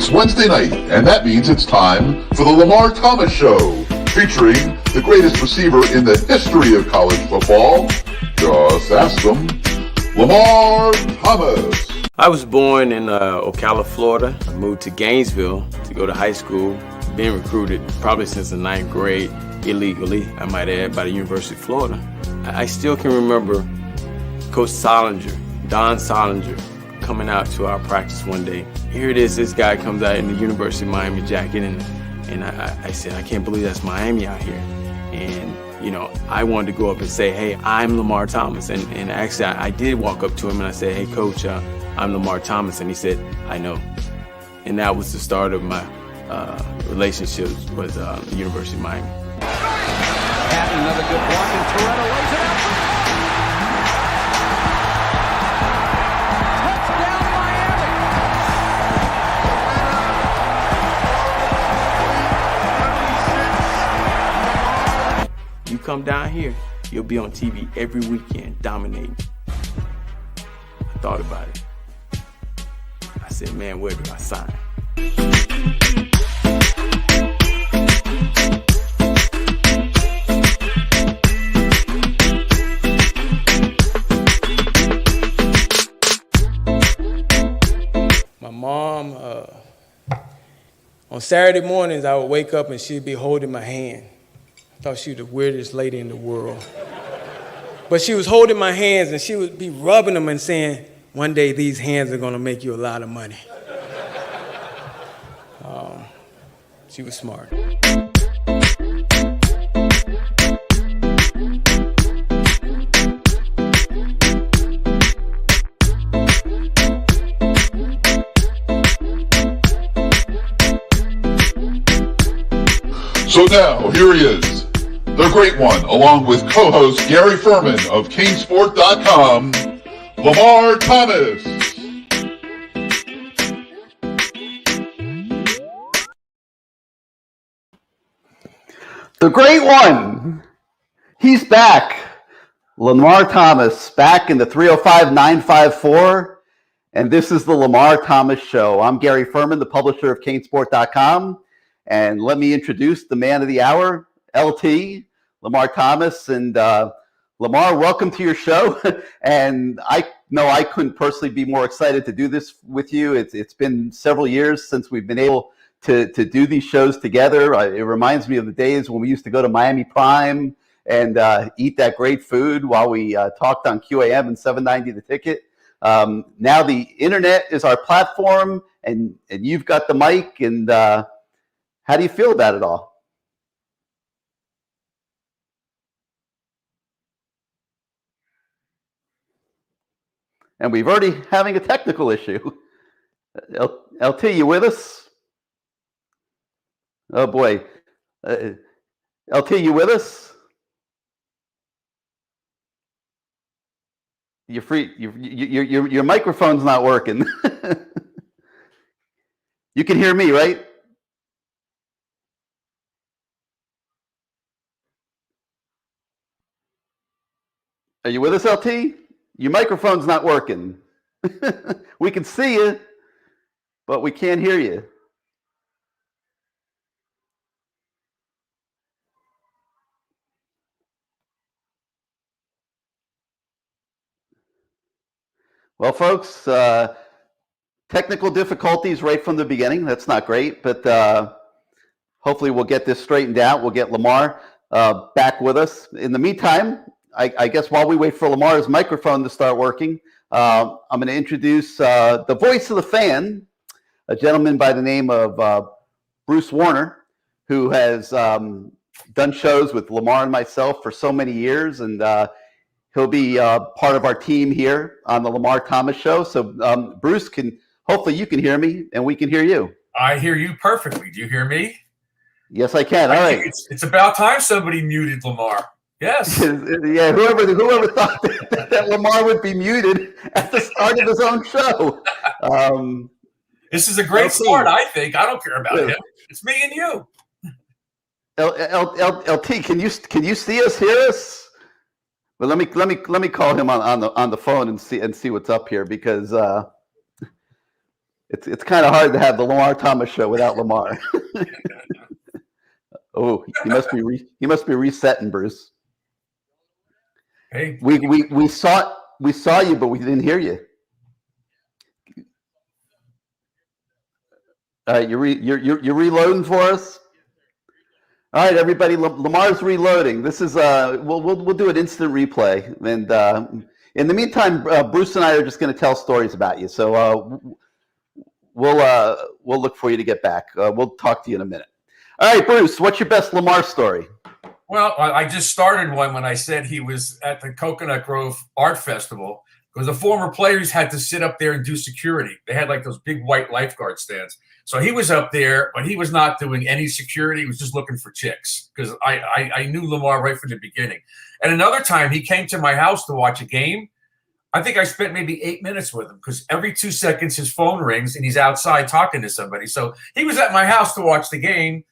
It's Wednesday night, and that means it's time for the Lamar Thomas Show, featuring the greatest receiver in the history of college football. Just ask them, Lamar Thomas. I was born in Ocala, Florida. I moved to Gainesville to go to high school. Been recruited probably since the 9th grade, illegally, I might add, by the University of Florida. I still can remember Coach Solinger, Don Solinger, coming out to our practice one day. Here it is, this guy comes out in the University of Miami jacket, and I said, I can't believe that's Miami out here. And, you know, I wanted to go up and say, hey, I'm Lamar Thomas. And actually, I did walk up to him and I said, hey, Coach, I'm Lamar Thomas. And he said, I know. And that was the start of my relationship with the University of Miami. Patton, another good block, and Toretto lays it out. You come down here, you'll be on TV every weekend, dominating. I thought about it. I said, man, where do I sign? My mom, on Saturday mornings, I would wake up and she'd be holding my hand. I thought she was the weirdest lady in the world. But she was holding my hands and she would be rubbing them and saying, one day these hands are gonna make you a lot of money. She was smart. So now, here he is, the great one, along with co-host Gary Ferman of CaneSport.com, Lamar Thomas. The great one. He's back. Lamar Thomas, back in the 305-954. And this is the Lamar Thomas Show. I'm Gary Ferman, the publisher of CaneSport.com. And let me introduce the man of the hour, LT, Lamar Thomas. And Lamar, welcome to your show. And I know I couldn't personally be more excited to do this with you. It's been several years since we've been able to do these shows together. It reminds me of the days when we used to go to Miami Prime and eat that great food while we talked on QAM and 790 The Ticket. Now the internet is our platform, and you've got the mic. And how do you feel about it all? And we've already having a technical issue. LT, you with us? Oh boy, LT, you with us? You're free. Your microphone's not working. You can hear me, right? Are you with us, LT? Your microphone's not working. We can see you, but we can't hear you. Well, folks, technical difficulties right from the beginning. That's not great, but hopefully we'll get this straightened out. We'll get Lamar back with us. In the meantime, I guess while we wait for Lamar's microphone to start working, I'm going to introduce the voice of the fan, a gentleman by the name of Bruce Warner, who has done shows with Lamar and myself for so many years, and he'll be part of our team here on the Lamar Thomas Show. So Bruce, hopefully you can hear me and we can hear you. I hear you perfectly. Do you hear me? Yes, I can. All right. It's about time somebody muted Lamar. Yes. Yeah, whoever thought that Lamar would be muted at the start of his own show. This is a great start, I think. I don't care about him. It's me and you. LT, can you see us, hear us? Well, let me call him on the phone and see what's up here, because It's kind of hard to have the Lamar Thomas Show without Lamar. Oh, he must be resetting, Bruce. Hey, we saw you, but we didn't hear you. All right, you're reloading for us. All right, everybody, Lamar's reloading. This is we'll do an instant replay, and in the meantime, Bruce and I are just going to tell stories about you. So we'll look for you to get back. We'll talk to you in a minute. All right, Bruce, what's your best Lamar story? well, I just started one when I said he was at the Coconut Grove Art Festival because the former players had to sit up there and do security. They had like those big white lifeguard stands. So he was up there, but he was not doing any security. He was just looking for chicks because I knew Lamar right from the beginning. And another time he came to my house to watch a game. I think I spent maybe 8 minutes with him because every 2 seconds his phone rings and he's outside talking to somebody. So he was at my house to watch the game,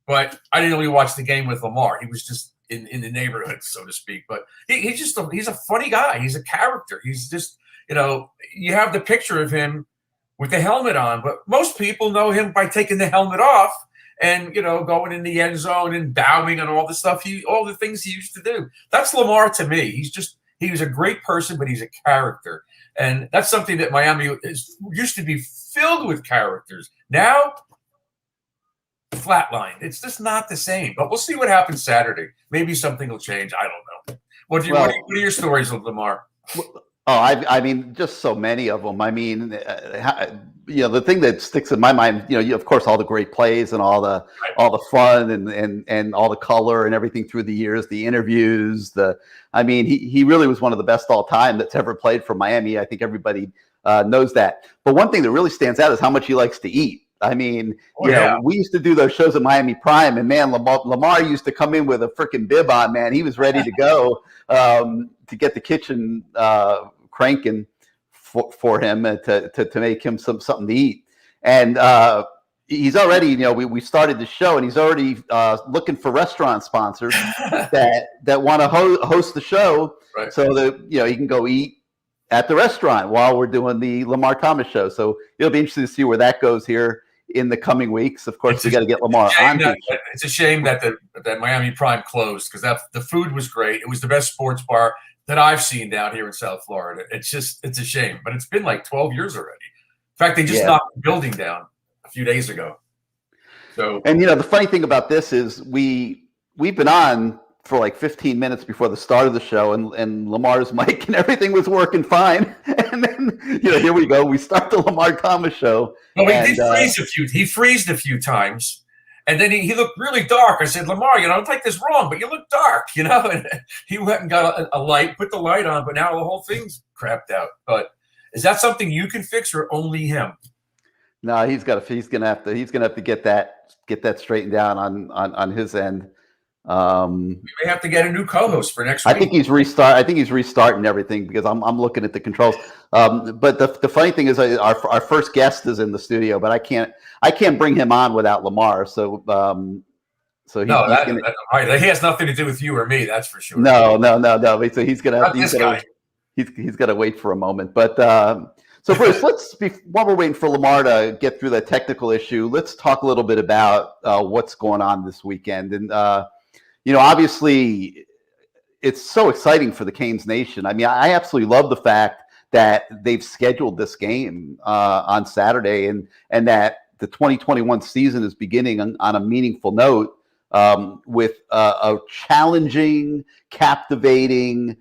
but I didn't really watch the game with Lamar. He was just in the neighborhood, so to speak. But he's a funny guy. He's a character. He's just, you have the picture of him with the helmet on, but most people know him by taking the helmet off and, going in the end zone and bowing and all the stuff, all the things he used to do. That's Lamar to me. He was a great person, but he's a character. And that's something that Miami used to be filled with characters. Now, flatline. It's just not the same. But we'll see what happens Saturday. Maybe something will change. I don't know. What are your stories of Lamar? I mean, just so many of them. I mean, the thing that sticks in my mind, of course, all the great plays and all the fun and all the color and everything through the years, the interviews. He really was one of the best all time that's ever played for Miami. I think everybody knows that. But one thing that really stands out is how much he likes to eat. I mean, we used to do those shows at Miami Prime, and man, Lamar used to come in with a freaking bib on. Man, he was ready to go to get the kitchen cranking for him to make him something to eat. And he's already, we started the show, and he's already looking for restaurant sponsors that want to host the show, right, so that he can go eat at the restaurant while we're doing the Lamar Thomas Show. So it'll be interesting to see where that goes here in the coming weeks. Of course, we got to get Lamar on. It's a shame that that Miami Prime closed because the food was great. It was the best sports bar that I've seen down here in South Florida. It's a shame, but it's been like 12 years already. In fact, they just knocked the building down a few days ago. So, and the funny thing about this is we've been on for like 15 minutes before the start of the show, and Lamar's mic and everything was working fine. And then, here we go. We start the Lamar Thomas Show. Well, he did freeze a few times. And then he looked really dark. I said, Lamar, don't take this wrong, but you look dark, And he went and got a light, put the light on, but now the whole thing's crapped out. But is that something you can fix or only him? No, he's gonna have to get that straightened down on his end. We may have to get a new co-host for next week. I think he's restarting everything because I'm looking at the controls. But the funny thing is, our first guest is in the studio, but I can't bring him on without Lamar. So he has nothing to do with you or me. That's for sure. No. So he's got to wait for a moment. But so Bruce, while we're waiting for Lamar to get through that technical issue, let's talk a little bit about what's going on this weekend. And obviously, it's so exciting for the Canes Nation. I mean, I absolutely love the fact that they've scheduled this game on Saturday, and that the 2021 season is beginning on a meaningful note with a challenging, captivating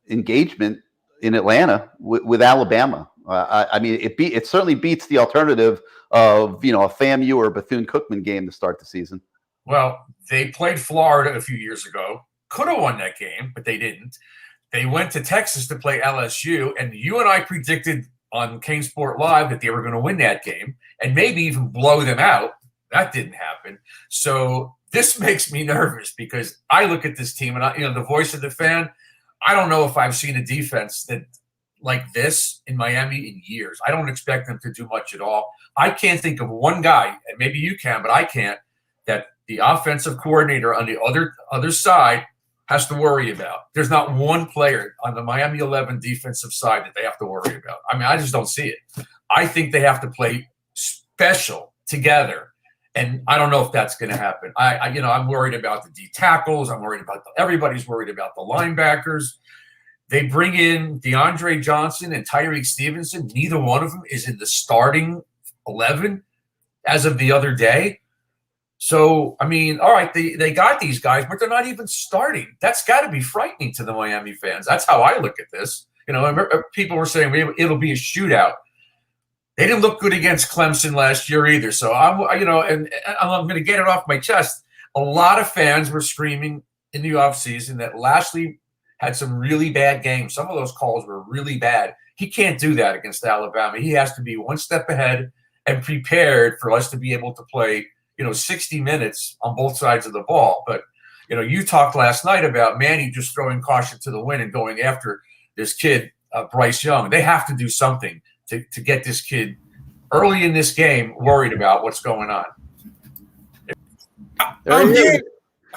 engagement in Atlanta with Alabama. It certainly beats the alternative of a FAMU or Bethune-Cookman game to start the season. Well, they played Florida a few years ago. Could have won that game, but they didn't. They went to Texas to play LSU, and you and I predicted on CaneSport Live that they were going to win that game and maybe even blow them out. That didn't happen. So this makes me nervous because I look at this team and the voice of the fan. I don't know if I've seen a defense that like this in Miami in years. I don't expect them to do much at all. I can't think of one guy, and maybe you can, but I can't, that the offensive coordinator on the other side has to worry about. There's not one player on the Miami 11 defensive side that they have to worry about. I mean, I just don't see it. I think they have to play special together. And I don't know if that's going to happen. I'm worried about the D tackles. I'm worried about everybody's worried about the linebackers. They bring in DeAndre Johnson and Tyreek Stevenson. Neither one of them is in the starting 11 as of the other day. So, I mean, all right, they got these guys, but they're not even starting. That's got to be frightening to the Miami fans. That's how I look at this. People were saying it'll be a shootout. They didn't look good against Clemson last year either. So, I'm going to get it off my chest. A lot of fans were screaming in the offseason that Lashley had some really bad games. Some of those calls were really bad. He can't do that against Alabama. He has to be one step ahead and prepared for us to be able to play, 60 minutes on both sides of the ball. But, you talked last night about Manny just throwing caution to the wind and going after this kid, Bryce Young. They have to do something to get this kid early in this game worried about what's going on. I'm here.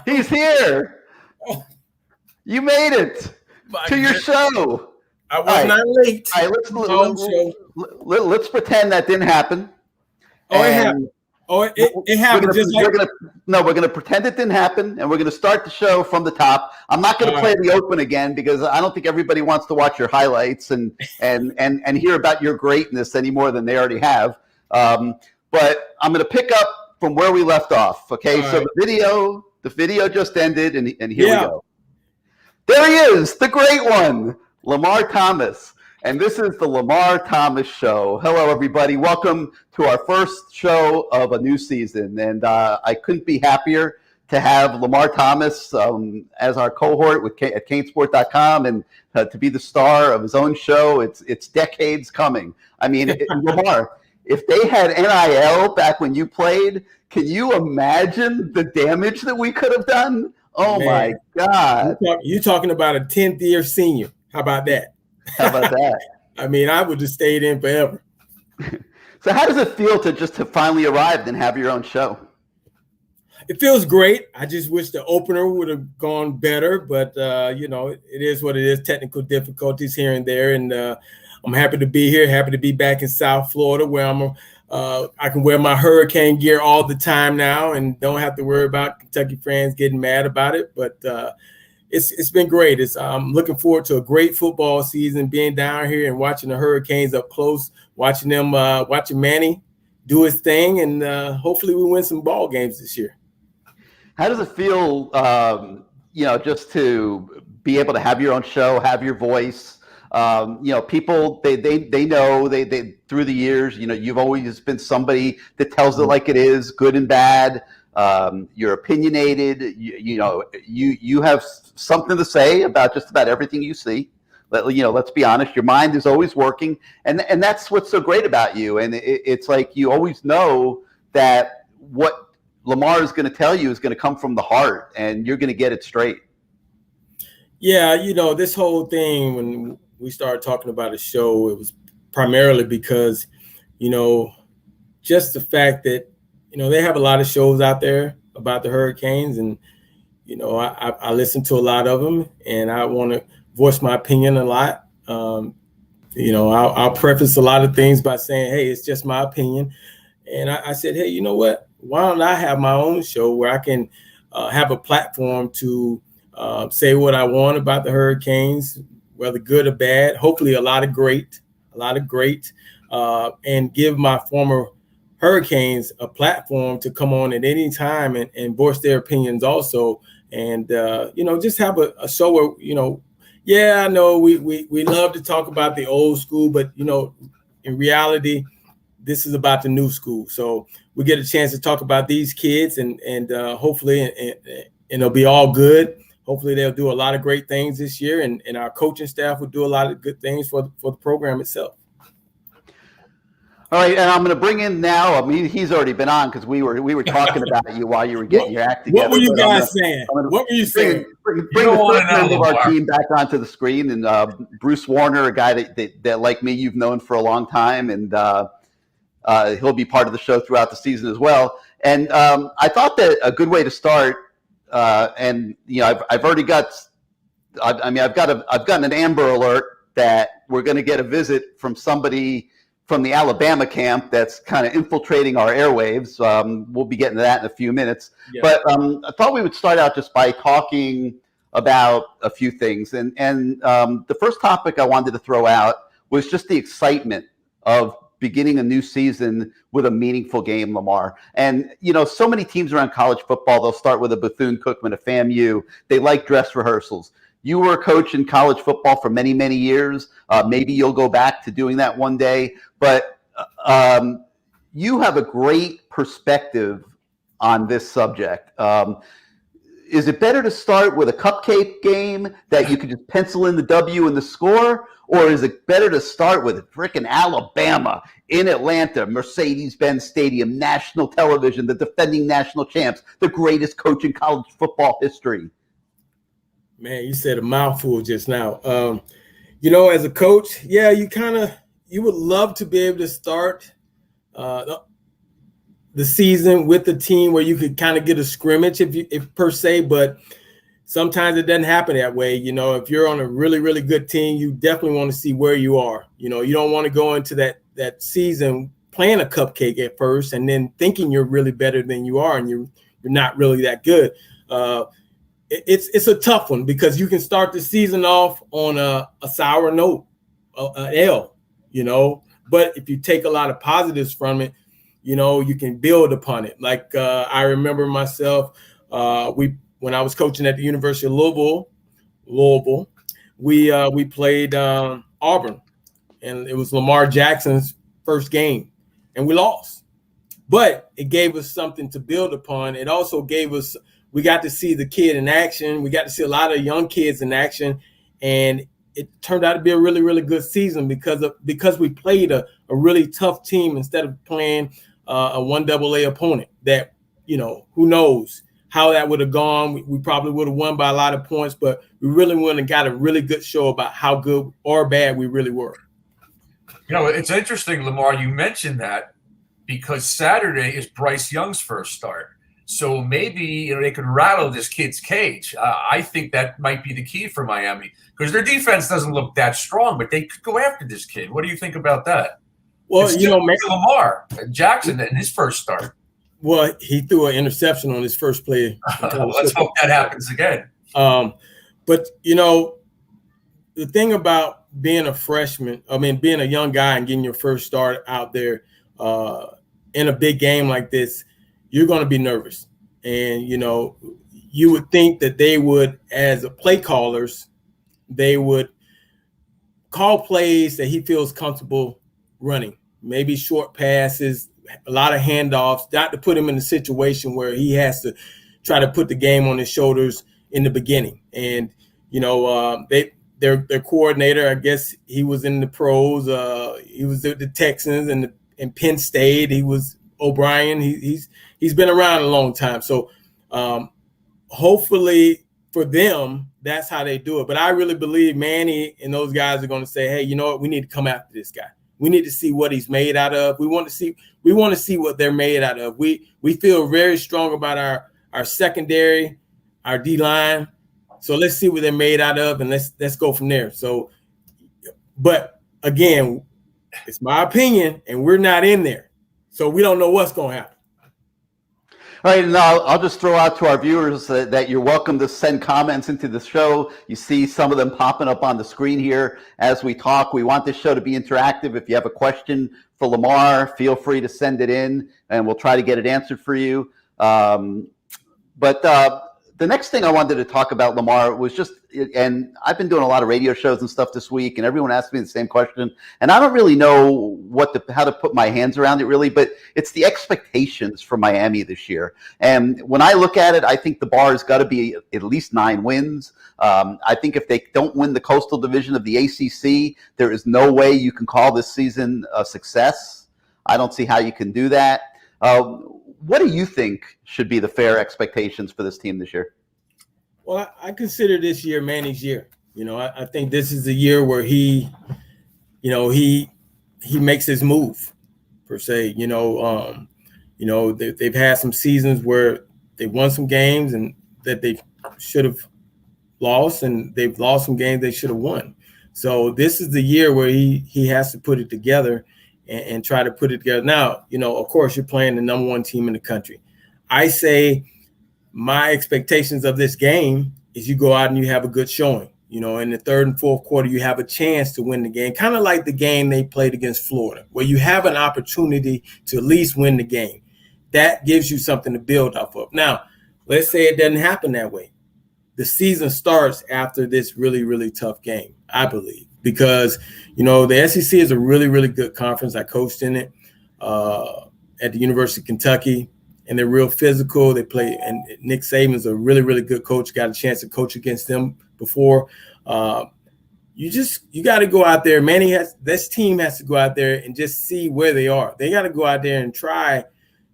He's here. You made it to your show. I was not late. All right, let's pretend that didn't happen. Oh, it happened. Oh, it happened. We're going to pretend it didn't happen, and we're going to start the show from the top. I'm not going to play the open again because I don't think everybody wants to watch your highlights and hear about your greatness any more than they already have. But I'm going to pick up from where we left off. Okay, so the video just ended, and here we go. There he is, the great one, Lamar Thomas. And this is the Lamar Thomas Show. Hello, everybody. Welcome to our first show of a new season. And I couldn't be happier to have Lamar Thomas as our cohort at CaneSport.com and to be the star of his own show. It's decades coming. I mean, Lamar, if they had NIL back when you played, can you imagine the damage that we could have done? Oh, man. My God. You're talking about a 10th year senior. How about that? How about that? I mean, I would have stayed in forever. So how does it feel to just have finally arrived and have your own show? It feels great. I just wish the opener would have gone better, but, it is what it is, technical difficulties here and there. And I'm happy to be here, happy to be back in South Florida where I can wear my hurricane gear all the time now and don't have to worry about Kentucky fans getting mad about it. But it's been great. I'm looking forward to a great football season, being down here and watching the Hurricanes up close, watching Manny do his thing, and hopefully we win some ball games this year. How does it feel, just to be able to have your own show, have your voice? People they know they through the years, you've always been somebody that tells it like it is, good and bad. You're opinionated. You have something to say about just about everything you see. Let's be honest. Your mind is always working, and that's what's so great about you. And it's like you always know that what Lamar is going to tell you is going to come from the heart, and you're going to get it straight. Yeah, this whole thing, when we started talking about a show, it was primarily because, just the fact that, they have a lot of shows out there about the Hurricanes, and, I listen to a lot of them, and I want to voice my opinion a lot. I'll preface a lot of things by saying, hey, it's just my opinion. And I said, hey, you know what? Why don't I have my own show where I can have a platform to say what I want about the Hurricanes, whether good or bad, hopefully a lot of great, and give my former Hurricanes a platform to come on at any time and voice their opinions also. And, just have a show where, I know we love to talk about the old school, but, in reality, this is about the new school. So we get a chance to talk about these kids and hopefully and it'll be all good. Hopefully they'll do a lot of great things this year, and our coaching staff will do a lot of good things for the program itself. All right, and I'm going to bring in now. I mean, he's already been on because we were talking about you while you were getting your act together. What were you guys saying? What were you saying? Bring the first member of our team back onto the screen, and Bruce Warner, a guy that like me, you've known for a long time, and he'll be part of the show throughout the season as well. And I thought that a good way to start. I've already got. I've gotten an Amber Alert that we're going to get a visit from somebody from the Alabama camp that's kind of infiltrating our airwaves. We'll be getting to that in a few minutes. Yeah. But I thought we would start out just by talking about a few things. And the first topic I wanted to throw out was just the excitement of beginning a new season with a meaningful game, Lamar. And, you know, so many teams around college football, they'll start with a Bethune-Cookman, a FAMU. They like dress rehearsals. You were a coach in college football for many, many years. Maybe you'll go back to doing that one day. But you have a great perspective on this subject. Is it better to start with a cupcake game that you could just pencil in the W and the score? Or is it better to start with frickin' Alabama in Atlanta, Mercedes-Benz Stadium, national television, the defending national champs, the greatest coach in college football history? Man, you said a mouthful just now. You know, as a coach, yeah, you would love to be able to start the season with the team where you could kind of get a scrimmage if per se, but sometimes it doesn't happen that way. You know, if you're on a really, really good team, you definitely want to see where you are. You know, you don't want to go into that season playing a cupcake at first and then thinking you're really better than you are and you're not really that good. It's a tough one because you can start the season off on a sour note, an L, you know, but if you take a lot of positives from it, you know, you can build upon it. Like I remember myself, when I was coaching at the University of Louisville, we played Auburn, and it was Lamar Jackson's first game, and we lost. But it gave us something to build upon. It also gave us, we got to see the kid in action. We got to see a lot of young kids in action, and it turned out to be a really, really good season because we played a really tough team instead of playing a 1AA opponent that, you know, who knows how that would have gone. We probably would have won by a lot of points, but we really wouldn't have got a really good show about how good or bad we really were. You know, it's interesting, Lamar, you mentioned that because Saturday is Bryce Young's first start. So maybe, you know, they could rattle this kid's cage. I think that might be the key for Miami because their defense doesn't look that strong, but they could go after this kid. What do you think about that? Well, you know, Lamar Jackson in his first start. Well, he threw an interception on his first play. Let's hope that happens again. But, you know, the thing about being a freshman, being a young guy and getting your first start out there in a big game like this, you're going to be nervous. And, you know, you would think that they would, as play callers, they would call plays that he feels comfortable running, maybe short passes, a lot of handoffs, not to put him in a situation where he has to try to put the game on his shoulders in the beginning. And, you know, their coordinator, I guess he was in the pros. He was at the Texans and Penn State. He was O'Brien. He's been around a long time. So hopefully for them, that's how they do it. But I really believe Manny and those guys are going to say, hey, you know what? We need to come after this guy. We need to see what he's made out of. We want to see what they're made out of. We feel very strong about our secondary, our D-line. So let's see what they're made out of, and let's go from there. So, but again, it's my opinion, and we're not in there. So we don't know what's going to happen. All right, and I'll just throw out to our viewers that you're welcome to send comments into the show. You see some of them popping up on the screen here as we talk. We want this show to be interactive. If you have a question for Lamar, feel free to send it in, and we'll try to get it answered for you. But the next thing I wanted to talk about, Lamar, was just, and I've been doing a lot of radio shows and stuff this week, and everyone asked me the same question, and I don't really know how to put my hands around it really, but it's the expectations for Miami this year. And when I look at it, I think the bar has got to be at least 9 wins. I think if they don't win the Coastal Division of the ACC, there is no way you can call this season a success. I don't see how you can do that. What do you think should be the fair expectations for this team this year? Well, I consider this year Manny's year. You know, I think this is the year where he makes his move, per se. They've had some seasons where they won some games and that they should have lost, and they've lost some games they should have won. So this is the year where he has to put it together. and try to put it together. Now, of course, you're playing the number one team in the country. I say my expectations of this game is you go out and you have a good showing. In the third and fourth quarter, you have a chance to win the game, kind of like the game they played against Florida, where you have an opportunity to at least win the game. That gives you something to build off of. Now, let's say it doesn't happen that way. The season starts after this really, really tough game, I believe, because, the SEC is a really, really good conference. I coached in it at the University of Kentucky, and they're real physical. They play, and Nick Saban's a really, really good coach. Got a chance to coach against them before. You got to go out there. This team has to go out there and just see where they are. They got to go out there and try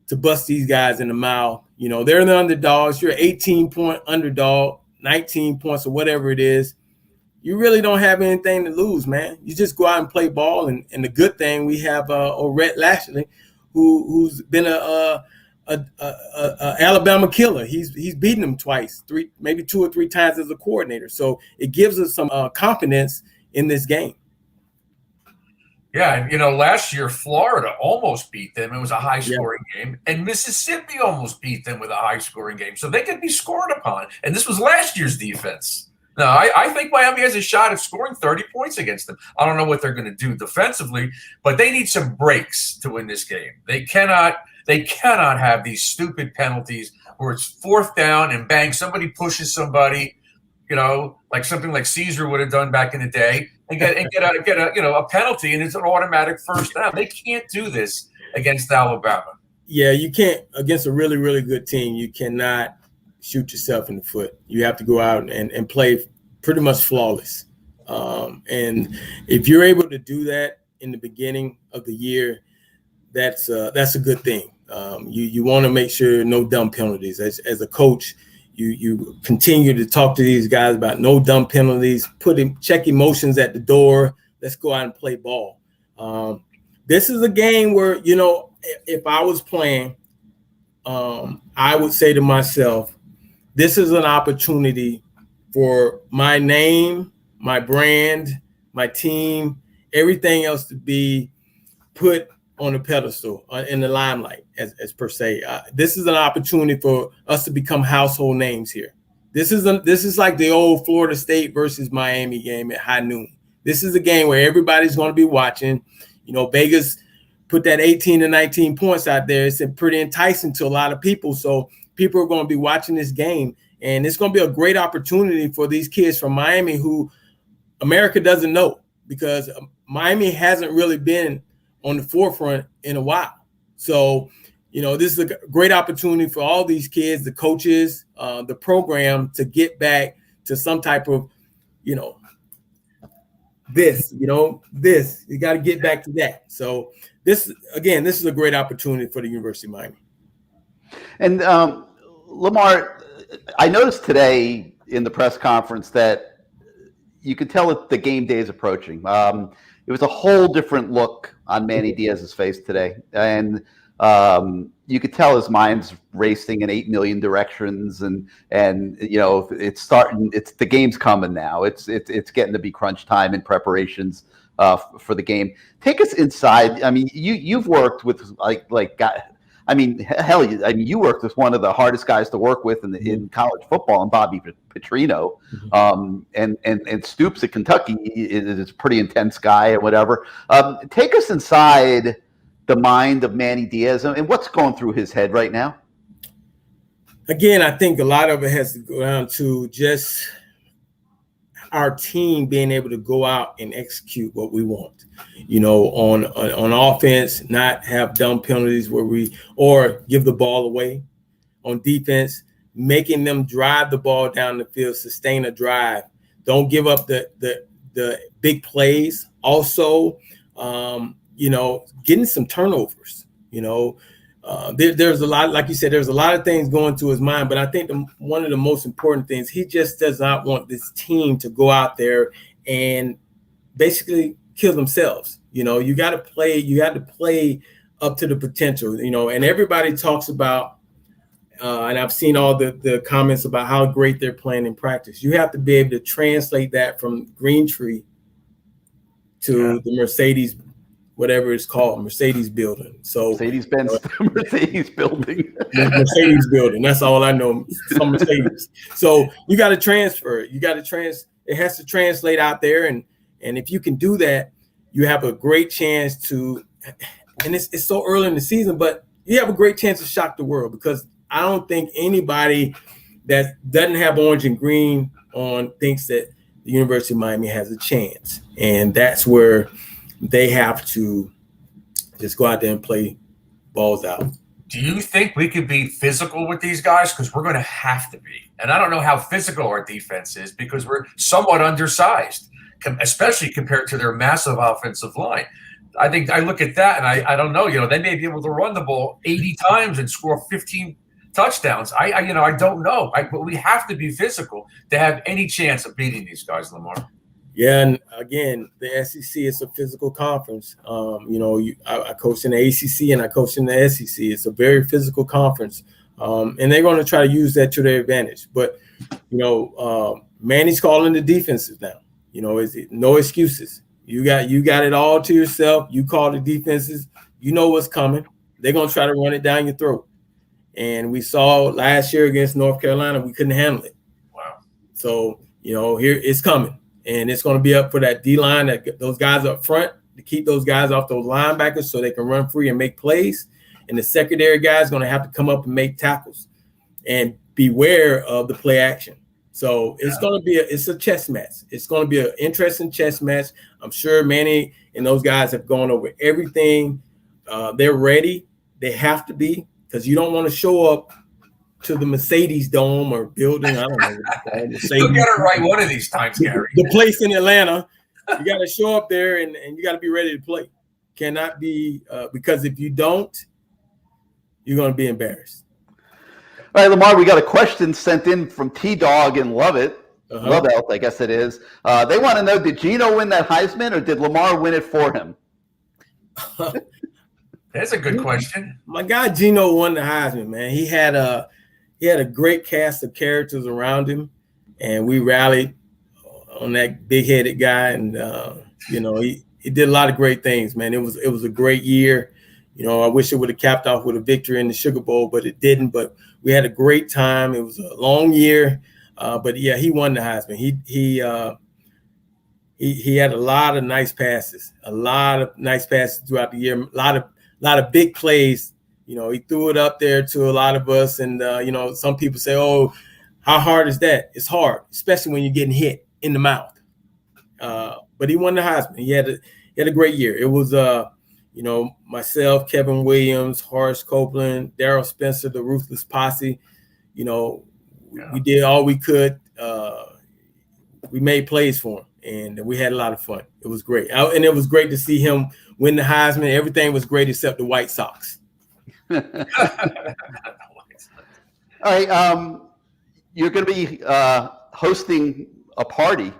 to bust these guys in the mouth. They're the underdogs. You're an 18-point underdog, 19 points or whatever it is. You really don't have anything to lose, man. You just go out and play ball. And the good thing, we have Orett Lashley, who's been a Alabama killer. He's beaten them twice, maybe 2 or 3 times as a coordinator. So it gives us some confidence in this game. Yeah, last year Florida almost beat them. It was a high-scoring game, and Mississippi almost beat them with a high-scoring game. So they could be scored upon. And this was last year's defense. Now, I think Miami has a shot of scoring 30 points against them. I don't know what they're going to do defensively, but they need some breaks to win this game. They cannot have these stupid penalties where it's fourth down and bang, somebody pushes somebody, like something like Caesar would have done back in the day, and get a penalty, and it's an automatic first down. They can't do this against Alabama. Yeah, you can't against a really, really good team. You cannot shoot yourself in the foot. You have to go out and play pretty much flawless. And if you're able to do that in the beginning of the year, that's a good thing. You want to make sure no dumb penalties. As a coach, you continue to talk to these guys about no dumb penalties, check emotions at the door. Let's go out and play ball. This is a game where, if I was playing, I would say to myself, this is an opportunity for my name, my brand, my team, everything else to be put on a pedestal, in the limelight, as per se. This is an opportunity for us to become household names here. This is like the old Florida State versus Miami game at high noon. This is a game where everybody's going to be watching. Vegas put that 18 to 19 points out there. It's pretty enticing to a lot of people. So people are going to be watching this game, and it's going to be a great opportunity for these kids from Miami who America doesn't know, because Miami hasn't really been on the forefront in a while. So, this is a great opportunity for all these kids, the coaches, the program, to get back to some type of, this, you got to get back to that. So this is a great opportunity for the University of Miami. And Lamar, I noticed today in the press conference that you could tell that the game day is approaching. It was a whole different look on Manny Diaz's face today, and you could tell his mind's racing in 8 million directions, and it's starting. The game's coming now. It's getting to be crunch time and preparations for the game. Take us inside. I mean, you've worked with you worked with one of the hardest guys to work with in college football, and Bobby Petrino, and Stoops at Kentucky is a pretty intense guy and whatever. Take us inside the mind of Manny Diaz and what's going through his head right now. Again, I think a lot of it has to go down to just our team being able to go out and execute what we want, on offense, not have dumb penalties or give the ball away. On defense, making them drive the ball down the field, sustain a drive. Don't give up the big plays. Also, getting some turnovers, there's a lot, like you said, there's a lot of things going through his mind, but I think one of the most important things, he just does not want this team to go out there and basically kill themselves. You got to play up to the potential, and everybody talks about, and I've seen all the comments about how great they're playing in practice. You have to be able to translate that from Green Tree to the Mercedes whatever it's called, Mercedes building. So Mercedes-Benz, Mercedes building. Mercedes building. That's all I know. Some Mercedes. So you got to transfer it. It has to translate out there. And if you can do that, you have a great chance to, and it's so early in the season, but you have a great chance to shock the world, because I don't think anybody that doesn't have orange and green on thinks that the University of Miami has a chance. And that's where they have to just go out there and play balls out. Do you think we could be physical with these guys? Because we're going to have to be. And I don't know how physical our defense is, because we're somewhat undersized, especially compared to their massive offensive line. I think I look at that and I don't know, they may be able to run the ball 80 times and score 15 touchdowns. I don't know. But we have to be physical to have any chance of beating these guys, Lamar. Yeah, and again, the SEC is a physical conference. I coached in the ACC and I coached in the SEC. It's a very physical conference, and they're going to try to use that to their advantage. But Manny's calling the defenses now. No excuses. You got it all to yourself. You call the defenses. You know what's coming. They're going to try to run it down your throat. And we saw last year against North Carolina, we couldn't handle it. Wow. So here it's coming. And it's going to be up for that D-line, those guys up front, to keep those guys off those linebackers so they can run free and make plays. And the secondary guy is going to have to come up and make tackles and beware of the play action. So it's going to be it's a chess match. It's going to be an interesting chess match. I'm sure Manny and those guys have gone over everything. They're ready. They have to be, because you don't want to show up to the Mercedes Dome or building. I don't know. You'll get it right one of these times, Gary. The place in Atlanta. You got to show up there and you got to be ready to play. Cannot be because if you don't, you're going to be embarrassed. All right, Lamar, we got a question sent in from T-Dog in Lovett. Lovett, I guess it is. They want to know, did Gino win that Heisman or did Lamar win it for him? That's a good question. My guy Gino won the Heisman, man. He had a great cast of characters around him, and we rallied on that big-headed guy. And he did a lot of great things, man. It was a great year. I wish it would have capped off with a victory in the Sugar Bowl, but it didn't. But we had a great time. It was a long year, but yeah, he won the Heisman. He had a lot of nice passes, throughout the year. A lot of big plays. He threw it up there to a lot of us. And, some people say, oh, how hard is that? It's hard, especially when you're getting hit in the mouth. But he won the Heisman. He had a great year. It was, myself, Kevin Williams, Horace Copeland, Darryl Spencer, the Ruthless Posse. We did all we could. We made plays for him, and we had a lot of fun. It was great. And it was great to see him win the Heisman. Everything was great except the White Sox. All right, you're going to be hosting a party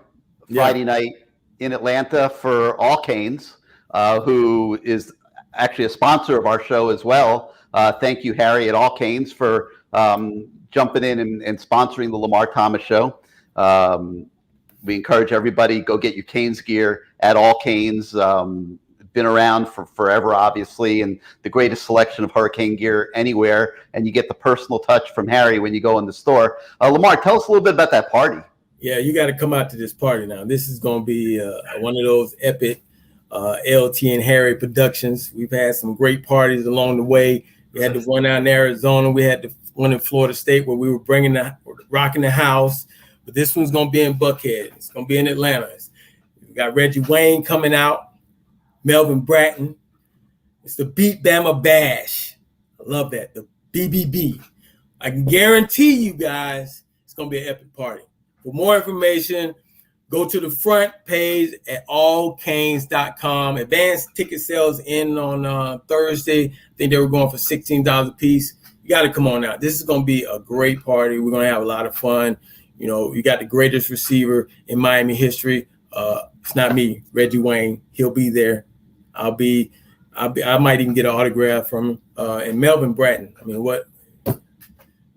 Friday night in Atlanta for All Canes, who is actually a sponsor of our show as well. Thank you, Harry, at All Canes, for jumping in and sponsoring the Lamar Thomas Show. We encourage everybody, go get your Canes gear at All Canes. Been around for forever, obviously, and the greatest selection of Hurricane gear anywhere. And you get the personal touch from Harry when you go in the store. Lamar, tell us a little bit about that party. Yeah, you got to come out to this party now. This is going to be one of those epic LT and Harry productions. We've had some great parties along the way. We had the one out in Arizona. We had the one in Florida State where we were rocking the house. But this one's going to be in Buckhead. It's going to be in Atlanta. We got Reggie Wayne coming out. Melvin Bratton. It's the Beat Bama Bash. I love that. The BBB. I can guarantee you guys it's going to be an epic party. For more information, go to the front page at allcanes.com. Advanced ticket sales in on Thursday. I think they were going for $16 a piece. You got to come on out. This is going to be a great party. We're going to have a lot of fun. You got the greatest receiver in Miami history. It's not me, Reggie Wayne. He'll be there. I might even get an autograph from him. And Melvin Bratton. I mean,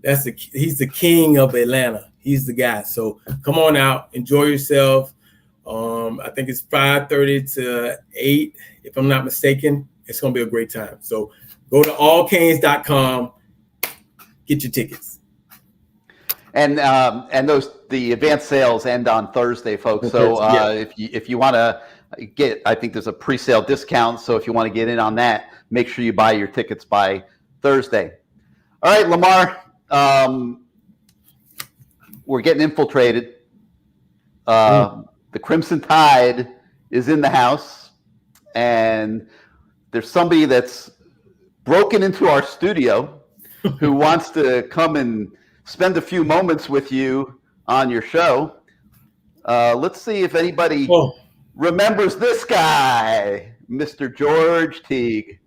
he's the king of Atlanta. He's the guy. So come on out, enjoy yourself. I think it's 5:30 to 8, if I'm not mistaken. It's going to be a great time. So go to allcanes.com, get your tickets. And the advanced sales end on Thursday, folks. So if you want to get, I think there's a pre-sale discount. So if you want to get in on that, make sure you buy your tickets by Thursday. All right, Lamar, we're getting infiltrated. The Crimson Tide is in the house, and there's somebody that's broken into our studio who wants to come and spend a few moments with you on your show. Let's see if anybody remembers this guy, Mr. George Teague,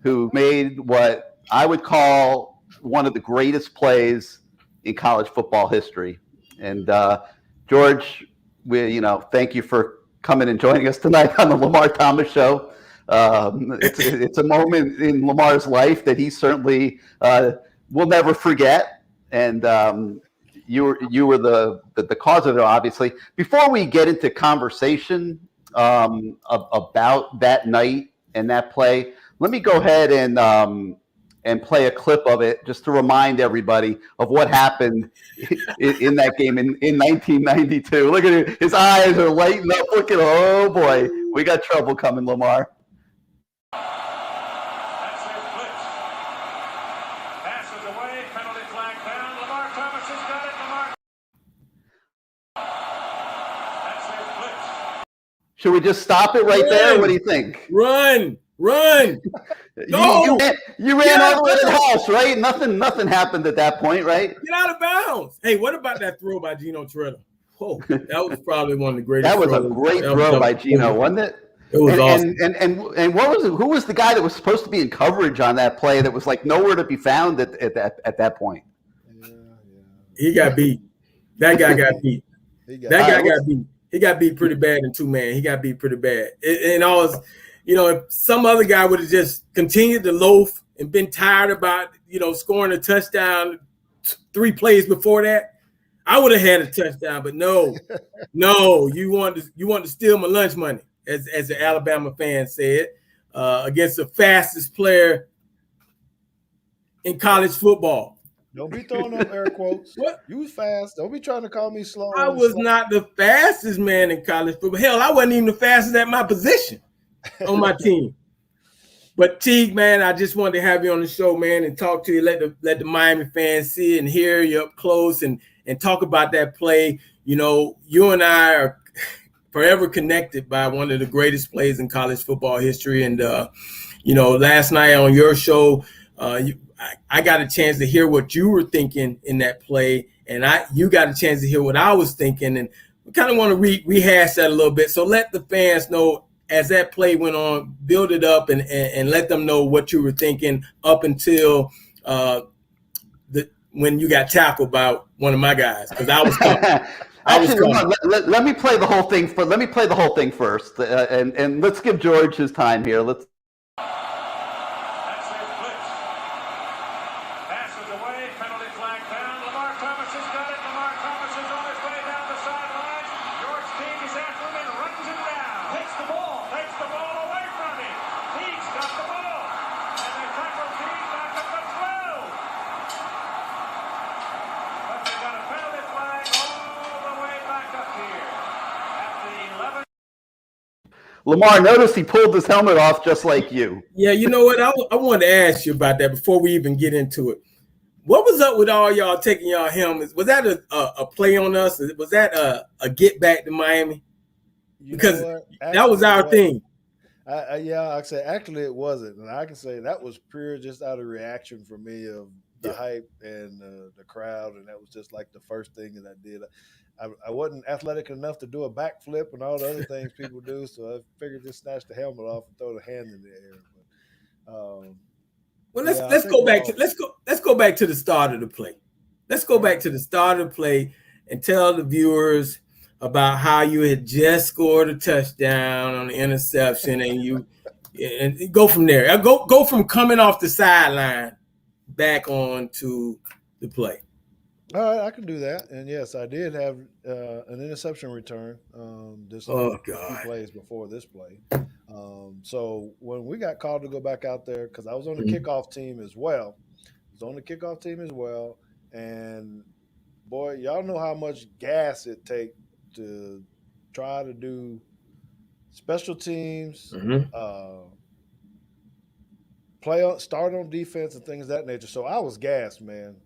who made what I would call one of the greatest plays in college football history. And George, thank you for coming and joining us tonight on the Lamar Thomas Show. It's a moment in Lamar's life that he certainly will never forget. And you were the cause of it, obviously. Before we get into conversation about that night and that play, let me go ahead and play a clip of it just to remind everybody of what happened in that game in 1992. Look at it. His eyes are lighting up. Look at, oh boy, we got trouble coming, Lamar. That's it, blitz. Passes away, penalty flag down. Lamar Thomas has got it. Lamar. That's it, blitz. Should we just stop it right there? What do you think? Run! No! You ran all the way to the house, right? Nothing happened at that point, right? Get out of bounds. Hey, what about that throw by Gino Win? Oh, that was probably one of the greatest. That was a great throw by Gino, wasn't it? It was awesome. And what was it? Who was the guy that was supposed to be in coverage on that play that was like nowhere to be found at that point? He got beat. That guy got beat. Got beat. He got beat pretty bad in 2-man. He got beat pretty bad. And if some other guy would have just continued to loaf and been tired about, scoring a touchdown 3 plays before that, I would have had a touchdown. But no, you want to steal my lunch money, as the Alabama fans said, against the fastest player in college football. Don't be throwing up air quotes. What? You was fast. Don't be trying to call me slow. I was not the fastest man in college football. Hell, I wasn't even the fastest at my position on my team. But Teague, man, I just wanted to have you on the show, man, and talk to you. Let the Miami fans see and hear you up close and talk about that play. You and I are forever connected by one of the greatest plays in college football history. And last night on your show, I got a chance to hear what you were thinking in that play, and you got a chance to hear what I was thinking, and we kind of want to rehash that a little bit. So let the fans know as that play went on, build it up and let them know what you were thinking up until when you got tackled by one of my guys, because I was coming. Actually, let me play the whole thing. Let me play the whole thing first, and let's give George his time here. Let's. That's it, blitz. Passes away, penalty flag down. Lamar Thomas has got it. Lamar Thomas is on his way down the sideline. George Teague is after him and runs him down. Takes the ball away from him. Teague's got the ball. And they tackle Teague back up the 12. But they got a penalty flag all the way back up here at the 11. Lamar, notice he pulled his helmet off just like you. Yeah, you know what? I wanted to ask you about that before we even get into it. What was up with all y'all taking y'all helmets? Was that a play on us? Was that a get back to Miami? Because that was our thing. I say actually it wasn't, and I can say that was pure just out of reaction for me of the hype and the crowd, and that was just like the first thing that I did. I wasn't athletic enough to do a backflip and all the other things people do, so I figured just snatch the helmet off and throw the hand in the air. But, well, let's go back to the start of the play. Let's go back to the start of the play and tell the viewers about how you had just scored a touchdown on the interception, and go from there. Go from coming off the sideline back on to the play. All right, I can do that. And yes, I did have an interception return just Oh a few God. plays before this play. So when we got called to go back out there, because I was on the Mhm. kickoff team as well, and boy, y'all know how much gas it takes to try to do special teams, Mhm. uh, start on defense, and things of that nature. So I was gassed, man,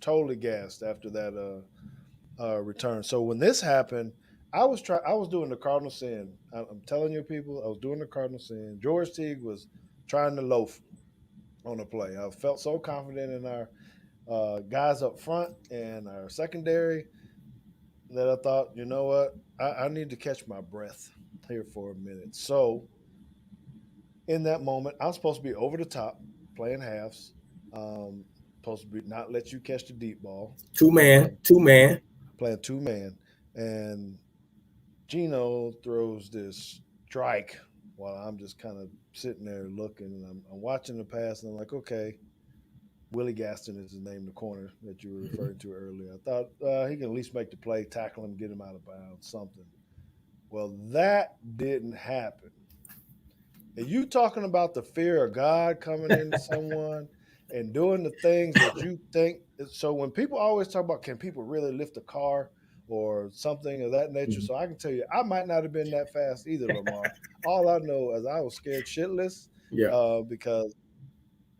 totally gassed after that return. So when this happened, I was doing the cardinal sin. I'm telling you, people, I was doing the cardinal sin. George Teague was trying to loaf on the play. I felt so confident in our guys up front and our secondary that I thought, you know what, I need to catch my breath here for a minute. So in that moment, I'm supposed to be over the top playing halves. Um, Supposed to be not let you catch the deep ball. Two man. Um, Two man. Playing two man, and Gino throws this strike while I'm just kind of sitting there looking, and I'm watching the pass, and I'm like, okay, Willie Gaston is his name, the corner that you were Mhm. referring to earlier. I thought he can at least make the play, tackle him, get him out of bounds, something. Well, that didn't happen. And you talking about the fear of God coming into someone and doing the things that you think. So when people always talk about can people really lift a car or something of that nature, Mhm. so I can tell you I might not have been that fast either, Lamar. All I know is I was scared shitless Yeah. because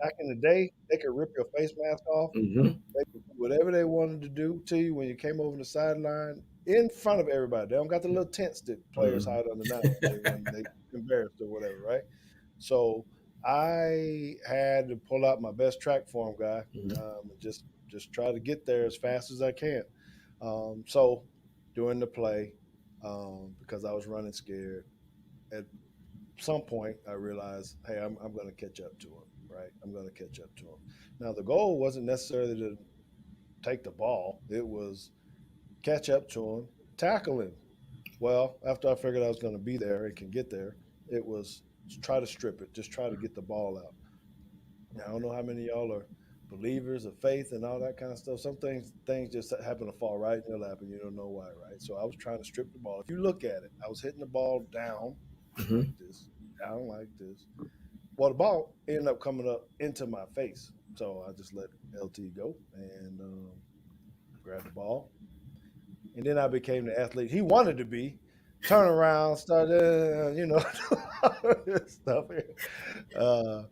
back in the day they could rip your face mask off. Mhm. They could do whatever they wanted to do to you when you came over the sideline in front of everybody. They don't got the little tents that players Mhm. hide under now when they embarrassed or whatever, right? So I had to pull out my best track form guy, Mhm. and just try to get there as fast as I can. So during the play, because I was running scared, at some point I realized, hey, I'm going to catch up to him, right? I'm going to catch up to him. Now the goal wasn't necessarily to take the ball; it was catch up to him, tackle him. Well, after I figured I was going to be there and can get there, it was try to strip it, just try to get the ball out. Now, I don't know how many of y'all are believers of faith and all that kind of stuff. Some things just happen to fall right in your lap and you don't know why, right? So I was trying to strip the ball. If you look at it, I was hitting the ball down like Mhm. this, down like this. Well, the ball ended up coming up into my face. So I just let LT go and grabbed the ball. And then I became the athlete he wanted to be. Turn around, started, stuff. Uh,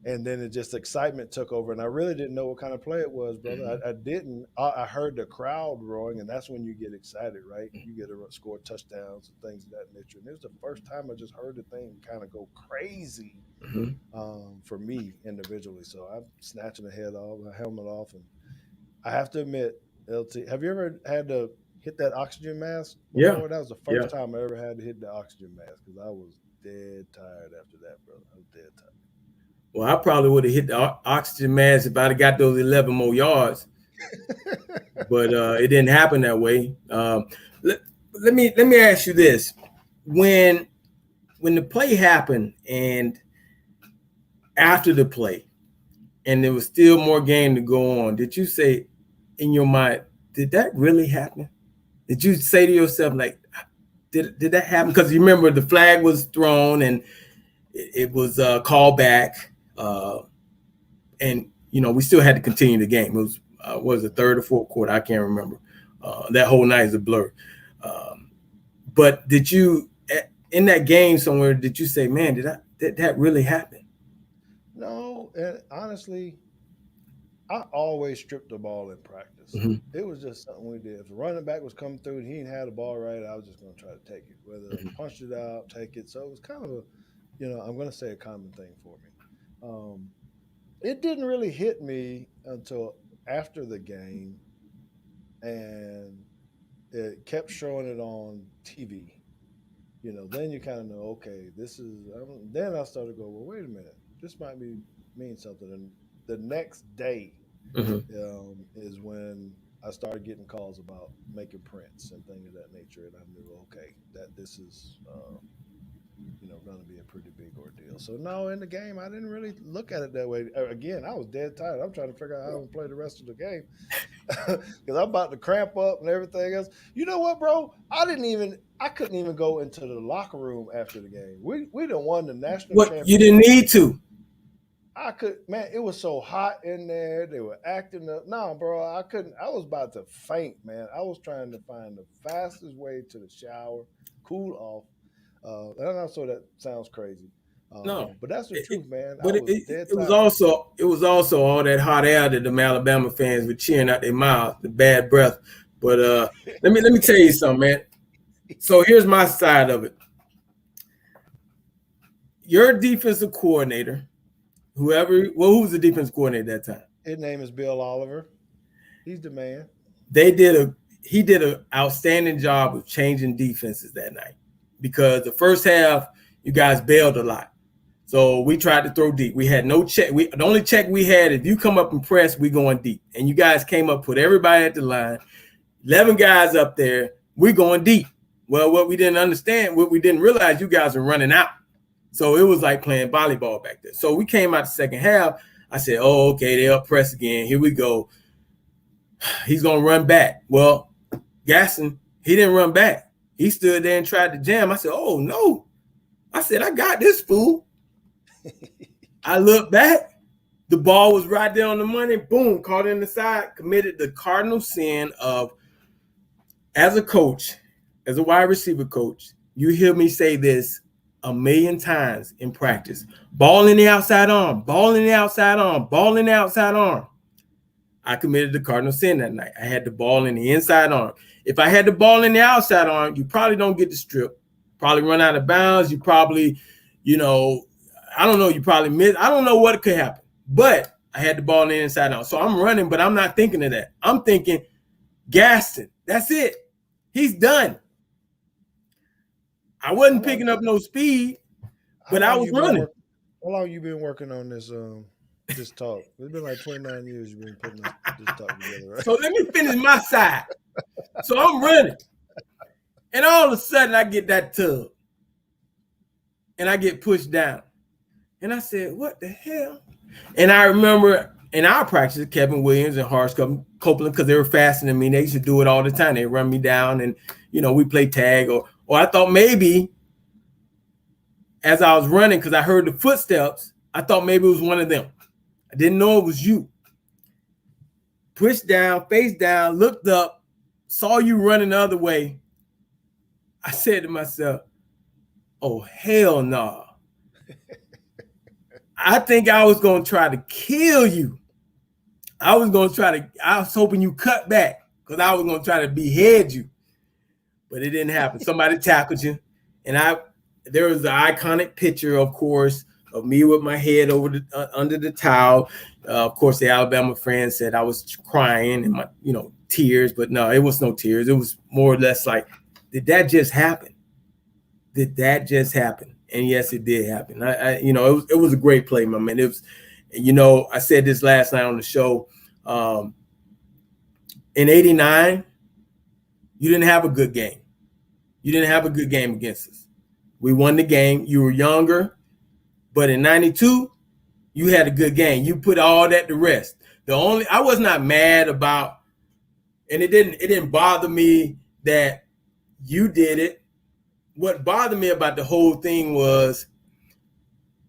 and then it just excitement took over, and I really didn't know what kind of play it was, brother. I didn't. I heard the crowd roaring, and that's when you get excited, right? You get to score touchdowns and things of that nature. And it was the first time I just heard the thing kind of go crazy Mhm. for me individually. So I'm snatching the head off, the helmet off, and I have to admit, LT, have you ever had to hit that oxygen mask Yeah. before? That was the Yeah. first time I ever had to hit the oxygen mask because I was dead tired after that, brother. I was dead tired. Well, I probably would have hit the oxygen mask if I'd have got those 11 more yards, but it didn't happen that way. Let, let me ask you this: when the play happened and after the play, and there was still more game to go on, did you say in your mind, did that really happen? Did you say to yourself, like, did that happen? Because you remember the flag was thrown and it was called back, and we still had to continue the game. It was the third or fourth quarter, I can't remember. That whole night is a blur. But did you, in that game somewhere, did you say, man, did that really happen? No, and honestly, I always stripped the ball in practice. Mm-hmm. It was just something we did. If the running back was coming through and he didn't have the ball right, I was just going to try to take it, whether I punched it out, take it. So it was kind of I'm going to say a common thing for me. Um, it didn't really hit me until after the game, and it kept showing it on TV. Then you kind of know, okay, this is. Then I started to go, well, wait a minute, this might mean something. And the next day Mm-hmm. is when I started getting calls about making prints and things of that nature, and I knew, okay, that this is going to be a pretty big ordeal. So no, in the game, I didn't really look at it that way. Again, I was dead tired. I'm trying to figure out how I'm going to play the rest of the game. because I'm about to cramp up and everything else. You know what, bro? I couldn't even go into the locker room after the game. We done won the national championship. You didn't need to. Man, it was so hot in there. They were acting up. No, bro, I couldn't. I was about to faint, man. I was trying to find the fastest way to the shower, cool off. And I know that sounds crazy. No, but that's the truth, man. But it was also all that hot air that the Alabama fans were cheering out their mouths, the bad breath. But let me tell you something, man. So here's my side of it. Your defensive coordinator, who was the defensive coordinator at that time? His name is Bill Oliver. He's the man. He did an outstanding job of changing defenses that night, because the first half you guys bailed a lot. So we tried to throw deep. We had no check. The only check we had, if you come up and press, we going deep. And you guys came up, put everybody at the line, 11 guys up there, we going deep. Well, what we didn't realize, you guys are running out. So it was like playing volleyball back there. So we came out the second half. I said, oh, okay, they up press again. Here we go. He's going to run back. Well, Gaston, he didn't run back. He stood there and tried to jam. I said, oh, no. I said, I got this fool. I looked back. The ball was right there on the money. Boom, caught in the side. Committed the cardinal sin of, as a coach, as a wide receiver coach, you hear me say this a million times in practice. Ball in the outside arm, ball in the outside arm, ball in the outside arm. I committed the cardinal sin that night. I had the ball in the inside arm. If I had the ball in the outside arm, you probably don't get the strip. Probably run out of bounds. You probably, I don't know, you probably miss. I don't know what could happen. But I had the ball in the inside arm. So I'm running, but I'm not thinking of that. I'm thinking, Gaston, that's it. He's done. I wasn't picking up no speed, but I was running. How long you been working on this talk? It's been like 29 years you've been putting this talk together, right? So let me finish my side. So I'm running. And all of a sudden I get that tub. And I get pushed down. And I said, what the hell? And I remember in our practice, Kevin Williams and Horace Copeland, because they were faster than me, they used to do it all the time. They run me down and, we play tag. Or I thought maybe as I was running, because I heard the footsteps, I thought maybe it was one of them. I didn't know it was you. Pushed down, face down, looked up, saw you running the other way. I said to myself, oh, hell no. I think I was going to try to kill you. I was hoping you cut back, because I was going to try to behead you. But it didn't happen. Somebody tackled you. And there was the iconic picture, of course, of me with my head over under the towel. Of course, the Alabama fans said I was crying and my, tears, but no, it was no tears. It was more or less like, did that just happen? Did that just happen? And yes, it did happen. It was a great play, my man. It was, I said this last night on the show. In '89, you didn't have a good game. You didn't have a good game against us. We won the game. You were younger, but in '92, you had a good game. You put all that to rest. I was not mad about, and it didn't bother me that you did it. What bothered me about the whole thing was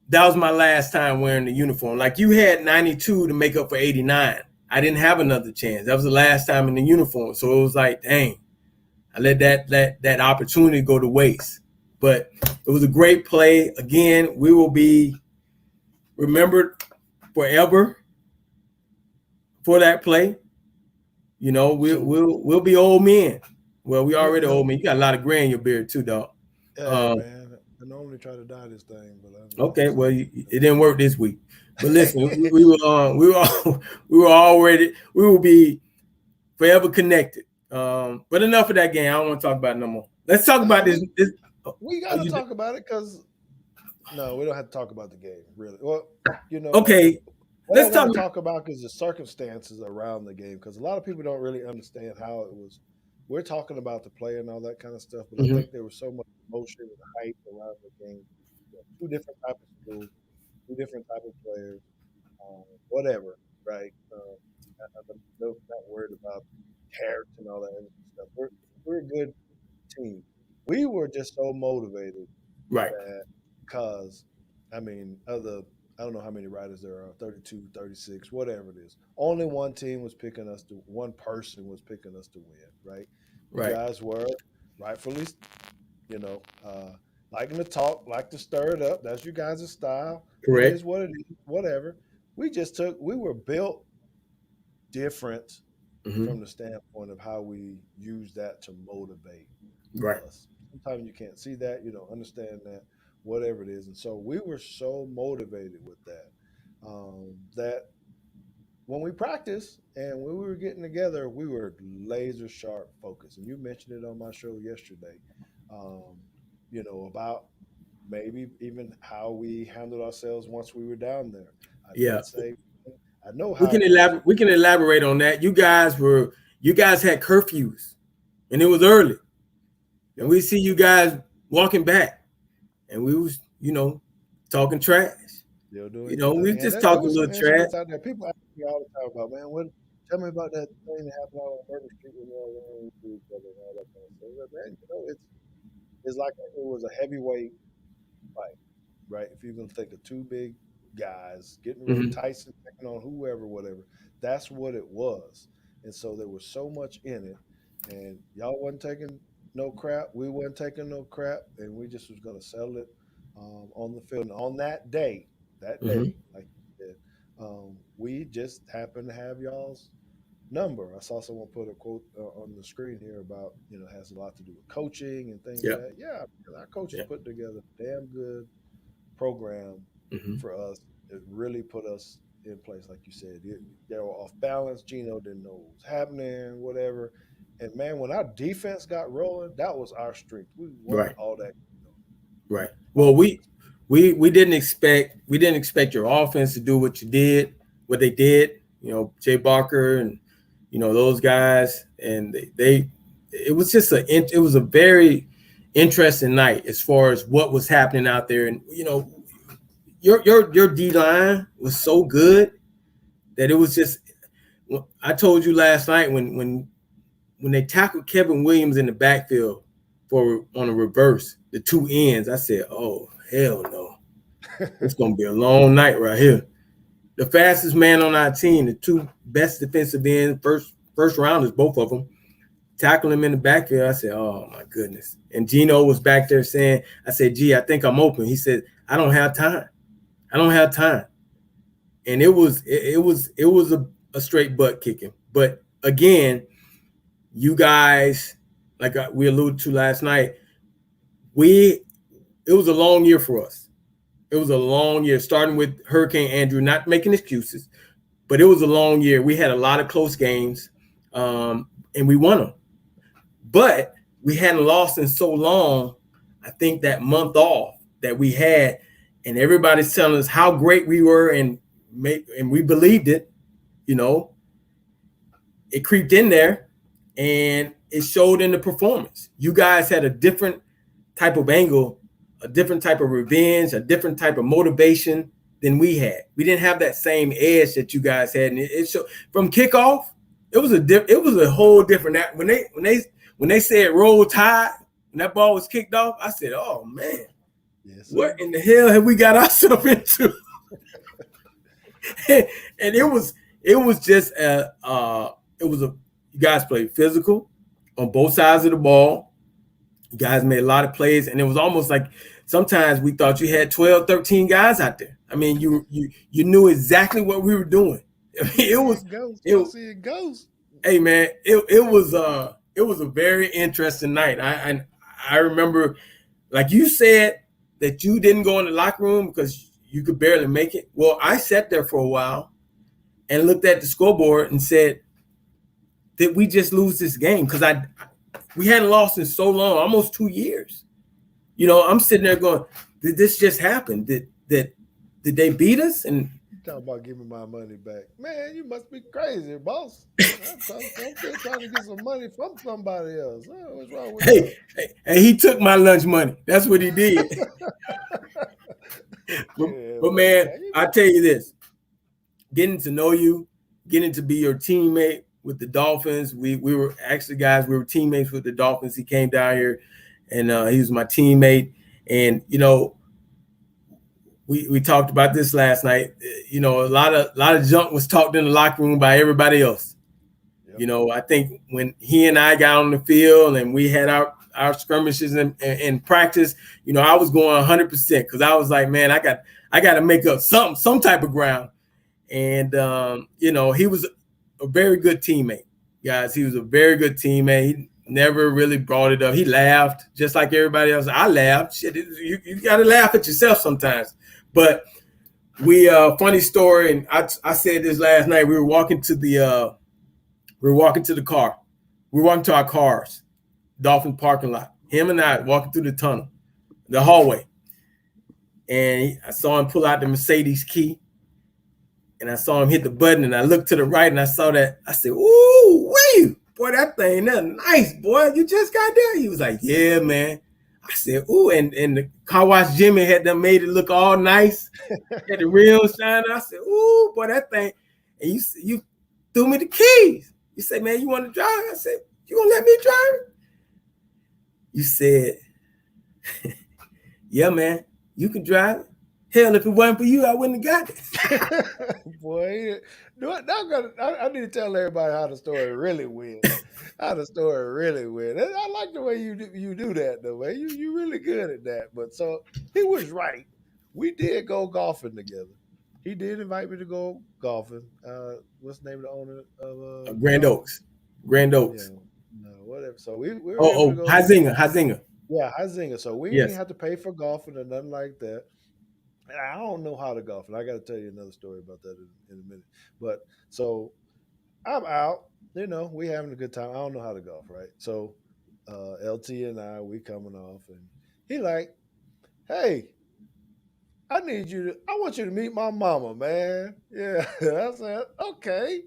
that was my last time wearing the uniform. Like, you had 92 to make up for 89. I didn't have another chance. That was the last time in the uniform. So it was like, dang, I let that opportunity go to waste. But it was a great play. Again, we will be remembered forever for that play. We'll be old men. Well, we already old men. You got a lot of gray in your beard too, dog. Yeah, man. I normally try to dye this thing, but okay. Well, it didn't work this week. But listen, we will be forever connected. But enough of that game. I don't want to talk about it no more. Let's talk about this. We got to talk about it, because no, we don't have to talk about the game, really. Well, okay. Let's talk about is the circumstances around the game, because a lot of people don't really understand how it was. We're talking about the play and all that kind of stuff, but I think there was so much emotion and hype around the game. Two different types of schools, two different types of players, whatever, right? I'm not worried about carrots and all that other stuff. We're a good team. We were just so motivated Right. that because, I mean, I don't know how many riders there are, 32, 36, whatever it is. Only one team was picking us to, one person was picking us to win, right? You Right. guys were rightfully, liking to talk, like to stir it up. That's you guys' style. Correct. It is what it is, whatever. We were built different from the standpoint of how we use that to motivate Right. us. Sometimes you can't see that, you don't understand that, whatever it is. And so we were so motivated with that, that when we practiced and when we were getting together, we were laser sharp focused. And you mentioned it on my show yesterday, about maybe even how we handled ourselves once we were down there. I know how we can elaborate on that. You guys had curfews and it was early. And we see you guys walking back and we was, talking trash. We just talking a little trash. Out there. People ask me all the time about, man, tell me about that thing that happened on Murder Street when we all ran into each other and all that kind of stuff. Man, it's like it was a heavyweight fight, right? If you're gonna think of two big guys getting ready, Tyson taking on whoever, whatever, that's what it was. And so there was so much in it, and y'all wasn't taking no crap, we wasn't taking no crap, and we just was gonna settle it on the field. And on that day, like you said, we just happened to have y'all's number. I saw someone put a quote on the screen here about, has a lot to do with coaching and things like that. Yeah, our coaches put together a damn good program for us. It really put us in place, like you said. They were off balance. Gino didn't know what was happening, whatever. And man, when our defense got rolling, that was our strength. We won all that. Right. Well, we didn't expect your offense to do what they did. Jay Barker and those guys, and it was a very interesting night as far as what was happening out there. And your D line was so good that it was just. I told you last night when they tackled Kevin Williams in the backfield on a reverse, the two ends, I said, "Oh hell no, it's gonna be a long night right here." The fastest man on our team, the two best defensive ends, first rounders, both of them, tackling him in the backfield. I said, "Oh my goodness!" And Gino was back there saying, "I said, gee, I think I'm open." He said, "I don't have time. And it was a straight butt kicking. But again, you guys, like we alluded to last night, it was a long year for us. It was a long year, starting with Hurricane Andrew, not making excuses, but it was a long year. We had a lot of close games, and we won them. But we hadn't lost in so long. I think that month off that we had, and everybody's telling us how great we were, and we believed it. It creeped in there, and it showed in the performance. You guys had a different type of angle, a different type of revenge, a different type of motivation than we had. We didn't have that same edge that you guys had, and it showed from kickoff. It was a whole different. When they said roll tide and that ball was kicked off, I said, "Oh man, what in the hell have we got ourselves into?" And it was just you guys played physical on both sides of the ball. You guys made a lot of plays, and it was almost like sometimes we thought you had 12, 13 guys out there. I mean, you knew exactly what we were doing. I mean, it was. Hey man, it was a very interesting night. I remember, like you said, that you didn't go in the locker room because you could barely make it. Well, I sat there for a while and looked at the scoreboard and said, did we just lose this game? Because we hadn't lost in so long, almost 2 years. I'm sitting there going, did this just happen? Did they beat us? And you talking about giving my money back. Man, you must be crazy, boss. I'm still trying to get some money from somebody else. Oh, what's wrong with you? Hey, he took my lunch money. That's what he did. but man, I tell you this, getting to know you getting to be your teammate with the Dolphins. We were actually, guys, we were teammates with the Dolphins. He came down here, and he was my teammate. And, you know, we talked about this last night. You know, a lot of junk was talked in the locker room by everybody else. Yep. You know, I think when he and I got on the field and we had our skirmishes in practice, you know, I was going 100% because I was like, man, I got to make up some type of ground. And, you know, he was a very good teammate, guys. He was a very good teammate. He never really brought it up. He laughed just like everybody else. I laughed. Shit, you got to laugh at yourself sometimes. But funny story, and I said this last night. We were walking to the car. We were walking to our cars, Dolphin parking lot. Him and I walking through the tunnel, the hallway. And I saw him pull out the Mercedes key. And I saw him hit the button, and I looked to the right, and I saw that. I said, "Ooh, wee, boy, that thing, that's nice, boy. You just got there." He was like, "Yeah, man." I said, "Ooh," and the car wash Jimmy had them made it look all nice, had the rims shining. I said, "Ooh, boy, that thing." And you threw me the keys. You said, "Man, you want to drive?" I said, "You gonna let me drive it?" You said, "Yeah, man, you can drive it. Hell, if it wasn't for you, I wouldn't have got it." Boy, I need to tell everybody how the story really went. How the story really went. I like the way you do that, though, man. You really good at that. But so he was right. We did go golfing together. He did invite me to go golfing. What's the name of the owner of Grand Oaks? Grand Oaks. Yeah, no, whatever. So we were Huizinga. Yeah, Huizinga. So we didn't have to pay for golfing or nothing like that. And I don't know how to golf, and I got to tell you another story about that in a minute. But so I'm out, you know, we having a good time. I don't know how to golf, right? So LT and we coming off, and he like, "Hey, I want you to meet my mama, man." Yeah, I said, "Okay,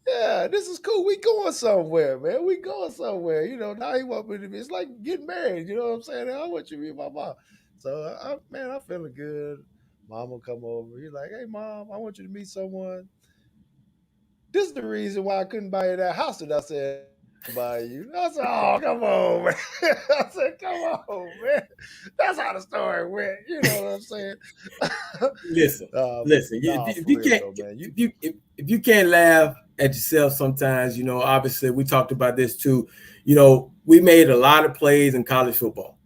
yeah, this is cool. We going somewhere, man. We going somewhere." You know, now he want me to be. It's like getting married. You know what I'm saying? I want you to meet my mom. So I'm feeling good. Mama come over. He's like, "Hey, Mom, I want you to meet someone. This is the reason why I couldn't buy you that house that I said buy you." I said, "Oh, come on, man." I said, "Come on, man. That's how the story went." You know what I'm saying? Listen. If you can't laugh at yourself sometimes, you know, obviously we talked about this too. You know, we made a lot of plays in college football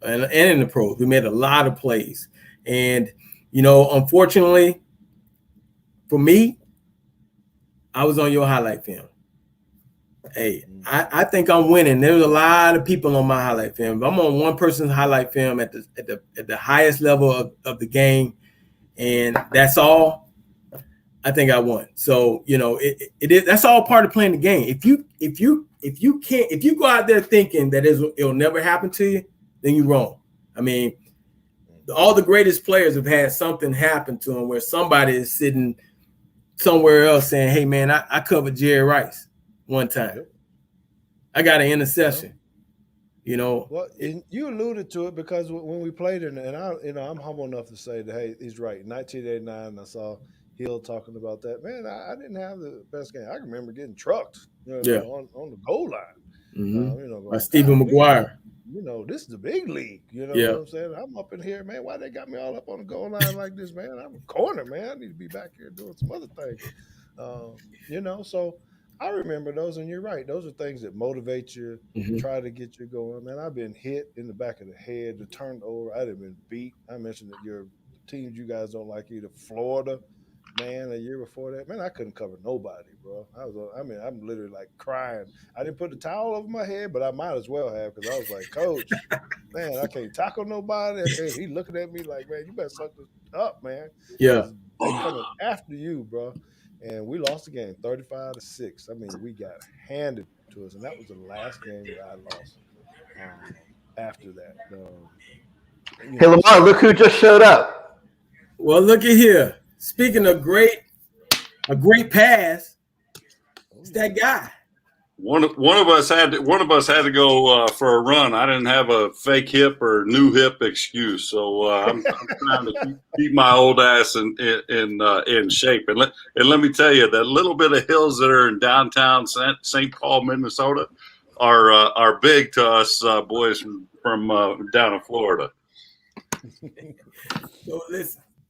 and in the pros. We made a lot of plays. And, you know, unfortunately for me, I was on your highlight film. Hey, I think I'm winning. There's a lot of people on my highlight film. I'm on one person's highlight film at the highest level of the game, and that's all. I think I won. So, you know, it is. That's all part of playing the game. If you go out there thinking that it'll never happen to you, then you're wrong. I mean, all the greatest players have had something happen to them where somebody is sitting somewhere else saying, "Hey, man, I covered Jerry Rice one time. I got an interception." You know. Well, you alluded to it because when we played and I'm humble enough to say that, hey, he's right. In 1989, I saw Hill talking about that. Man, I didn't have the best game. I can remember getting trucked, on the goal line. Mm-hmm. By Stephen McGuire. You know, this is the big league. You know what I'm saying? I'm up in here, man. Why they got me all up on the goal line like this, man? I'm a corner, man. I need to be back here doing some other things. You know, so I remember those, and you're right. Those are things that motivate you, try to get you going. Man, I've been hit in the back of the head, turned over. I've been beat. I mentioned that your teams you guys don't like either. Florida, man, a year before that, man, I couldn't cover nobody, bro. I'm literally like crying. I didn't put the towel over my head, but I might as well have because I was like, "Coach, man, I can't tackle nobody." And he looking at me like, "Man, you better suck this up, man." Yeah. They coming after you, bro. And we lost the game 35-6. I mean, we got handed to us, and that was the last game that I lost. After that, hey, Lamar, look who just showed up. Well, look at here. Speaking of a great pass, it's that guy. One of us had to go for a run. I didn't have a fake hip or new hip excuse, so I'm trying to keep my old ass in shape. And let me tell you, that little bit of hills that are in downtown St. Paul, Minnesota, are big to us boys from down in Florida. So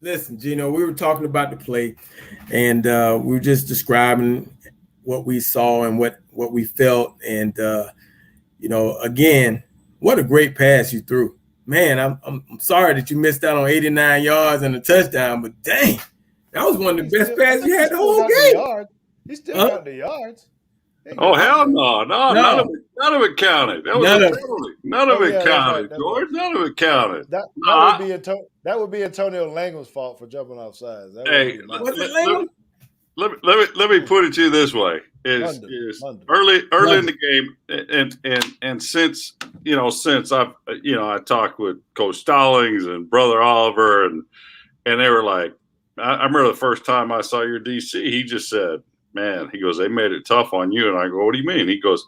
listen, Gino. We were talking about the play, and we were just describing what we saw and what we felt. And, again, what a great pass you threw. Man, I'm sorry that you missed out on 89 yards and a touchdown, but dang, that was one of the best passes you had the whole game. He still got the yards. Oh, hell no. None of it counted. None of it counted, George. None of it counted. That would be Antonio Langham's fault for jumping off sides. Let me put it to you this way: early in the game, and since I talked with Coach Stallings and Brother Oliver, and they were like, I remember the first time I saw your DC, he just said, "Man," he goes, "they made it tough on you," and I go, "What do you mean?" He goes,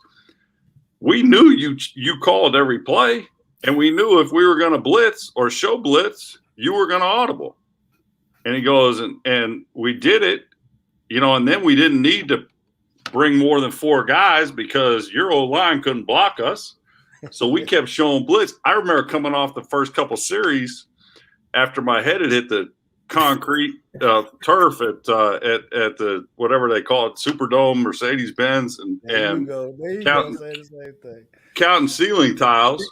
"We knew you called every play, and we knew if we were going to blitz or show blitz, you were going to audible." And he goes, and we did it. And then we didn't need to bring more than 4 guys because your old line couldn't block us. So we kept showing blitz. I remember coming off the first couple series after my head had hit the concrete turf at the whatever they call it, Superdome, Mercedes-Benz, and counting ceiling tiles.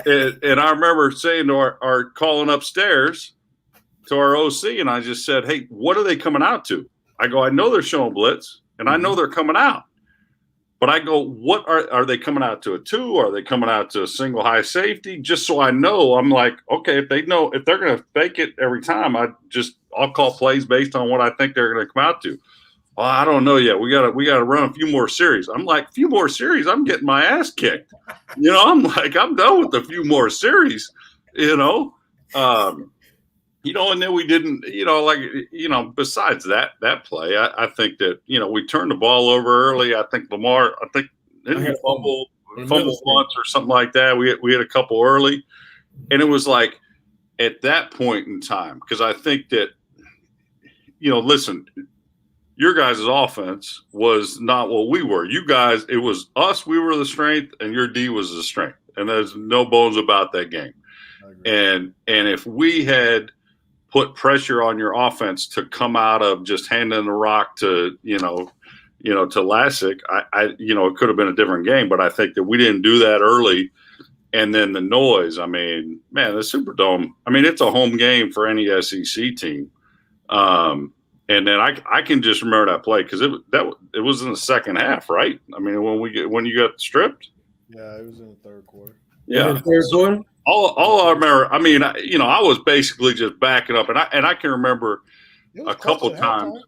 and I remember saying to our calling upstairs to our OC, and I just said, "Hey, what are they coming out to?" I go, "I know they're showing blitz, and I know they're coming out. But I go, what are they coming out to a 2? Are they coming out to a single high safety? Just so I know." I'm like, okay, if they're going to fake it every time, I'll call plays based on what I think they're going to come out to. Well, I don't know yet. We got to run a few more series. I'm like, few more series? I'm getting my ass kicked. I'm like, I'm done with a few more series. And then we didn't, besides that play, I think that, we turned the ball over early. I think Lamar, didn't he fumble once or something like that. We had a couple early, and it was like at that point in time, because I think that, listen, your guys' offense was not what we were. You guys, it was us, we were the strength, and your D was the strength. And there's no bones about that game. And if we had put pressure on your offense to come out of just handing the rock to, to Lassick, it could have been a different game, but I think that we didn't do that early. And then the noise, the Superdome, it's a home game for any SEC team. And then I can just remember that play because it was in the second half, right? When you got stripped. Yeah, it was in the third quarter. Yeah, third quarter. All I remember, I was basically just backing up, and I can remember a couple times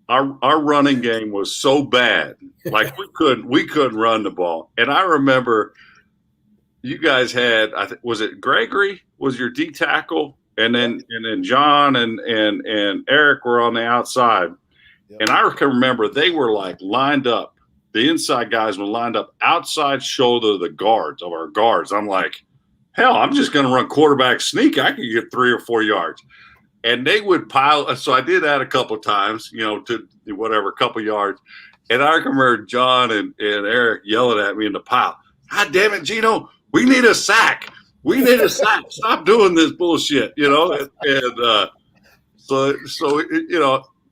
our running game was so bad, like we couldn't run the ball. And I remember you guys had, was it Gregory was your D tackle, and then John and Eric were on the outside, and I can remember they were like lined up. The inside guys were lined up outside shoulder of our guards. I'm like, hell, I'm just going to run quarterback sneak. I could get 3 or 4 yards. And they would pile. So I did that a couple of times, to whatever, a couple yards. And I remember John and Eric yelling at me in the pile. God damn it, Gino, we need a sack. We need a sack. Stop doing this bullshit, And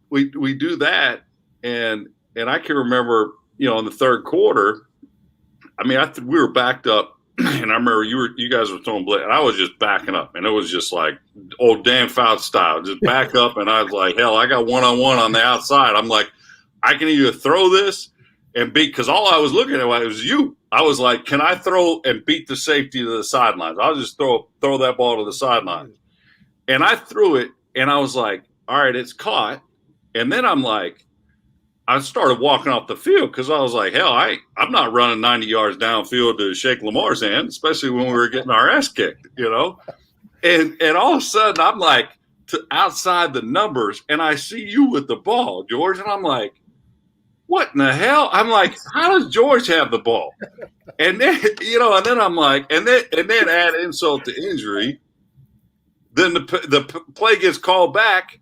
we do that. And I can remember, in the third quarter, we were backed up. And I remember you guys were throwing blitz, and I was just backing up, and it was just like old Dan Fouts style, just back up, and I was like, hell, I got one-on-one on the outside. I'm like, I can either throw this and beat, because all I was looking at was you. I was like, can I throw and beat the safety to the sidelines? I'll just throw that ball to the sidelines. And I threw it, and I was like, all right, it's caught. And then I'm like, I started walking off the field because I was like, hell, I'm not running 90 yards downfield to shake Lamar's hand, especially when we were getting our ass kicked, And all of a sudden, I'm like outside the numbers, and I see you with the ball, George, and I'm like, what in the hell? I'm like, how does George have the ball? And then, and then I'm like, and then add insult to injury. Then the play gets called back,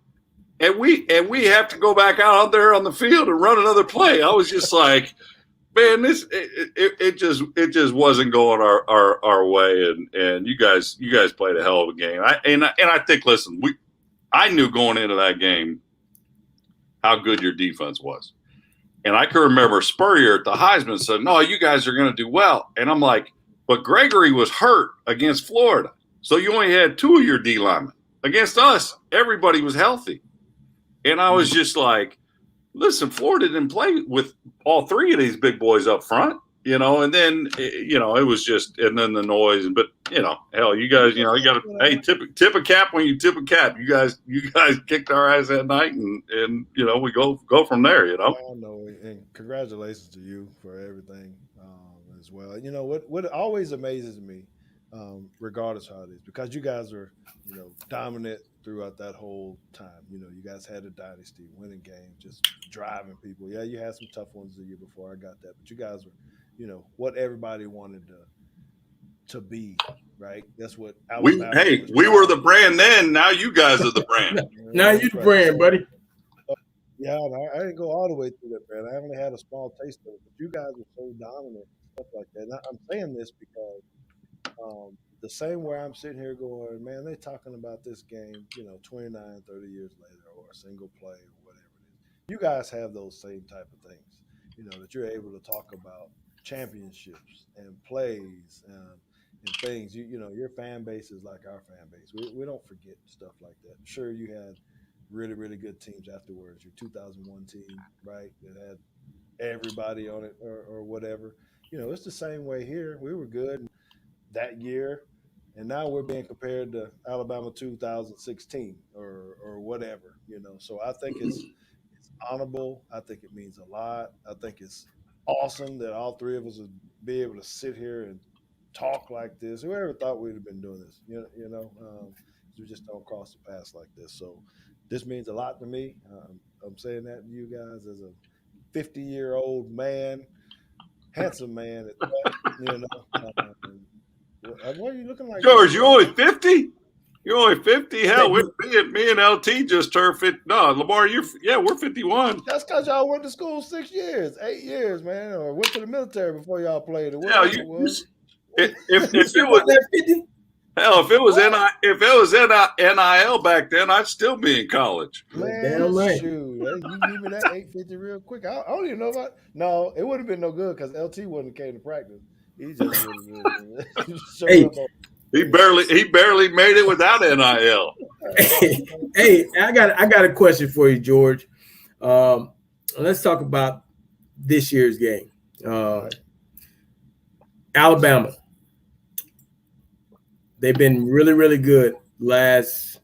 and we have to go back out there on the field and run another play. I was just like, man, it just wasn't going our way, and you guys played a hell of a game. I think, listen, I knew going into that game how good your defense was. And I can remember Spurrier at the Heisman said, no, you guys are going to do well. And I'm like, but Gregory was hurt against Florida. So you only had 2 of your D linemen. Against us, everybody was healthy. And I was just like, listen, Florida didn't play with all 3 of these big boys up front, and then, it was just, and then the noise. But, hell, you guys, you got to, hey, tip a cap when you tip a cap. You guys kicked our ass that night, and we go from there, I know, and congratulations to you for everything as well. What always amazes me, regardless how it is, because you guys are, dominant throughout that whole time. You guys had a dynasty, winning games, just driving people. Yeah, you had some tough ones the year before. I got that, but you guys were, what everybody wanted to be, right? That's what Alabama we were the brand then. Now you guys are the brand. Now you the brand, buddy. Yeah, I didn't go all the way through that, brand. I only had a small taste of it, but you guys were so dominant, stuff like that. And I'm saying this because the same way I'm sitting here going, man, they're talking about this game, 29, 30 years later, or a single play or whatever it is. You guys have those same type of things, that you're able to talk about championships and plays and things. Your fan base is like our fan base. We don't forget stuff like that. Sure, you had really, really good teams afterwards. Your 2001 team, right, that had everybody on it or whatever. It's the same way here. We were good that year, and now we're being compared to Alabama 2016 or whatever. So I think it's honorable. I think it means a lot. I think it's awesome that all 3 of us would be able to sit here and talk like this. Whoever thought we'd have been doing this, we just don't cross the paths like this. So this means a lot to me. I'm saying that to you guys as a 50-year-old man, handsome man at that, what are you looking like? George, you only 50? You're only 50? Hell, me and LT just turned 50. No, Lamar, we're 51. That's because y'all went to school 6 years, 8 years, man, or went to the military before y'all played. If it was hell, if it was NIL back then, I'd still be in college. Man, shoot, you give me that 850 real quick. I don't even know about. No, it wouldn't have been no good because LT wouldn't have came to practice. He just he barely made it without NIL. Hey, I got a question for you, George. Let's talk about this year's game. Alabama. They've been really, really good it's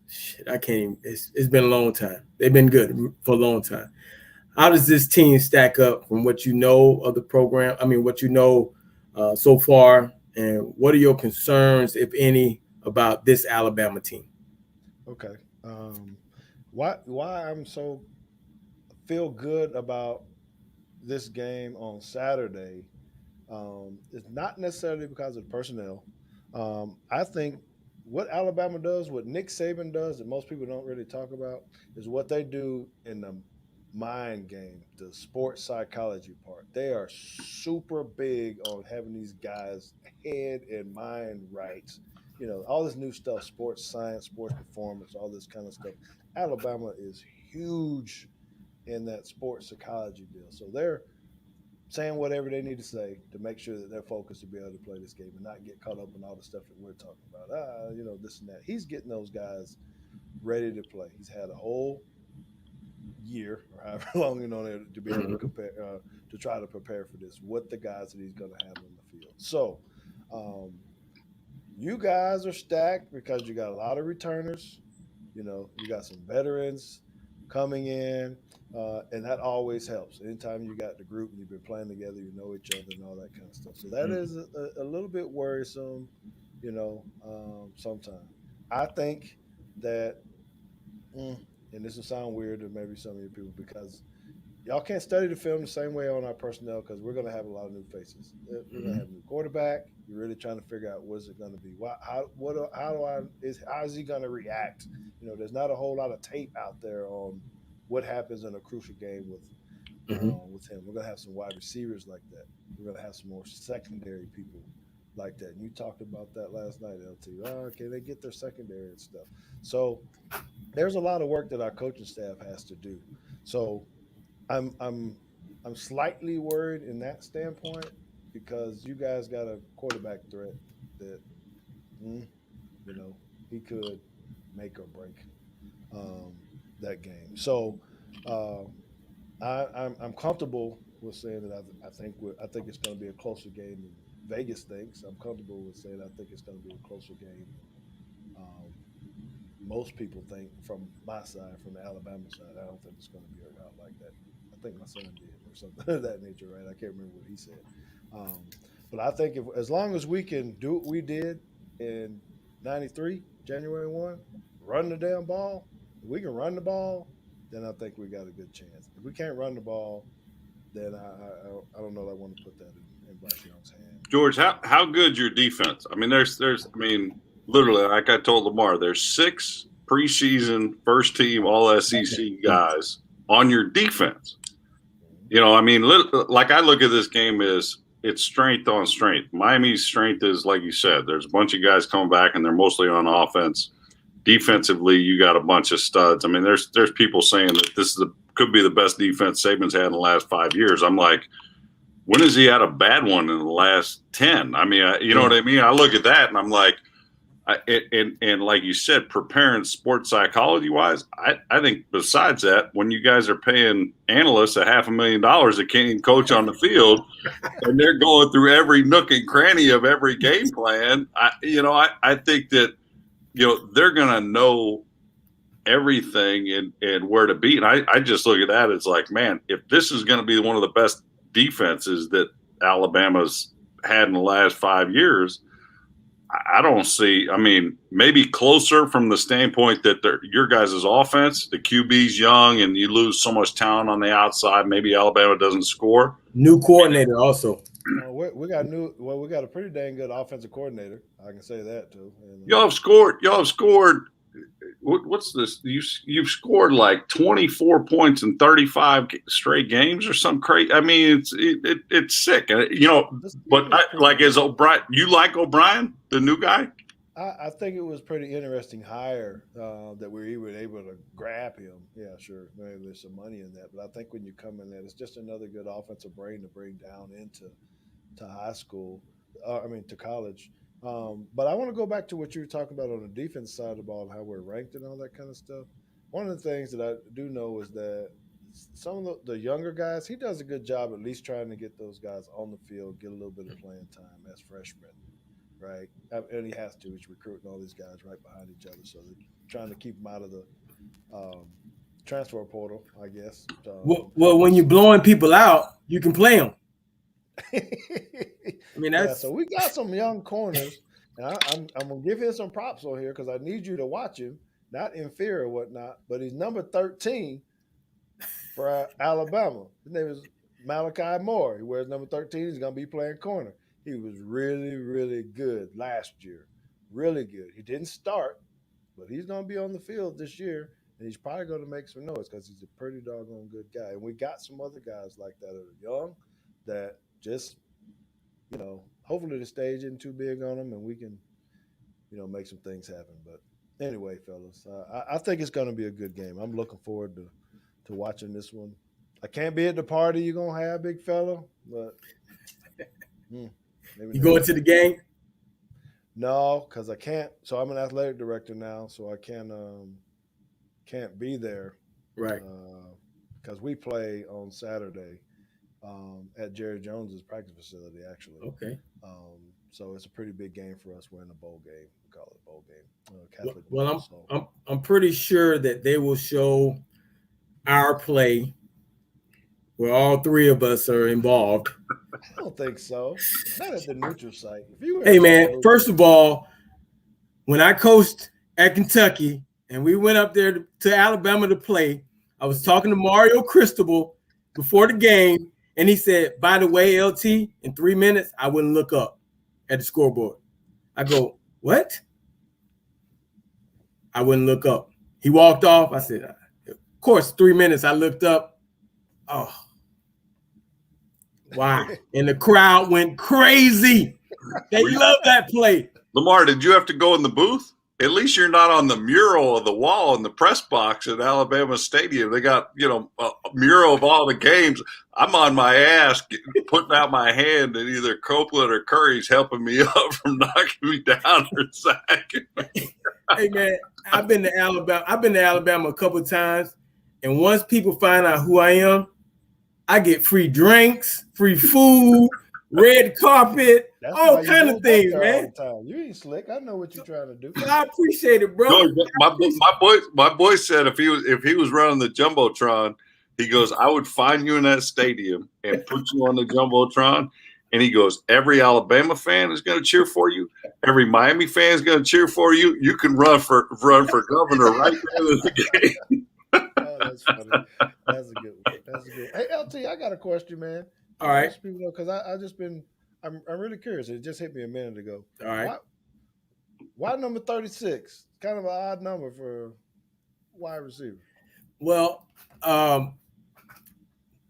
been a long time. They've been good for a long time. How does this team stack up from what you know of the program? I mean, what you know so far, and what are your concerns, if any, about this Alabama team? Okay. Why I'm so feel good about this game on Saturday is not necessarily because of the personnel. I think what Alabama does, what Nick Saban does, that most people don't really talk about, is what they do in the mind game, the sports psychology part. They are super big on having these guys' head and mind right. All this new stuff, sports science, sports performance, all this kind of stuff. Alabama is huge in that sports psychology deal. So they're saying whatever they need to say to make sure that they're focused to be able to play this game and not get caught up in all the stuff that we're talking about. This and that. He's getting those guys ready to play. He's had a whole year or however long to be able to compare, to try to prepare for this. What the guys that he's going to have on the field. So, you guys are stacked because you got a lot of returners. You got some veterans coming in. And that always helps. Anytime you got the group and you've been playing together, you know each other and all that kind of stuff. So that is a little bit worrisome, sometimes. I think that, and this will sound weird to maybe some of you people, because y'all can't study the film the same way on our personnel because we're going to have a lot of new faces. We're going to have a new quarterback. You're really trying to figure out what's it going to be. How is he going to react? You know, there's not a whole lot of tape out there on what happens in a crucial game with him. We're going to have some wide receivers like that. We're going to have some more secondary people like that. And you talked about that last night, LT. Okay, they get their secondary and stuff. So there's a lot of work that our coaching staff has to do. So I'm slightly worried in that standpoint because you guys got a quarterback threat that, you know, he could make or break that game. So I'm comfortable with saying that I think it's going to be a closer game than Vegas thinks. I'm comfortable with saying I think it's going to be a closer game. Most people think from my side, from the Alabama side, I don't think it's going to be a route like that. I think my son did or something of that nature, right? I can't remember what he said. But I think as long as we can do what we did in 93, January 1, run the damn ball, if we can run the ball, then I think we got a good chance. If we can't run the ball, then I don't know that I want to put that in Bryce Young's hand. George, how good's your defense? I mean, literally, like I told Lamar, there's 6 preseason first team All SEC guys on your defense. You know, I mean, like I look at this game as it's strength on strength. Miami's strength is, like you said, there's a bunch of guys coming back and they're mostly on offense. Defensively, you got a bunch of studs. I mean, there's people saying that this could be the best defense Saban's had in the last 5 years. I'm like, when has he had a bad one in the last 10? I mean, you know what I mean? I look at that and I'm like, and like you said, preparing sports psychology wise, I think besides that, when you guys are paying analysts $500,000 that can't even coach on the field, and they're going through every nook and cranny of every game plan, I think that, you know, they're going to know everything and where to be. And I just look at that as like, man, if this is going to be one of the best defenses that Alabama's had in the last 5 years, I don't see, I mean, maybe closer from the standpoint that your guys' offense, the QB's young and you lose so much talent on the outside. Maybe Alabama doesn't score. New coordinator also. We got a pretty dang good offensive coordinator. I can say that too. And, Y'all have scored. What's this? You've scored like 24 points in 35 straight games or something crazy. I mean, it's sick, you know. But as O'Brien, you like O'Brien, the new guy? I think it was pretty interesting hire that we were able to grab him. Yeah, sure, maybe there's some money in that, but I think when you come in there, it's just another good offensive brain to bring down into high school. To college. But I want to go back to what you were talking about on the defense side of the ball, how we're ranked and all that kind of stuff. One of the things that I do know is that some of the younger guys, he does a good job at least trying to get those guys on the field, get a little bit of playing time as freshmen, right? And he has to. He's recruiting all these guys right behind each other, so they're trying to keep them out of the transfer portal, I guess. Well, when you're blowing people out, you can play them. I mean, so we got some young corners, and I'm gonna give him some props on here because I need you to watch him, not in fear or whatnot. But he's number 13 for Alabama. His name is Malachi Moore. He wears number 13. He's gonna be playing corner. He was really, really good last year. Really good. He didn't start, but he's gonna be on the field this year, and he's probably gonna make some noise because he's a pretty doggone good guy. And we got some other guys like that are young that just, you know, hopefully the stage isn't too big on them and we can, you know, make some things happen. But anyway, fellas, I think it's going to be a good game. I'm looking forward to watching this one. I can't be at the party you're going to have, big fella, but maybe you going to the game? No, because I can't. So I'm an athletic director now, so I can't be there. Right. Because we play on Saturday. At Jerry Jones's practice facility, actually. Okay. So it's a pretty big game for us. We're in a bowl game. We call it a bowl game. Catholic well, bowl, I'm pretty sure that they will show our play where all 3 of us are involved. I don't think so. Not at the neutral site. Hey, man, first of all, when I coached at Kentucky and we went up there to Alabama to play, I was talking to Mario Cristobal, before the game, and he said, by the way, LT, in 3 minutes, I wouldn't look up at the scoreboard. I go, what? I wouldn't look up. He walked off. I said, of course, 3 minutes. I looked up. Oh, why? And the crowd went crazy. They love that play. Lamar, did you have to go in the booth? At least you're not on the mural of the wall in the press box at Alabama Stadium. They got, a mural of all the games. I'm on my ass putting out my hand, and either Copeland or Curry's helping me up from knocking me down or sacking me. Hey, man, I've been to Alabama a couple of times, and once people find out who I am, I get free drinks, free food, red carpet, all kind of things, man. You ain't slick. I know what you're trying to do. I appreciate it, bro. No, my boy said if he was running the Jumbotron, he goes, I would find you in that stadium and put you on the Jumbotron. And he goes, every Alabama fan is going to cheer for you. Every Miami fan is going to cheer for you. You can run for governor right there in the game. Oh, that's funny. That's a good one. That's a good. Hey, LT, I got a question, man. All right. Because I'm really curious. It just hit me a minute ago. All right. Why number 36? Kind of an odd number for a wide receiver. Well,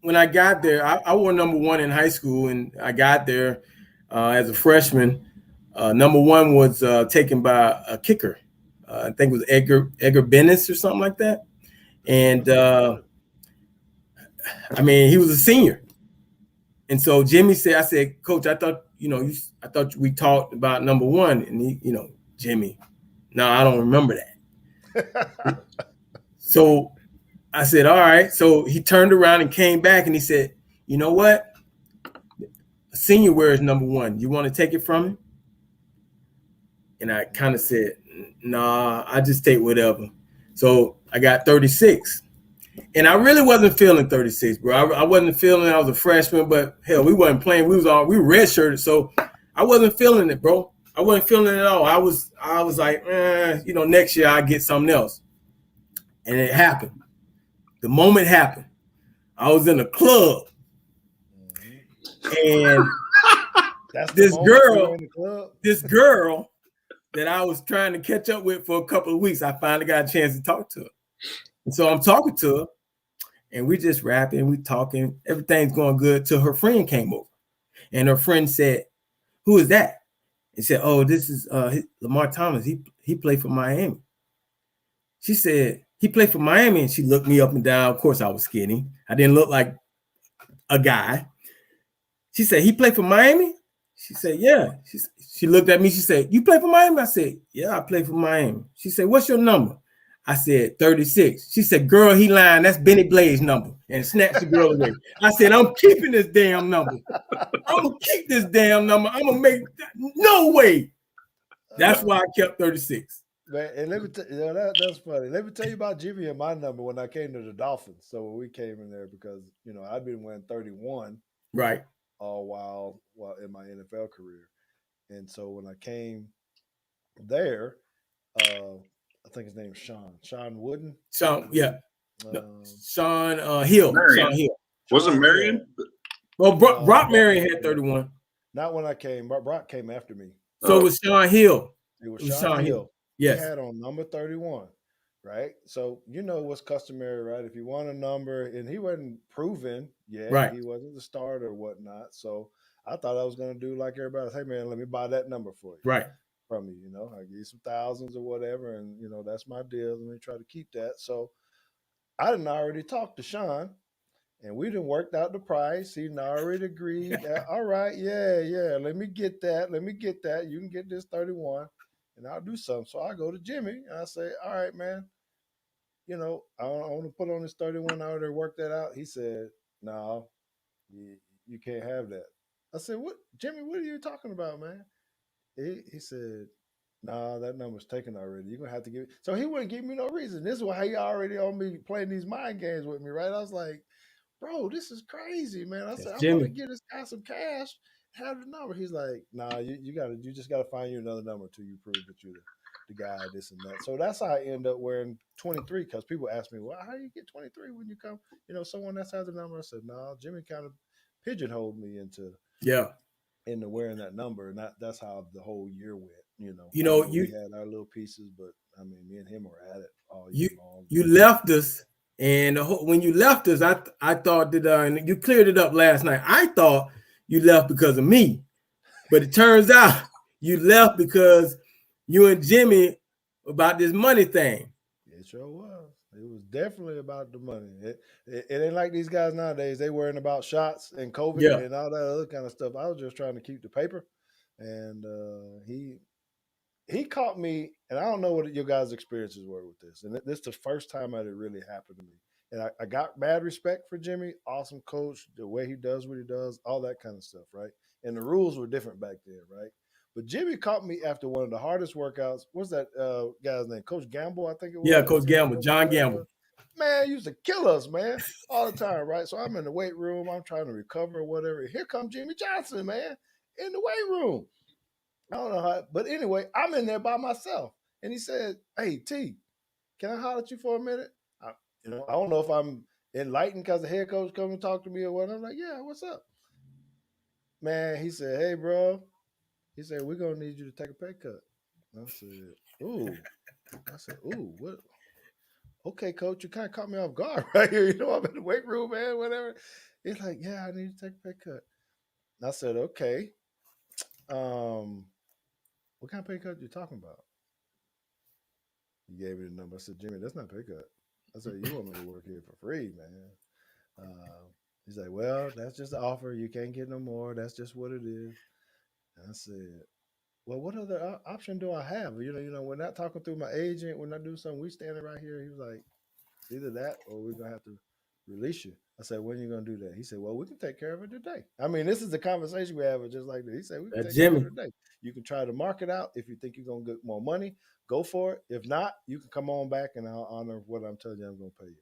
when I got there, I wore number 1 in high school, and I got there as a freshman. Number 1 was taken by a kicker. I think it was Edgar Bennis or something like that. And he was a senior. And so Jimmy said, I said, Coach, I thought we talked about number 1. And he, Jimmy, no, I don't remember that. So I said, all right. So he turned around and came back and he said, you know what? A senior wears number 1. You want to take it from him? And I kind of said, nah, I just take whatever. So I got 36. And I really wasn't feeling 36, bro. I wasn't feeling I was a freshman, but hell, we wasn't playing. We were redshirted, so I wasn't feeling it, bro. I wasn't feeling it at all. I was like, next year I'll get something else. And it happened. The moment happened. I was in a club. And this girl that I was trying to catch up with for a couple of weeks, I finally got a chance to talk to her. And so I'm talking to her, and we just rapping, we talking, everything's going good till her friend came over. And her friend said, who is that? And said, oh, this is Lamar Thomas. He played for Miami. She said, he played for Miami, and she looked me up and down. Of course, I was skinny. I didn't look like a guy. She said, he played for Miami? She said, yeah. She looked at me. She said, you play for Miami? I said, yeah, I play for Miami. She said, what's your number? I said, 36. She said, girl, he lying. That's Benny Blade's number. And snatched the girl away. I said, I'm keeping this damn number. I'm going to keep this damn number. I'm going to make no way. That's why I kept 36. Man, and let me tell you, that's funny. Let me tell you about Jimmy and my number when I came to the Dolphins. So when we came in there, because I'd been wearing 31 right all while in my NFL career. And so when I came there, I think his name's Sean Wooden. Sean Hill. Sean Hill. Wasn't Marion? Well, Brock Marion had 31. Not when I came. Brock came after me. So it was Sean Hill. It was Sean Hill. Yes. He had on number 31, right? So what's customary, right? If you want a number, and he wasn't proven yet. Right. He wasn't the starter or whatnot. So I thought I was going to do like everybody else. Hey, man, let me buy that number for you. Right. From you, I give you some thousands or whatever, and that's my deal. Let me try to keep that. So I didn't already talk to Sean, and we done worked out the price. He already agreed. All right, yeah. Let me get that. You can get this 31, and I'll do something. So I go to Jimmy and I say, all right, man. I want to put on this 31. I already worked that out. He said, no, you can't have that. I said, what, Jimmy? What are you talking about, man? He said, nah, that number's taken already. You're going to have to give it. So he wouldn't give me no reason. This is why he already on me playing these mind games with me, right? I was like, bro, this is crazy, man. I said, I'm going to give this guy some cash, have the number. He's like, nah, you just got to find you another number until you prove that you're the guy, this and that. So that's how I end up wearing 23, because people ask me, well, how do you get 23 when you come? Someone that has the number. I said, no, Jimmy kind of pigeonholed me into wearing that number, and that's how the whole year went. We had our little pieces, but I mean, me and him were at it all year long. You left us, and when you left us, I thought that and you cleared it up last night. I thought you left because of me, but it turns out you left because you and Jimmy about this money thing. It sure was. It was definitely about the money. It ain't like these guys nowadays. They worrying about shots and COVID and all that other kind of stuff. I was just trying to keep the paper, and he caught me. And I don't know what your guys' experiences were with this. And this is the first time that it really happened to me. And I got mad respect for Jimmy. Awesome coach, the way he does what he does, all that kind of stuff, right? And the rules were different back then, right? But Jimmy caught me after one of the hardest workouts. What's that guy's name? Coach Gamble, I think it was. Yeah, Coach Gamble, John Gamble. Man, used to kill us, man, all the time, right? So I'm in the weight room. I'm trying to recover or whatever. Here comes Jimmy Johnson, man, in the weight room. I don't know how, but anyway, I'm in there by myself. And he said, hey, T, can I holler at you for a minute? I don't know if I'm enlightened because the head coach come and talk to me or what. I'm like, yeah, what's up? Man, he said, hey, bro. He said, we're going to need you to take a pay cut. I said, ooh. What? Okay, coach, you kind of caught me off guard right here. I'm in the weight room, man, whatever. He's like, yeah, I need to take a pay cut. And I said, okay. What kind of pay cut are you talking about? He gave me the number. I said, Jimmy, that's not a pay cut. I said, you want me to work here for free, man. He's like, well, that's just the offer. You can't get no more. That's just what it is. And I said, well, what other option do I have? We're not talking through my agent. We're not doing something. We standing right here. He was like, either that or we're going to have to release you. I said, when are you going to do that? He said, well, we can take care of it today. I mean, this is the conversation we have just like this. He said, we can take care of it today. You can try to mark it out. If you think you're going to get more money, go for it. If not, you can come on back and I'll honor what I'm telling you I'm going to pay you.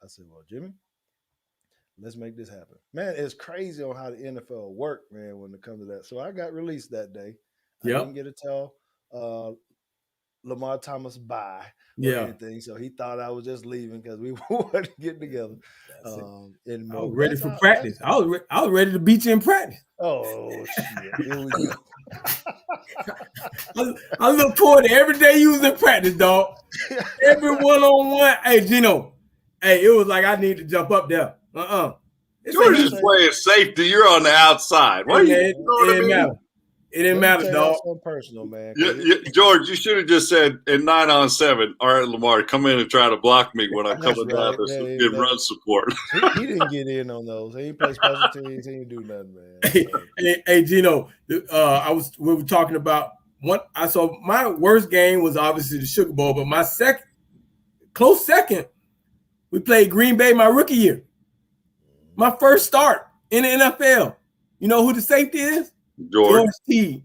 I said, well, Jimmy, let's make this happen. Man, it's crazy on how the NFL work, man, when it comes to that. So I got released that day. I didn't get to tell Lamar Thomas bye or anything. So he thought I was just leaving because we weren't getting together. I was ready for practice. I was ready to beat you in practice. Oh, shit. Here we go. I look forward to every day you was in practice, dog. Every one-on-one. Hey, Gino. Hey, it was like I need to jump up there. George is playing safety. You're on the outside. What it didn't matter. It didn't matter, dog. So personal, man. George, you should have just said in 9-on-7, all right, Lamar, come in and try to block me when I'm coming down to give run support. He didn't get in on those. He didn't play special teams. He didn't do nothing, man. Hey, Gino, we were talking about I saw my worst game was obviously the Sugar Bowl, but my close second, we played Green Bay my rookie year. My first start in the NFL. You know who the safety is? George T.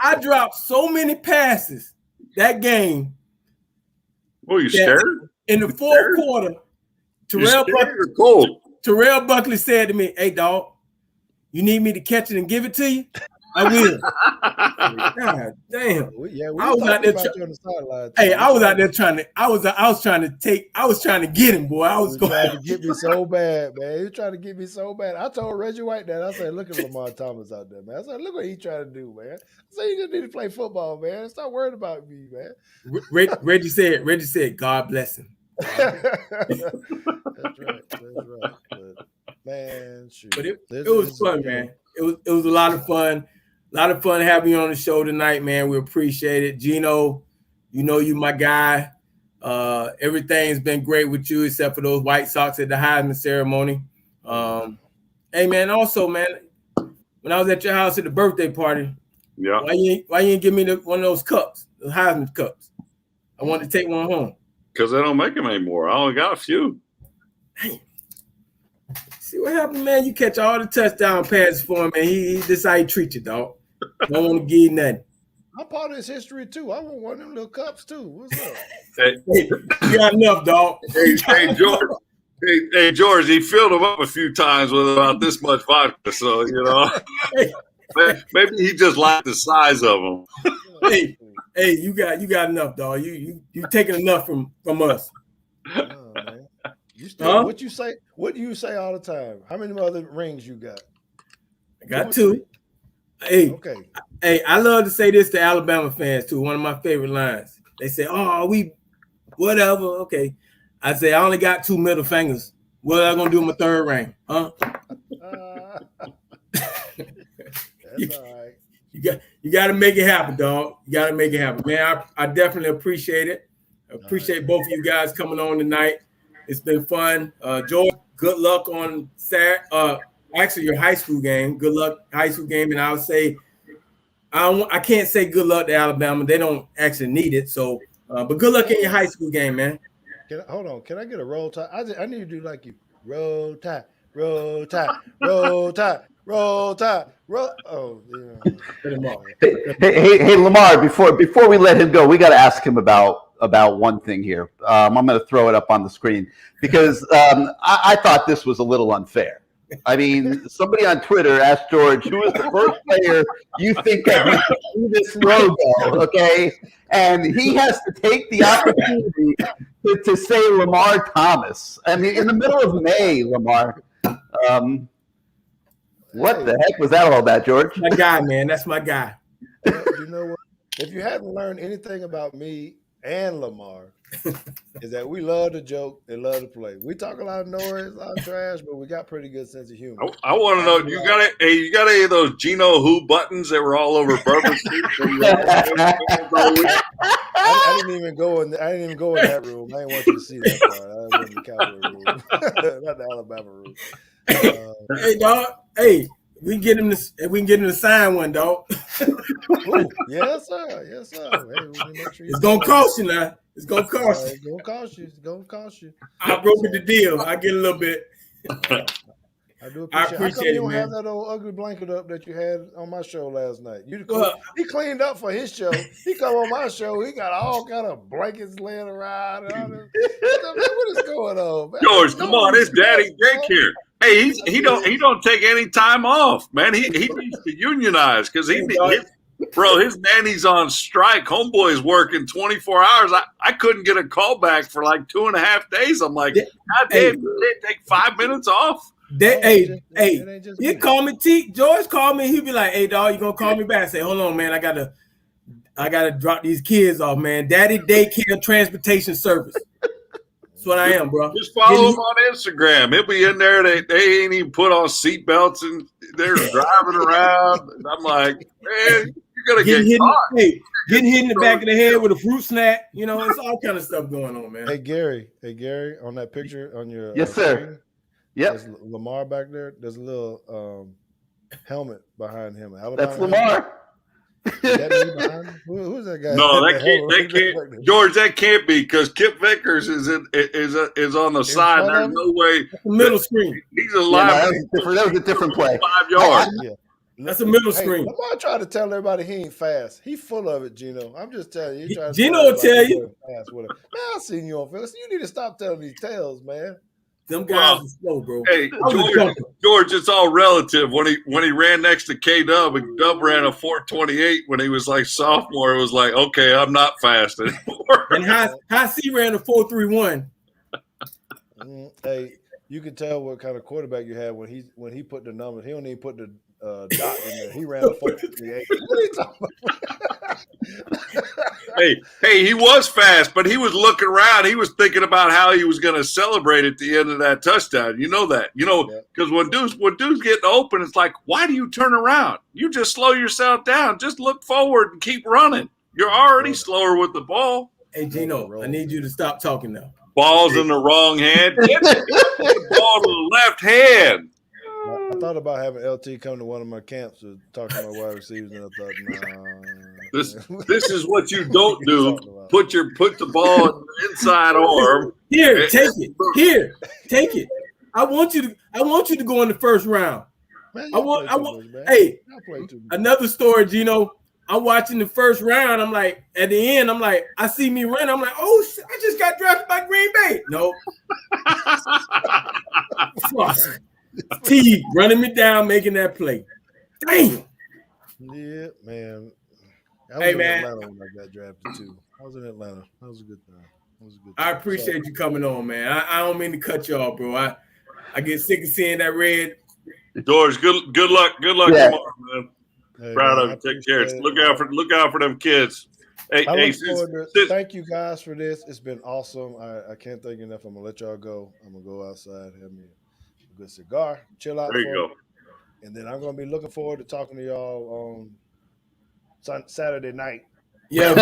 I dropped so many passes that game. Oh, you scared? In the fourth quarter, Terrell Buckley said to me, hey, dog, you need me to catch it and give it to you? I will. God damn. I was out there trying to get him, boy. I was trying to get me so bad, man. He was trying to get me so bad. I told Reggie White that. I said, look at Lamar Thomas out there, man. I said, look what he's trying to do, man. I said, you just need to play football, man. Stop worrying about me, man. Reggie said, God bless him. That's right. But, man, shoot. But it was fun, man. It was a lot of fun. A lot of fun having you on the show tonight, man. We appreciate it. Gino, you my guy. Everything's been great with you except for those White Sox at the Heisman ceremony. Hey, man, also, man, when I was at your house at the birthday party, why you ain't give me one of those cups, the Heisman cups? I wanted to take one home. Because they don't make them anymore. I only got a few. Damn. See what happened, man? You catch all the touchdown passes for him, and this how he treat you, dog. Don't want to give you nothing. I'm part of his history too. I want one of them little cups too. What's up? Hey, you got enough, dog. Hey, George. Hey, George. He filled him up a few times with about this much vodka, so maybe he just liked the size of them. Hey, you got enough, dog. You taking enough from us. Oh, man. You still what you say? What do you say all the time? How many other rings you got? I got 2. Hey, okay. Hey, I love to say this to Alabama fans too. One of my favorite lines. They say, "Oh, we whatever." Okay, I say I only got 2 middle fingers. What am I gonna do with my 3rd ring? Huh? That's all right. You got to make it happen, dog. You got to make it happen, man. I definitely appreciate it. I appreciate both of you guys coming on tonight. It's been fun. George, good luck on Saturday. Actually, your high school game. Good luck, high school game. And I would say, I can't say good luck to Alabama. They don't actually need it. So, but good luck in your high school game, man. Hold on. Can I get a roll tide? I need to do like you. Roll tide, roll tide, roll tide, roll tide, roll. Oh, yeah. Hey, Lamar. Before we let him go, we got to ask him about one thing here. I'm going to throw it up on the screen because I thought this was a little unfair. I mean, somebody on Twitter asked George, who is the first player you think that we should see this logo, okay? And he has to take the opportunity to say Lamar Thomas. I mean, in the middle of May, Lamar. What the heck was that all about, George? My guy, man. That's my guy. You know what? If you haven't learned anything about me and Lamar, is that we love to joke and love to play. We talk a lot of noise, a lot of trash, but we got pretty good sense of humor. I want to know, you got any of those Gino Who buttons that were all over Bourbon Street? I didn't even go in that room. I didn't want you to see that part. I was in the Cowboy room, not the Alabama room. Hey, dog. Hey, we can get him to sign one, dog. Ooh, yes, sir. Yes, sir. Hey, make sure it's gonna cost you now. It's gonna cost you. It's gonna cost you. It's gonna cost you. I brokered the deal. I get a little bit. I do appreciate it. How come you don't have that old ugly blanket up that you had on my show last night? He cleaned up for his show. He come on my show. He got all kind of blankets laying around. And all this. What is going on, man? George, come on, it's daddy daycare. Hey, he don't take any time off, man. He needs to unionize because his nanny's on strike. Homeboy's working 24 hours. I couldn't get a call back for like 2.5 days. I'm like, God damn, you can't take 5 minutes off. You call me T. George called me. He'd be like, "Hey, dog, you gonna call me back?" I say, "Hold on, man. I gotta drop these kids off, man. Daddy daycare transportation service." That's what I am, bro. Just follow him on Instagram. He'll be in there. They ain't even put on seatbelts and they're driving around. And I'm like, man, you're gonna get caught. Getting hit in the back of the head with a fruit snack. You know, it's all kind of stuff going on, man. Hey Gary, on that picture on your yes, sir. Yep. There's Lamar back there. There's a little helmet behind him. That's Lamar. Is that me behind him? Who's that guy? No, that can't. George, that can't be because Kip Vickers is on the side. There's no way. That's a middle screen. He's alive. That was a different play. 5 yards. Yeah. That's a middle screen. Lamar tried to tell everybody he ain't fast. He's full of it, Gino. I'm just telling you. Gino will tell you. Man, I've seen you on film. So you need to stop telling these tales, man. Them guys are slow, bro. Hey, George, it's all relative. When he ran next to K-Dub, and Dub ran a 4.28 when he was like sophomore, it was like, okay, I'm not fast anymore. And High C ran a 4.31. Hey, you can tell what kind of quarterback you had when he put the numbers. He don't even put the dot in there. He ran a 4.38. What are you talking about? Hey, he was fast, but he was looking around. He was thinking about how he was going to celebrate at the end of that touchdown. You know that, because when dude's getting open, it's like, why do you turn around? You just slow yourself down. Just look forward and keep running. You're already slower with the ball. Hey, Gino, I need you to stop talking now. Ball's in the wrong hand. Get the ball to the left hand. I thought about having LT come to one of my camps to talk to my wide receivers, and I thought, nah. This is what you don't do. Put the ball in the inside arm. Here, take it. Here, take it. I want you to go in the first round. Man, another story, Gino. I'm watching the first round. I'm like, at the end, I'm like, I see me run. I'm like, oh shit, I just got drafted by Green Bay. No. T running me down, making that play. Damn. Yeah, man. I was in Atlanta when I got drafted too. I was in Atlanta. That was a good time. I appreciate you coming on, man. I don't mean to cut you off, bro. I get sick of seeing that red. George, good luck tomorrow, man. Hey, Proud man, of you. Take care. Look out for them kids. Hey, thank you guys for this. It's been awesome. I can't thank you enough. I'm gonna let y'all go. I'm gonna go outside, have me a good cigar, chill out. There you go. And then I'm gonna be looking forward to talking to y'all on Saturday night. Yeah,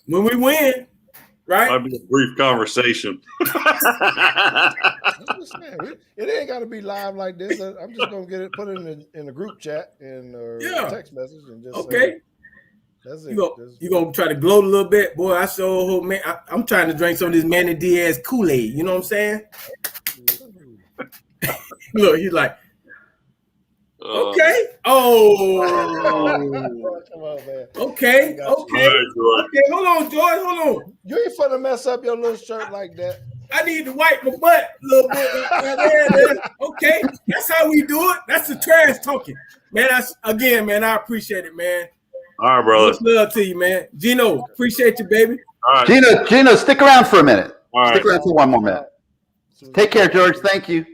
when we win, right? Might be a brief conversation. I'm just saying, it ain't got to be live like this. I'm just gonna put it in a group chat and text message and just say, that's it. You gonna try to gloat a little bit, boy? I so man, I'm trying to drink some of this Manny Diaz Kool-Aid. You know what I'm saying? Look, he's like, okay. Oh, come on, man. Okay. Hold on, George. Hold on. You ain't finna mess up your little shirt like that. I need to wipe my butt a little bit. Okay, that's how we do it. That's the trash talking, man. Man, I appreciate it, man. All right, brother. Much love to you, man. Gino, appreciate you, baby. All right. Gino, stick around for a minute. All right. Stick around for one more minute. Take care, George. Thank you.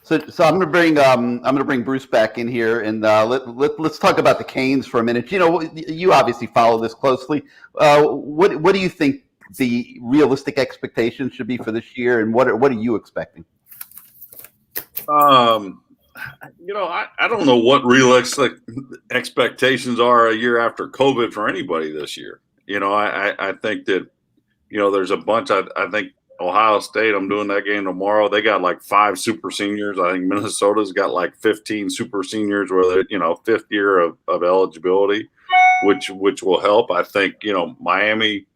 So I'm gonna bring Bruce back in here, and let's talk about the Canes for a minute. You obviously follow this closely. What do you think the realistic expectations should be for this year, and what are you expecting? I don't know what realistic expectations are a year after COVID for anybody this year. I think that there's a bunch. I think Ohio State, I'm doing that game tomorrow. They got like 5 super seniors. I think Minnesota's got like 15 super seniors where they're, fifth year of eligibility, which will help. I think, Miami,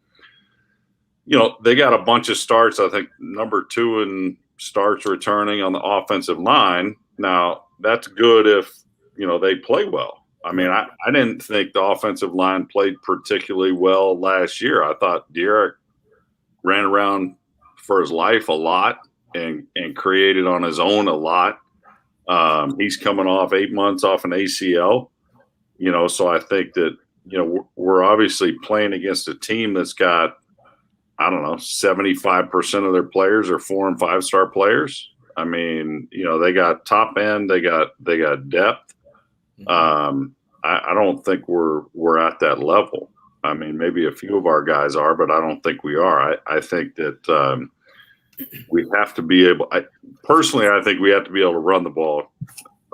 they got a bunch of starts. I think number 2 in starts returning on the offensive line. Now, that's good if, they play well. I mean, I didn't think the offensive line played particularly well last year. I thought Derek ran around for his life a lot and created on his own a lot. He's coming off 8 months off an ACL, so I think that, we're obviously playing against a team that's got, 75% of their players are 4- and 5-star players. I mean, they got top end, they got depth. I don't think we're at that level. I mean, maybe a few of our guys are, but I don't think we are. I think that we have to be able – I think we have to be able to run the ball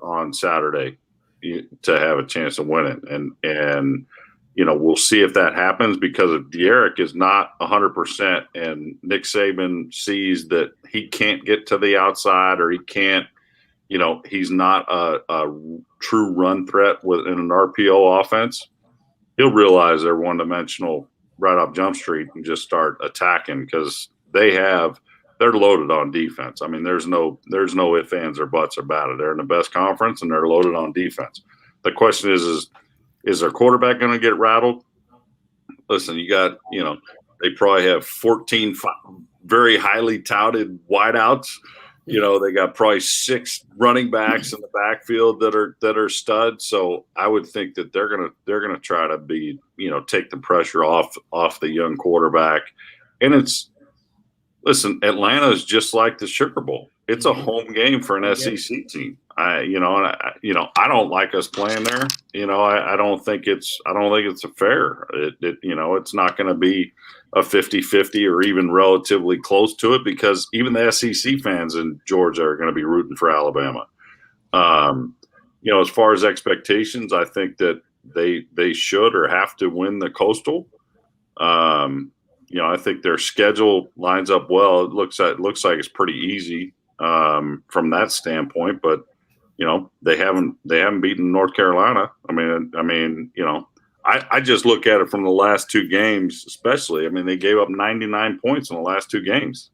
on Saturday to have a chance of winning. And we'll see if that happens, because if Derek is not 100% and Nick Saban sees that he can't get to the outside, or he can't – he's not a true run threat within an RPO offense, he'll realize they're one-dimensional right off Jump Street and just start attacking, because they're loaded on defense. I mean, there's no ifs, ands, or buts about it. They're in the best conference, and they're loaded on defense. The question is their quarterback going to get rattled? Listen, you got, they probably have 14 very highly touted wideouts. They got probably 6 running backs in the backfield that are studs. So I would think that they're gonna try to be, take the pressure off the young quarterback. And Atlanta is just like the Sugar Bowl. It's a home game for an SEC team. I don't like us playing there. I don't think it's a fair. It's not going to be a 50-50 or even relatively close to it, because even the SEC fans in Georgia are going to be rooting for Alabama. As far as expectations, I think that they should or have to win the Coastal. I think their schedule lines up well. It looks like it's pretty easy from that standpoint, but they haven't beaten North Carolina. I just look at it from the last 2 games, especially. I mean, they gave up 99 points in the last 2 games.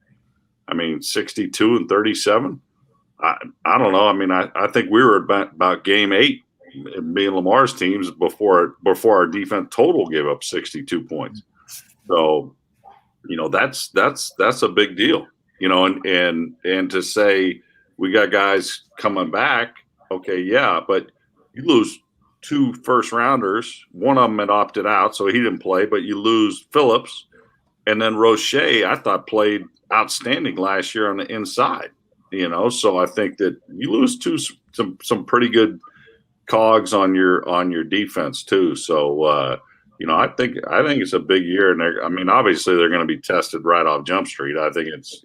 62 and 37. I don't know. I think we were about game 8, being Lamar's teams, before our defense total gave up 62 points. So, that's a big deal. And to say we got guys coming back, okay, yeah, but you lose 2 first-rounders. One of them had opted out, so he didn't play, but you lose Phillips. And then Roche, I thought, played outstanding last year on the inside, So I think that you lose some pretty good cogs on your defense too. So I think it's a big year, and obviously they're going to be tested right off Jump Street. I think it's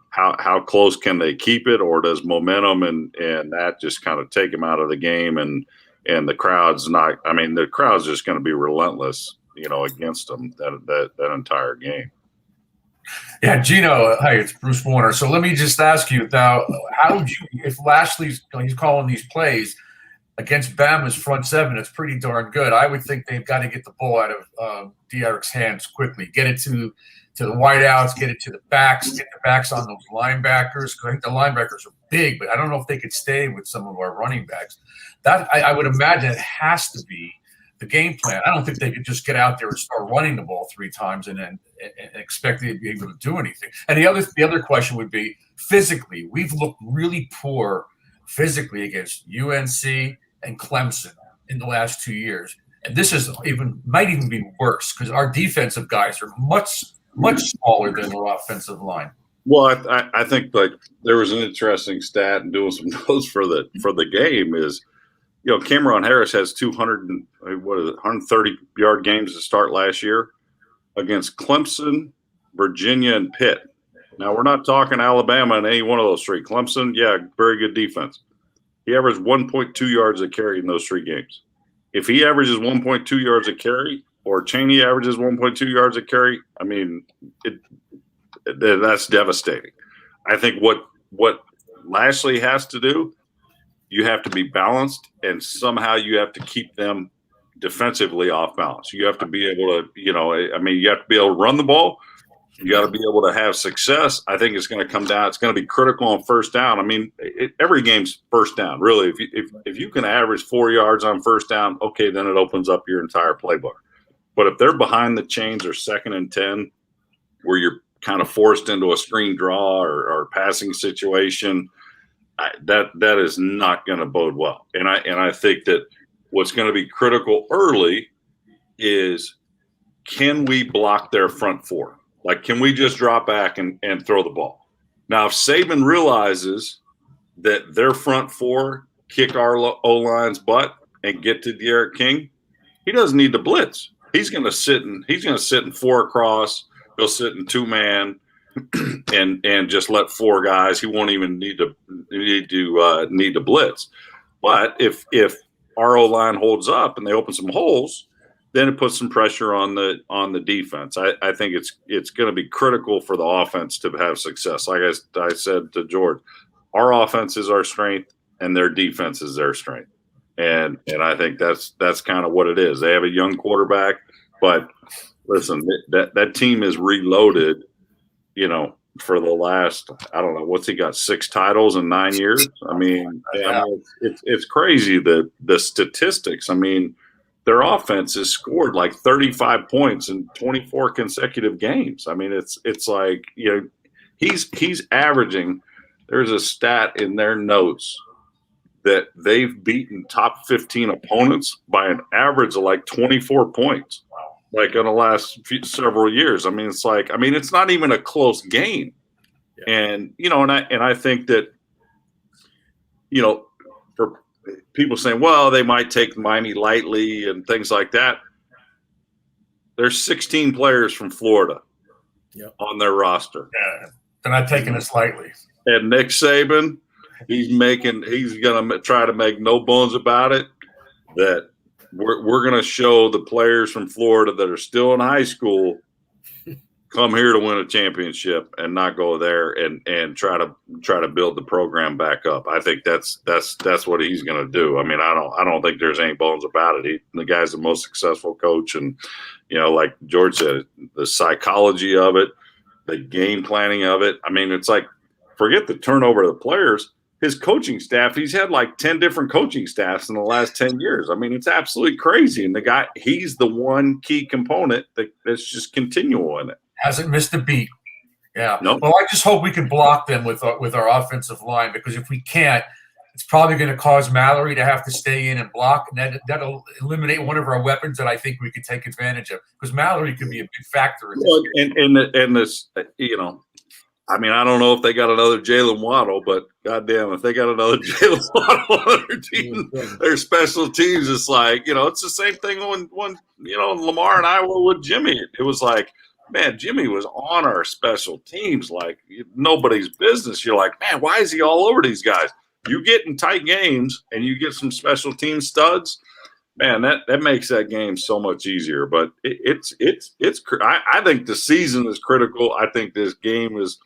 how close can they keep it, or does momentum and that just kind of take them out of the game, and the crowd's not. The crowd's just going to be relentless, against them that entire game. Yeah, Gino, hey, it's Bruce Warner. So let me just ask you now, how would you, if Lashley's he's calling these plays against Bama's front seven, it's pretty darn good. I would think they've got to get the ball out of De'Aric's hands quickly, get it to the wideouts, get it to the backs, get the backs on those linebackers. I think the linebackers are big, but I don't know if they could stay with some of our running backs. That I would imagine it has to be the game plan. I don't think they could just get out there and start running the ball 3 times and then expect to be able to do anything. And the other question would be, physically, we've looked really poor physically against UNC and Clemson in the last 2 years. And this might even be worse because our defensive guys are much smaller than our offensive line. Well, I think there was an interesting stat and doing some notes for the game is, Cameron Harris has 130-yard games to start last year against Clemson, Virginia, and Pitt. Now, we're not talking Alabama in any one of those 3. Clemson, yeah, very good defense. He averaged 1.2 yards a carry in those 3 games. If he averages 1.2 yards a carry, or Chaney averages 1.2 yards a carry, that's devastating. I think what Lashley has to do, you have to be balanced, and somehow you have to keep them defensively off balance. You have to be able to, you have to be able to run the ball. You got to be able to have success. I think it's going to come down. It's going to be critical on first down. Every game's first down, really. If you can average 4 yards on first down, okay, then it opens up your entire playbook. But if they're behind the chains or 2nd and 10, where you're kind of forced into a screen draw or passing situation, that is not going to bode well. And I think that what's going to be critical early is, can we block their front 4? Like, can we just drop back and throw the ball? Now, if Saban realizes that their front 4 kick our O-line's butt and get to De'Aric King, he doesn't need to blitz. He's going to sit in 4 across. He'll sit in 2-man and just let 4 guys. He won't even need to blitz. But if our O-line holds up and they open some holes, then it puts some pressure on the defense. I think it's going to be critical for the offense to have success. Like I said to George, our offense is our strength and their defense is their strength. And I think that's kind of what it is. They have a young quarterback, but listen, that team is reloaded, for the last, I don't know, what's he got, 6 titles in 9 years? It's crazy, the statistics. Their offense has scored like 35 points in 24 consecutive games. It's like, he's averaging, there's a stat in their notes that they've beaten top 15 opponents by an average of like 24 points, like in the last several years. It's not even a close game. Yeah. And, and I think that, for people saying, well, they might take Miami lightly and things like that. There's 16 players from Florida on their roster. Yeah, they're not taking us lightly. And Nick Saban, he's going to try to make no bones about it that we're going to show the players from Florida that are still in high school come here to win a championship and not go there and try to build the program back up. I think that's what he's going to do. I don't think there's any bones about it. The guy's the most successful coach, and like George said, the psychology of it, the game planning of it. It's like, forget the turnover of the players. His coaching staff, he's had like 10 different coaching staffs in the last 10 years. It's absolutely crazy. And the guy, he's the one key component that's just continual in it. Hasn't missed a beat. Yeah. Nope. Well, I just hope we can block them with our offensive line, because if we can't, It's probably going to cause Mallory to have to stay in and block, and that'll eliminate one of our weapons that I think we could take advantage of, because Mallory could be a big factor in this game. And this, I mean, I don't know if they got another Jalen Waddle, but goddamn, if they got another Jalen Waddle on their team, their special teams, it's like, it's the same thing when Lamar and I were with Jimmy. It was like, man, Jimmy was on our special teams like nobody's business. You're like, man, why is he all over these guys? You get in tight games and you get some special team studs, man, that makes that game so much easier. But I think the season is critical. I think this game is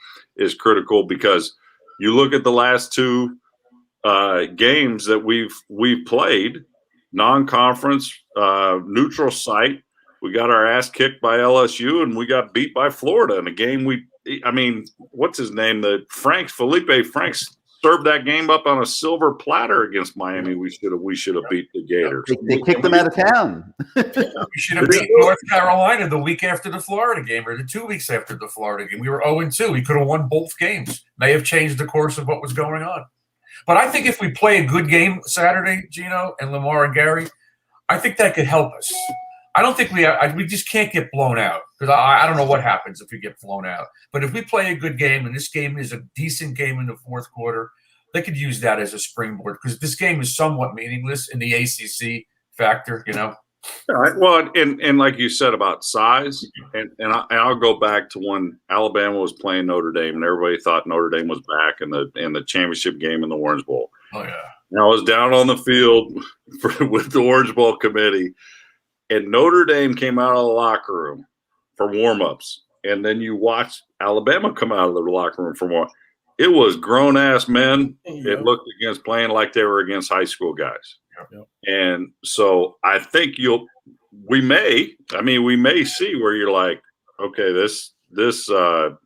critical because you look at the last two games that we've played, non-conference, neutral site. We got our ass kicked by LSU and we got beat by Florida in a game. What's his name? Felipe Franks served that game up on a silver platter against Miami. We should have beat the Gators. They kicked them out of town. We should have beat North Carolina the week after the Florida game, or the 2 weeks after the Florida game. We were 0-2. We could have won both games. May have changed the course of what was going on. But I think if we play a good game Saturday, Gino and Lamar and Gary, I think that could help us. I don't think we just can't get blown out, because I don't know what happens if we get blown out. But if we play a good game, and this game is a decent game in the fourth quarter, they could use that as a springboard, because this game is somewhat meaningless in the ACC factor, All right. Well, and like you said about size, and I'll go back to when Alabama was playing Notre Dame, and everybody thought Notre Dame was back in the championship game in the Orange Bowl. Oh yeah. And I was down on the field with the Orange Bowl committee. And Notre Dame came out of the locker room for warm-ups. And then you watch Alabama come out of the locker room for warm-ups. It was grown-ass men. Yeah. It looked against playing like they were against high school guys. Yep. And so I think we may see where you're like, okay, this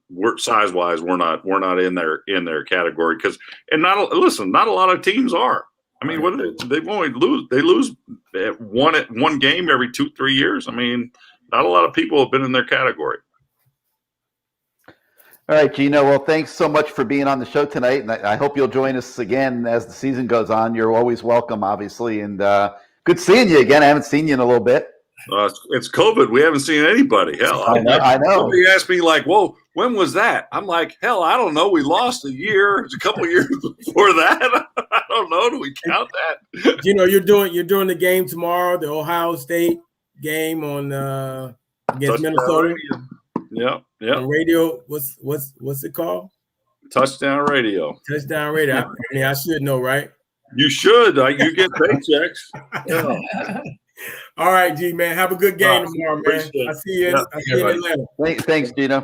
we're size-wise, we're not in their category, not a lot of teams are. I mean, what they lose one game every 2-3 years. I mean, not a lot of people have been in their category. All right, Gino. Well, thanks so much for being on the show tonight, and I hope you'll join us again as the season goes on. You're always welcome, obviously, and good seeing you again. I haven't seen you in a little bit. It's COVID. We haven't seen anybody. Hell, I know. Somebody asked me like, "Whoa, when was that?" I'm like, "Hell, I don't know. We lost a year. It's a couple of years before that. I don't know. Do we count that?" You're doing the game tomorrow, the Ohio State game on against Minnesota. Yeah. On radio. What's it called? Touchdown Radio. Touchdown Radio. I should know, right? You should. You get paychecks. Yeah. All right, G, man. Have a good game tomorrow, man. I see you. I see you in Atlanta. Thanks, Gino.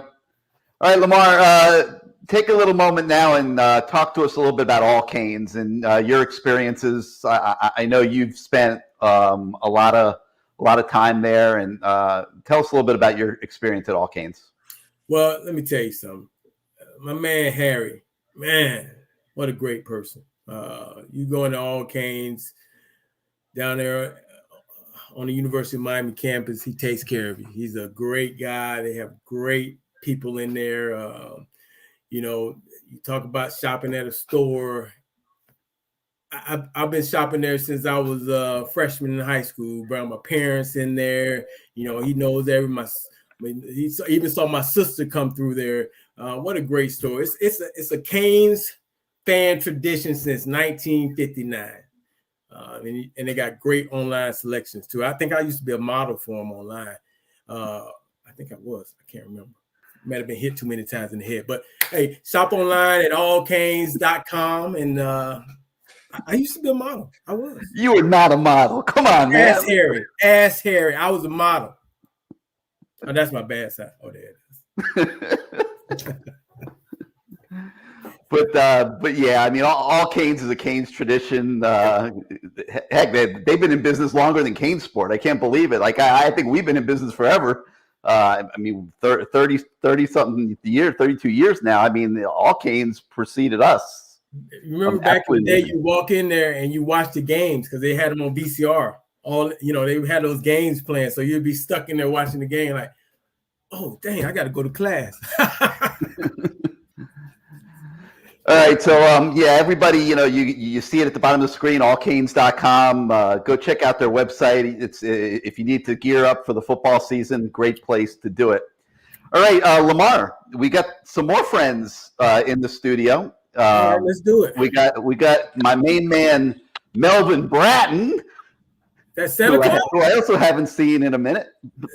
All right, Lamar, take a little moment now and talk to us a little bit about All Canes and your experiences. I know you've spent a lot of time there, and tell us a little bit about your experience at All Canes. Well, let me tell you something. My man Harry, man, what a great person. You go into All Canes down there on the University of Miami campus, he takes care of you. He's a great guy. They have great people in there. You talk about shopping at a store. I've been shopping there since I was a freshman in high school. Brought my parents in there. He knows he even saw my sister come through there. What a great store. It's a Canes fan tradition since 1959. And they got great online selections too. I think I used to be a model for them online. I think I was. I can't remember. Might have been hit too many times in the head. But hey, shop online at allcanes.com. And I used to be a model. I was. You were not a model. Come on, man. Ask Harry. I was a model. Oh, that's my bad side. Oh, there it is. But yeah, I mean, all Canes is a Canes tradition. Heck, they've been in business longer than CaneSport. I can't believe it. Like I think we've been in business forever. I mean, 30 something years, 32 years now. I mean, all Canes preceded us. Remember back in the day, you walk in there and you watch the games because they had them on VCR. They had those games playing, so you'd be stuck in there watching the game, like, oh dang, I got to go to class. All right, so everybody, you see it at the bottom of the screen, allcanes.com. Go check out their website. It's if you need to gear up for the football season, great place to do it. All right, Lamar, we got some more friends in the studio. All right, let's do it. We got my main man, Melvin Bratton. That's Santa Claus. Who I also haven't seen in a minute.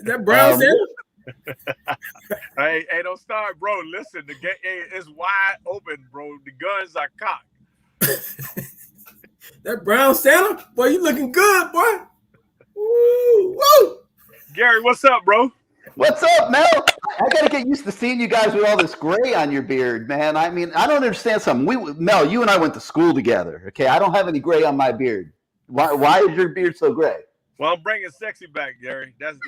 That brown Santa. Hey, don't start, bro. Listen, the game is wide open, bro. The guns are cocked. That brown Santa, boy, you looking good, boy. Woo, woo. Gary, what's up, bro? What's up, Mel? I got to get used to seeing you guys with all this gray on your beard, man. I mean, I don't understand something. Mel, you and I went to school together, okay? I don't have any gray on my beard. Why is your beard so gray? Well, I'm bringing sexy back, Gary. That's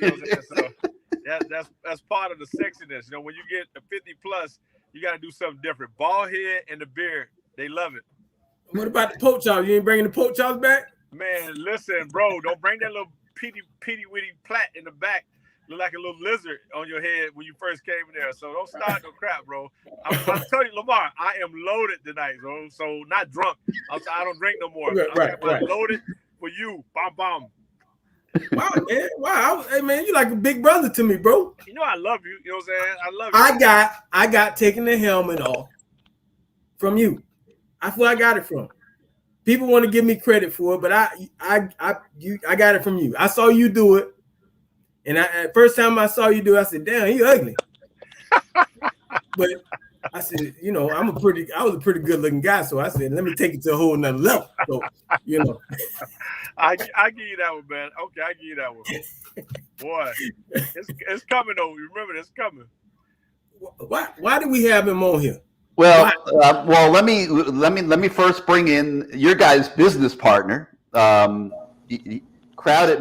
that's part of the sexiness. When you get a 50 plus, you got to do something different. Bald head and the beard, they love it. What about the poke chops? You ain't bringing the poke chops back? Man, listen, bro, don't bring that little pitty witty plait in the back. Look like a little lizard on your head when you first came in there. So don't start no crap, bro. I'm telling you, Lamar, I am loaded tonight, bro. So not drunk. I don't drink no more. I'm loaded for you. Bomb. Wow, man. Wow. Hey, man, you like a big brother to me, bro. You know I love you. You know what I'm saying? I love you. I got taking the helmet off from you. That's where I got it from. People want to give me credit for it, but I got it from you. I saw you do it. And first time I saw you do it, I said, damn, he ugly. But I said, I was a pretty good looking guy. So I said, let me take it to a whole nother level. So, I give you that one, man. Okay, I give you that one. Boy, it's coming though. Remember, it's coming. Why do we have him on here? Well, let me first bring in your guys' business partner, Crowded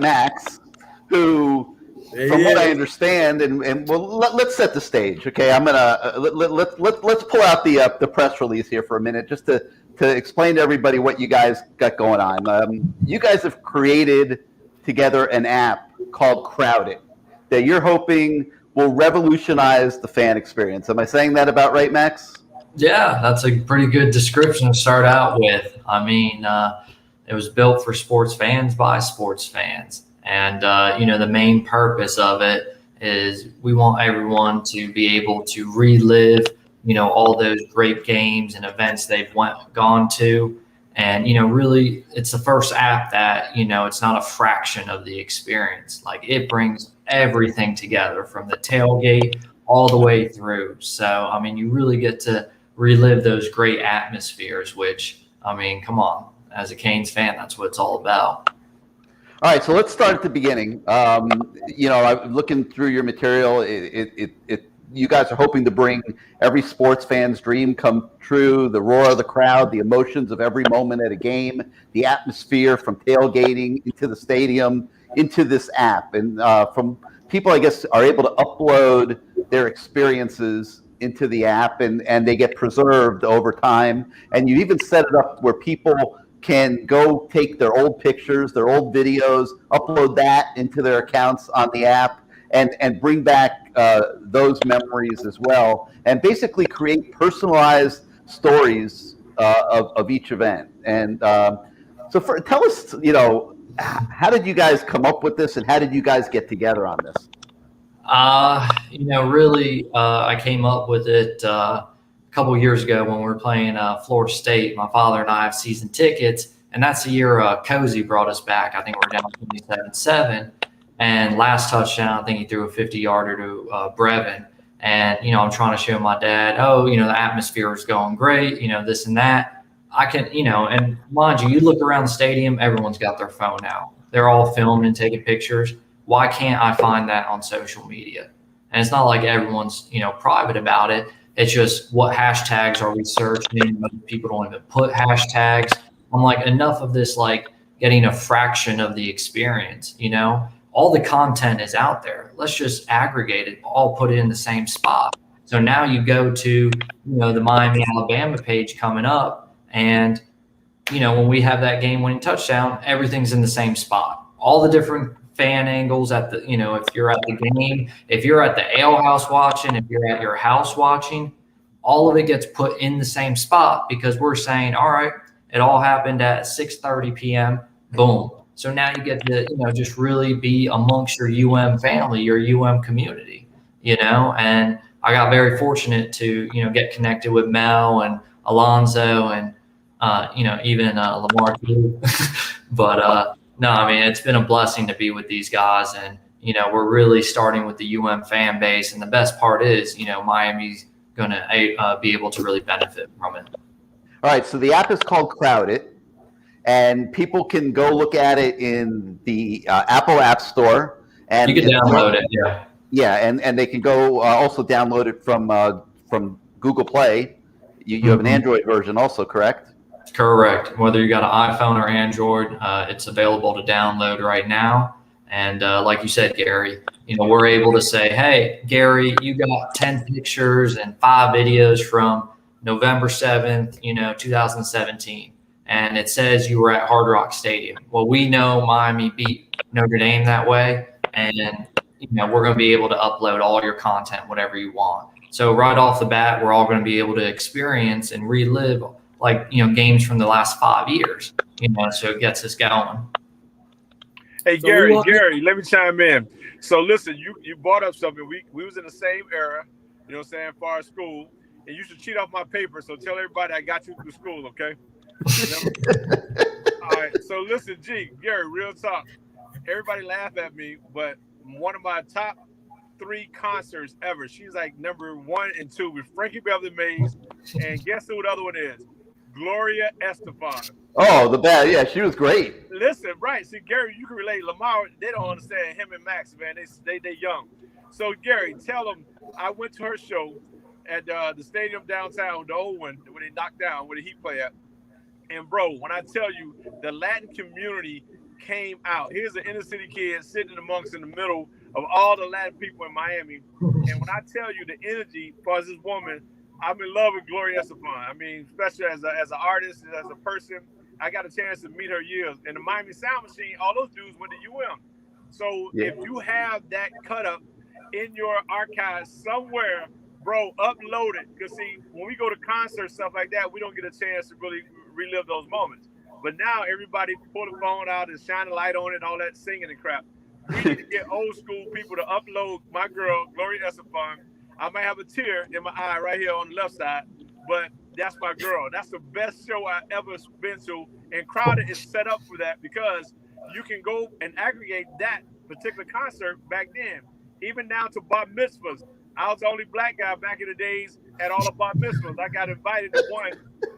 Max, who, from what I understand, and well, let's set the stage, okay? I'm gonna let's pull out the press release here for a minute, just to explain to everybody what you guys got going on. You guys have created together an app called Crowded that you're hoping will revolutionize the fan experience. Am I saying that about right, Max? Yeah, that's a pretty good description to start out with. I mean, it was built for sports fans by sports fans. And, the main purpose of it is we want everyone to be able to relive, all those great games and events they've gone to. And, really, it's the first app that, it's not a fraction of the experience. Like, it brings everything together from the tailgate all the way through. So, I mean, you really get to relive those great atmospheres, which, I mean, come on, as a Canes fan, that's what it's all about. All right, so let's start at the beginning. I'm looking through your material. You guys are hoping to bring every sports fan's dream come true, the roar of the crowd, the emotions of every moment at a game, the atmosphere from tailgating into the stadium, into this app. And from people, I guess, are able to upload their experiences into the app, and they get preserved over time. And you even set it up where people can go take their old pictures, their old videos, upload that into their accounts on the app, and bring back those memories as well, and basically create personalized stories of each event. And so tell us, how did you guys come up with this, and how did you guys get together on this? Really, I came up with it a couple of years ago when we were playing Florida State. My father and I have season tickets, and that's the year Cozy brought us back. I think we're down 27-7. And last touchdown, I think he threw a 50-yarder to Brevin. And, I'm trying to show my dad, the atmosphere is going great, this and that. I can, and mind you, you look around the stadium, everyone's got their phone out. They're all filming and taking pictures. Why can't I find that on social media? And it's not like everyone's, private about it. It's just what hashtags are we searching? Most people don't even put hashtags. I'm like, enough of this, like getting a fraction of the experience, all the content is out there. Let's just aggregate it, all put it in the same spot. So now you go to, the Miami, Alabama page coming up, and, when we have that game-winning touchdown, everything's in the same spot. All the different fan angles at the, if you're at the game, if you're at the ale house watching, if you're at your house watching, all of it gets put in the same spot because we're saying, all right, it all happened at 6:30 p.m. Boom. So now you get to, just really be amongst your UM family, your UM community, and I got very fortunate to, get connected with Mel and Alonzo and, even Lamar too. But no, I mean, it's been a blessing to be with these guys. And, we're really starting with the UM fan base. And the best part is, Miami's going to be able to really benefit from it. All right. So the app is called Crowd It. And people can go look at it in the Apple App Store. And you can download it, yeah. Yeah, and they can go also download it from Google Play. You have an Android version also, correct? Correct. Whether you got an iPhone or Android, it's available to download right now. And like you said, Gary, we're able to say, hey, Gary, you got 10 pictures and 5 videos from November 7th, 2017. And it says you were at Hard Rock Stadium. Well, we know Miami beat Notre Dame that way, and we're going to be able to upload all your content, whatever you want. So right off the bat, we're all going to be able to experience and relive games from the last 5 years. So it gets us going. Hey, So Gary, let me chime in. So listen, you brought up something. We was in the same era, as far as school, and you should cheat off my paper. So tell everybody I got you through school, okay? All right, so listen, Gary, real talk. Everybody laugh at me, but one of my top 3 concerts ever. She's like number 1 and 2 with Frankie Beverly Mays, and guess who the other one is? Gloria Estefan. Oh, the bad. Yeah, she was great. Listen, right? See, Gary, you can relate. Lamar, they don't understand him and Max, man. They young. So Gary, tell them I went to her show at the stadium downtown, the old one, when they knocked down, where the Heat play at. And bro, when I tell you the Latin community came out, here's an inner city kid sitting amongst in the middle of all the Latin people in Miami. And when I tell you the energy for this woman, I'm in love with Gloria Estefan. I mean, especially as an artist, as a person, I got a chance to meet her years. And the Miami Sound Machine, all those dudes went to UM. So if you have that cut up in your archives somewhere, bro, upload it. Because see, when we go to concerts, stuff like that, we don't get a chance to really relive those moments. But now everybody pull the phone out and shine a light on it and all that singing and crap. We need to get old school people to upload my girl, Gloria Estefan. I might have a tear in my eye right here on the left side, but that's my girl. That's the best show I've ever been to. And Crowded is set up for that because you can go and aggregate that particular concert back then, even down to bar mitzvahs. I was the only black guy back in the days at all the bar mitzvahs. I got invited to one,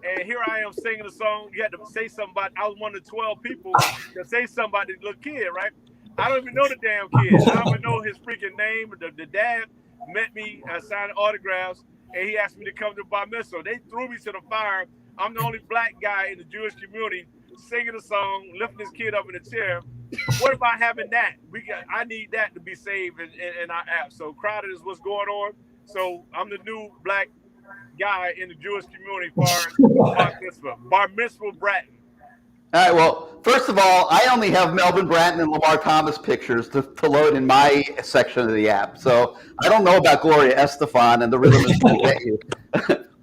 and here I am singing a song. You had to say something about, I was one of the 12 people to say something about the little kid, right? I don't even know the damn kid. I don't even know his freaking name. The dad met me, signed autographs, and he asked me to come to bar mitzvah. They threw me to the fire. I'm the only black guy in the Jewish community singing a song, lifting this kid up in a chair. What about having that? I need that to be saved in our app. So Crowded is what's going on. So I'm the new black guy in the Jewish community for bar mitzvah. Bar mitzvah Bratton. All right, well, first of all, I only have Melvin Bratton and Lamar Thomas pictures to load in my section of the app. So I don't know about Gloria Estefan and the rhythm is going to get you.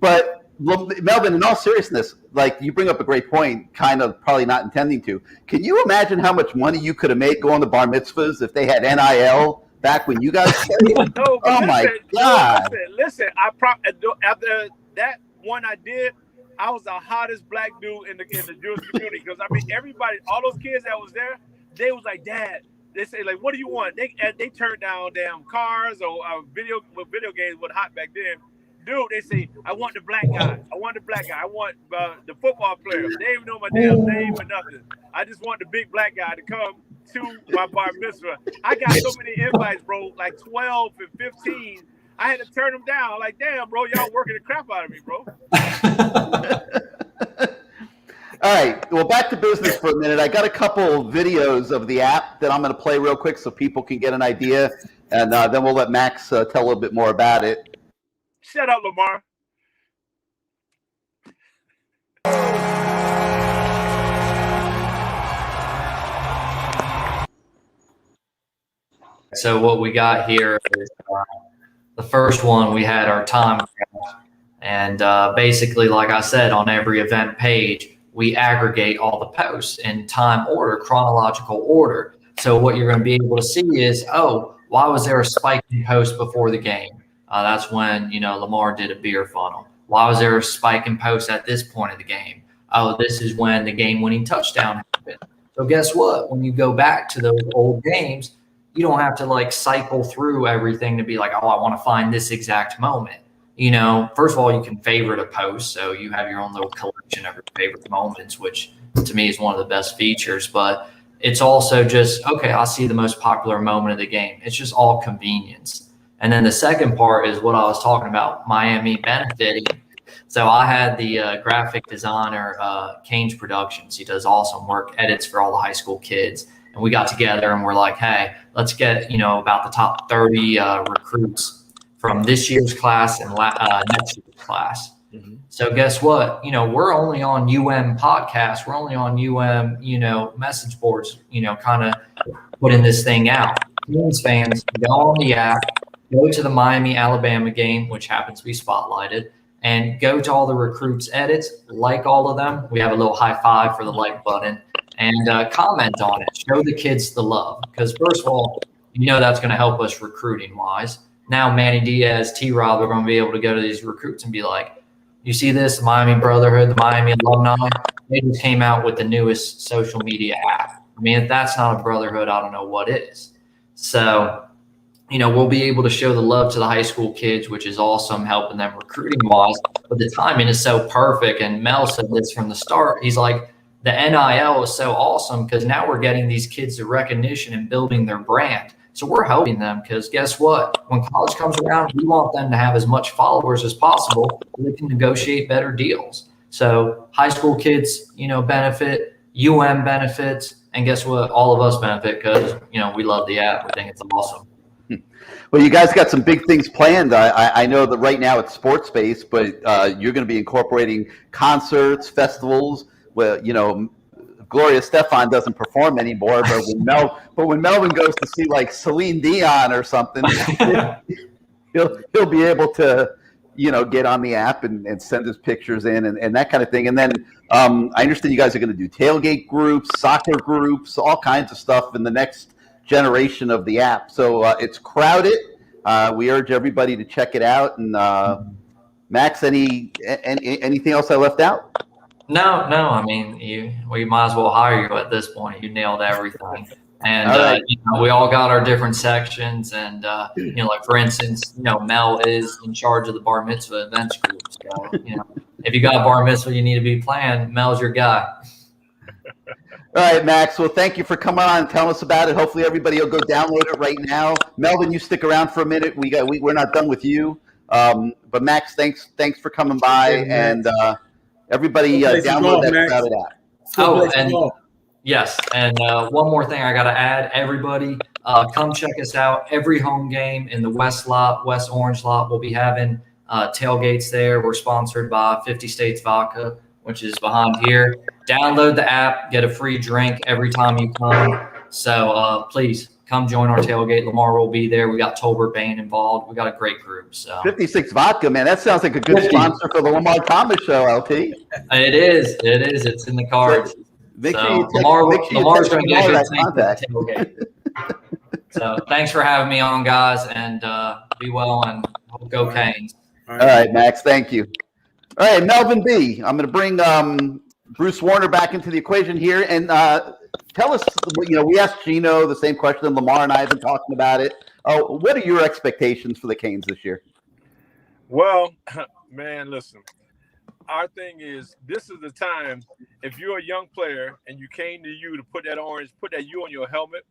But Melvin, in all seriousness, like you bring up a great point, kind of probably not intending to. Can you imagine how much money you could have made going to bar mitzvahs if they had NIL back when you guys played? No, oh my God. Listen, after that one I did, I was the hottest black dude in the Jewish community because I mean everybody, all those kids that was there, they was like, Dad. They say like, what do you want? They turned down damn cars or video games was hot back then. Dude, they say I want the black guy. I want the black guy. I want the football player. They didn't even know my damn name or nothing. I just want the big black guy to come to my bar mitzvah. I got so many invites, bro, like 12 and 15. I had to turn them down. Like, damn, bro, y'all working the crap out of me, bro. All right. Well, back to business for a minute. I got a couple of videos of the app that I'm going to play real quick so people can get an idea, and then we'll let Max tell a little bit more about it. Shut up, Lamar. So what we got here is the first one, we had our time, And basically, like I said, on every event page, we aggregate all the posts in time order, chronological order. So what you're going to be able to see is, oh, why was there a spike in post before the game? That's when, Lamar did a beer funnel. Why was there a spike in post at this point of the game? Oh, this is when the game-winning touchdown happened. So guess what? When you go back to those old games, you don't have to cycle through everything to be like, oh, I want to find this exact moment. First of all, you can favorite a post. So you have your own little collection of your favorite moments, which to me is one of the best features. But it's also just, okay, I'll see the most popular moment of the game. It's just all convenience. And then the second part is what I was talking about, Miami benefiting. So I had the graphic designer, Canes Productions. He does awesome work, edits for all the high school kids. And we got together and we're like, hey, let's get, about the top 30 recruits from this year's class and next year's class. Mm-hmm. So guess what? We're only on podcasts. We're only on message boards, kind of putting this thing out. Canes fans, go on the app, go to the Miami, Alabama game, which happens to be spotlighted, and go to all the recruits' edits, like all of them. We have a little high five for the like button, and comment on it. Show the kids the love. Because first of all, that's going to help us recruiting-wise. Now Manny Diaz, T-Rob are going to be able to go to these recruits and be like, you see this, the Miami Brotherhood, the Miami alumni, they just came out with the newest social media app. I mean, if that's not a brotherhood, I don't know what is. So, we'll be able to show the love to the high school kids, which is awesome, helping them recruiting-wise. But the timing is so perfect, and Mel said this from the start. He's like, the NIL is so awesome because now we're getting these kids the recognition and building their brand. So we're helping them because guess what? When college comes around, we want them to have as much followers as possible so they can negotiate better deals. So high school kids, benefit, benefits, and guess what? All of us benefit because, we love the app. We think it's awesome. Well, you guys got some big things planned. I know that right now it's sports based, but you're going to be incorporating concerts, festivals. Well, Gloria Stefan doesn't perform anymore, but when Melvin goes to see like Celine Dion or something, he'll be able to, get on the app and send his pictures in and that kind of thing. And then I understand you guys are going to do tailgate groups, soccer groups, all kinds of stuff in the next generation of the app. So it's crowded. We urge everybody to check it out. And Max, anything else I left out? No. I mean, we might as well hire you at this point. You nailed everything. And, right. We all got our different sections. And, like, for instance, Mel is in charge of the bar mitzvah events group. So, if you got a bar mitzvah you need to be planned, Mel's your guy. All right, Max. Well, thank you for coming on and telling us about it. Hopefully everybody will go download it right now. Melvin, you stick around for a minute. We're not done with you. But Max, thanks for coming by. And everybody download that crowded app. Oh, and yes. And one more thing I got to add, everybody, come check us out. Every home game in the West Orange lot, we'll be having tailgates there. We're sponsored by 50 States Vodka, which is behind here. Download the app, get a free drink every time you come. So please come join our tailgate. Lamar will be there. We got Tolbert Bain involved. We got a great group. So 56 Vodka, man, that sounds like a good 50. Sponsor for the Lamar Thomas Show, LT. It is. It's in the cards. So, make sure you Lamar's going to get a good tailgate. So thanks for having me on, guys, and be well and go Canes. All right, Max, thank you. All right, Melvin B. I'm going to bring Bruce Warner back into the equation here and tell us, we asked Gino the same question. Lamar and I have been talking about it. What are your expectations for the Canes this year? Well, man, listen. Our thing is, this is the time, if you're a young player and you came to you to put that U on your helmet,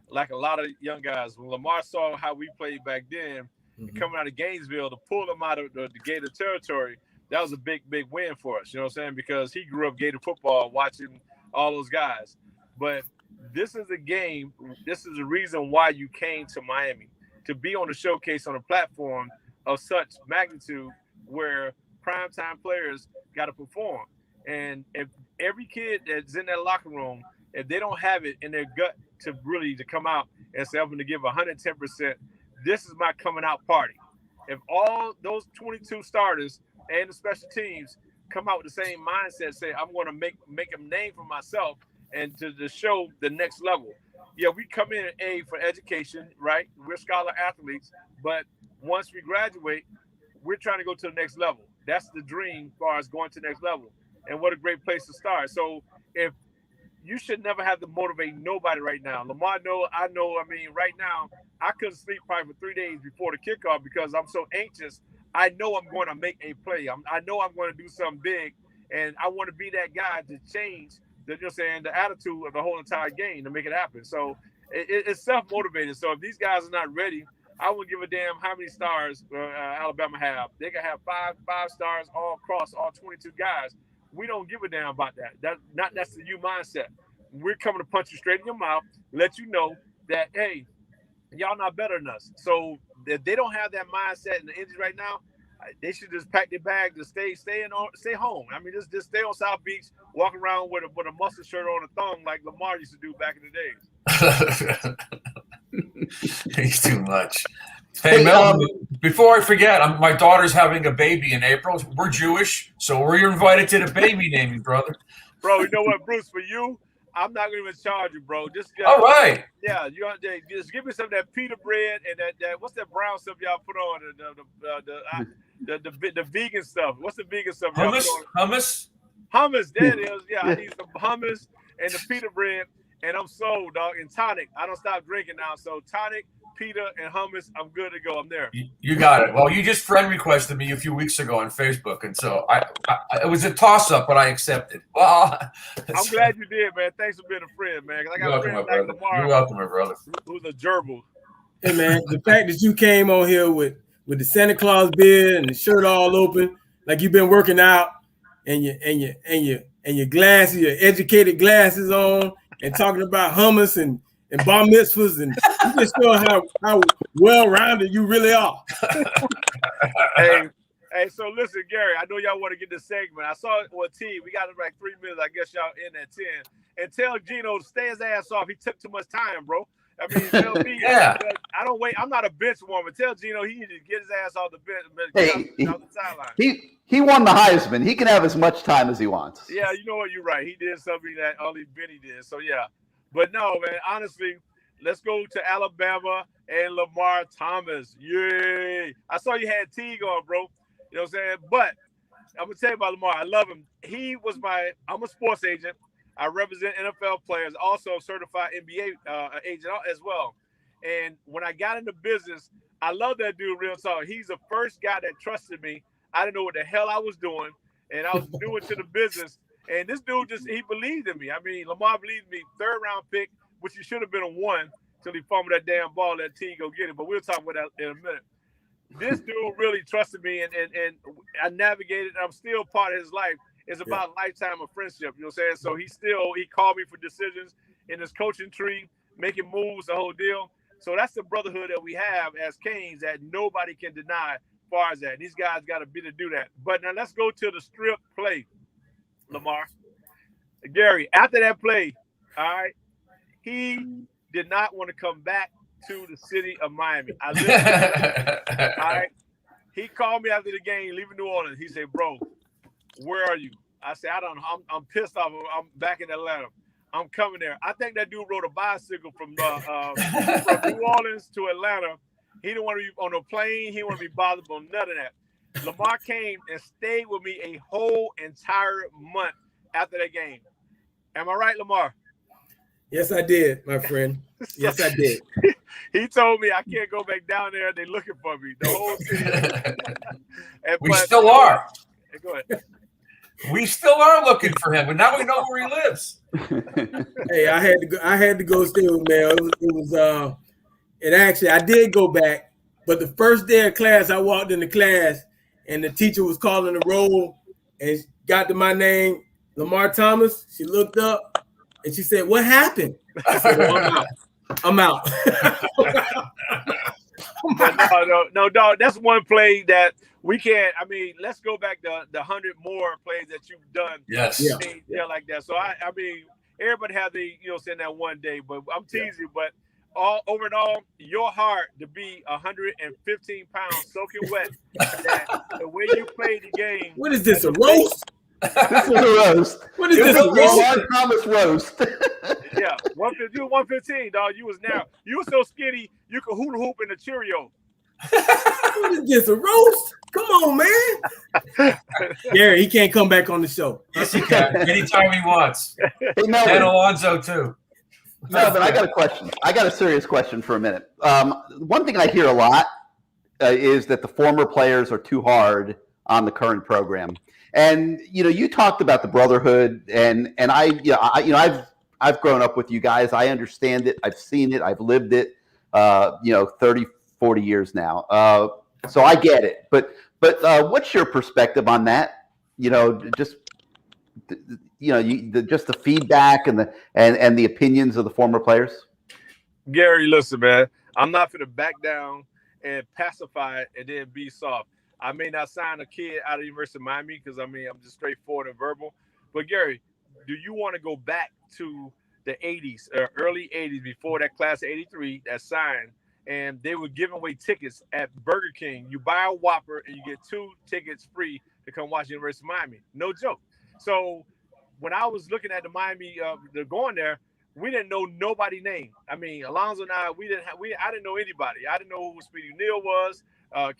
like a lot of young guys. When Lamar saw how we played back then, coming out of Gainesville, to pull them out of the Gator territory, that was a big, big win for us. You know what I'm saying? Because he grew up Gator football watching all those guys. But this is a game. This is the reason why you came to Miami, to be on the showcase on a platform of such magnitude where primetime players got to perform. And if every kid that's in that locker room, if they don't have it in their gut to come out and say, I'm going to give 110%, this is my coming out party. If all those 22 starters and the special teams come out with the same mindset, say, I'm going to make a name for myself and to show the next level. Yeah, we come in at A for education, right? We're scholar athletes, but once we graduate, we're trying to go to the next level. That's the dream as far as going to the next level. And what a great place to start. So if you should never have to motivate nobody right now. Lamar, I mean, right now, I couldn't sleep probably for 3 days before the kickoff because I'm so anxious. I know I'm going to make a play. I know I'm going to do something big, and I want to be that guy to change the attitude of the whole entire game to make it happen. So it's self-motivated. So if these guys are not ready, I wouldn't give a damn how many stars Alabama have. They can have five stars all across all 22 guys. We don't give a damn about that. That's the you mindset. We're coming to punch you straight in your mouth, let you know that, hey, y'all not better than us. So if they don't have that mindset and the energy right now, they should just pack their bag to stay home. I mean, just stay on South Beach, walk around with a mustard shirt on a thong like Lamar used to do back in the days. He's too much. Hey, Mel, before I forget, my daughter's having a baby in April. We're Jewish, so we're invited to the baby naming, brother. Bro, you know what, Bruce? For you, I'm not going to even charge you, bro. All right. Yeah, just give me some of that pita bread and that what's that brown stuff y'all put on the vegan stuff. What's the vegan stuff? Hummus. There it is. Yeah, I need some hummus and the pita bread, and I'm sold, dog. And tonic. I don't stop drinking now, so tonic, pita, and hummus. I'm good to go. I'm there. You got it. Well, you just friend requested me a few weeks ago on Facebook, and so I it was a toss-up, but I accepted. Well, I'm glad you did, man. Thanks for being a friend, man. I got a friend like Lamar. You're welcome, my brother. Who's a gerbil. Hey, man, the fact that you came on here with the Santa Claus beard and the shirt all open, like you've been working out, and your glasses, your educated glasses on, and talking about hummus and bar mitzvahs, and you just show how well-rounded you really are. Hey, so listen, Gary, I know y'all want to get this segment. I saw it on T. We got like 3 minutes. I guess y'all in at 10. And tell Gino to stay his ass off. He took too much time, bro. I mean, tell me, I don't wait. I'm not a bench warmer. Tell Gino he needs to get his ass off the bench. Hey, off the sideline. He won the Heisman. He can have as much time as he wants. Yeah, you know what? You're right. He did something that only Benny did. So, yeah. But no, man, honestly, let's go to Alabama and Lamar Thomas. Yay. I saw you had Teague on, bro. You know what I'm saying? But I'm going to tell you about Lamar. I love him. I'm a sports agent. I represent NFL players, also certified NBA agent as well. And when I got into business, I love that dude real talk. He's the first guy that trusted me. I didn't know what the hell I was doing, and I was new into the business. And this dude he believed in me. I mean, Lamar believed in me, 3rd round pick, which he should have been a 1 till he fumbled that damn ball, let T go get it. But we'll talk about that in a minute. This dude really trusted me, and I navigated, and I'm still part of his life. It's about lifetime of friendship, you know what I'm saying? So he called me for decisions in his coaching tree, making moves, the whole deal. So that's the brotherhood that we have as Canes that nobody can deny as far as that. These guys got to be to do that. But now let's go to the strip play, Lamar. Gary, after that play, all right, he did not want to come back to the city of Miami. All right. He called me after the game, leaving New Orleans. He said, bro, where are you? I said, I don't know. I'm pissed off. I'm back in Atlanta. I'm coming there. I think that dude rode a bicycle from New Orleans to Atlanta. He didn't want to be on a plane. He didn't want to be bothered on none of that. Lamar came and stayed with me a whole entire month after that game. Am I right, Lamar? Yes, I did, my friend. Yes, I did. He told me I can't go back down there. They're looking for me. The whole city. We still are. Go ahead. We still are looking for him, but now we know where he lives. Hey, I had to go stay with Mel. And actually I did go back, but the first day of class, I walked into class and the teacher was calling the roll and got to my name, Lamar Thomas. She looked up and she said, "What happened?" I said, "Well, I'm out." No, dog. That's one play that we can't. I mean, let's go back to the 100 more plays that you've done. Yes. Yeah, like that. So I mean, everybody have saying that one day. But I'm teasing you. But all over and all, your heart to be 115 pounds soaking wet. The way you played the game. What is this, a roast? This is a roast. What is this, a Lamar Thomas roast? Yeah, you were 115, dog. You was narrow. You were so skinny, you could hula hoop in a Cheerio. What is this, a roast? Come on, man. Gary, he can't come back on the show. Yes, he can. Anytime he wants. Hey, Melvin. And Alonzo, too. No, but I got a question. I got a serious question for a minute. One thing I hear a lot is that the former players are too hard on the current program. And you talked about the brotherhood, and I've grown up with you guys. I understand it. I've seen it. I've lived it. 30, 40 years now. So I get it. But what's your perspective on that? Just the feedback and the opinions of the former players. Gary, listen, man. I'm not going to back down and pacify and then be soft. I may not sign a kid out of the University of Miami because, I'm just straightforward and verbal. But, Gary, do you want to go back to the 80s, early 80s, before that class of 83 that signed, and they were giving away tickets at Burger King? You buy a Whopper and you get 2 tickets free to come watch the University of Miami. No joke. So when I was looking at the Miami, going there, we didn't know nobody's name. Alonzo and I didn't know anybody. I didn't know who Speedy Neal was.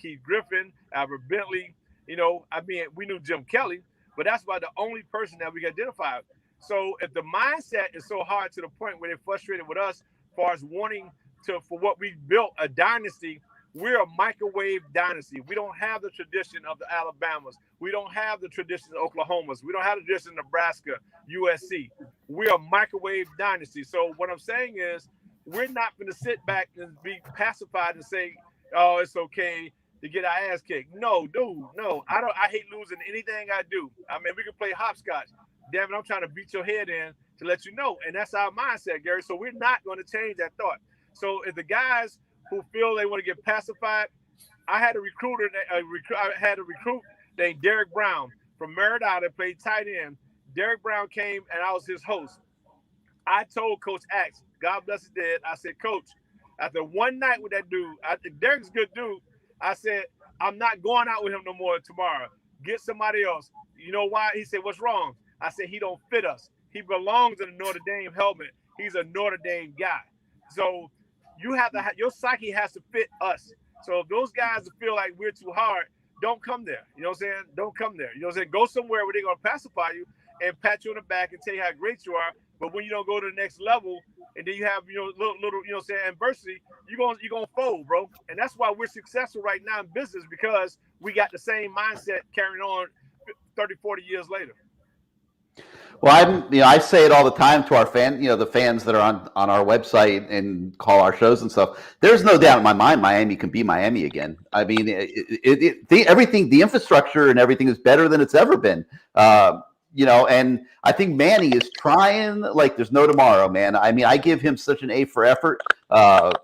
Keith Griffin, Albert Bentley, we knew Jim Kelly, but that's about the only person that we identified. So if the mindset is so hard to the point where they're frustrated with us as far as wanting for what we built, a dynasty, we're a microwave dynasty. We don't have the tradition of the Alabamas. We don't have the tradition of Oklahomas. We don't have the tradition of Nebraska, USC. We're a microwave dynasty. So what I'm saying is we're not going to sit back and be pacified and say, oh, it's okay to get our ass kicked. No, dude, no. I hate losing anything I do. We can play hopscotch. Damn it, I'm trying to beat your head in to let you know. And that's our mindset, Gary. So we're not going to change that thought. So if the guys who feel they want to get pacified, I had a recruit named Derek Brown from Merida that played tight end. Derek Brown came and I was his host. I told Coach Axe, God bless his dead, I said, Coach, after one night with that dude, Derek's a good dude. I said, I'm not going out with him no more tomorrow. Get somebody else. You know why? He said, what's wrong? I said, he don't fit us. He belongs in a Notre Dame helmet. He's a Notre Dame guy. So you have to your psyche has to fit us. So if those guys feel like we're too hard, don't come there. You know what I'm saying? Don't come there. You know what I'm saying? Go somewhere where they're going to pacify you and pat you on the back and tell you how great you are. But when you don't go to the next level, and then you have little adversity, you're gonna fold, bro. And that's why we're successful right now in business, because we got the same mindset carrying on 30, 40 years later. Well, I say it all the time to our the fans that are on our website and call our shows and stuff. There's no doubt in my mind Miami can be Miami again. Everything, the infrastructure and everything is better than it's ever been. And I think Manny is trying like there's no tomorrow, man. I give him such an A for effort. It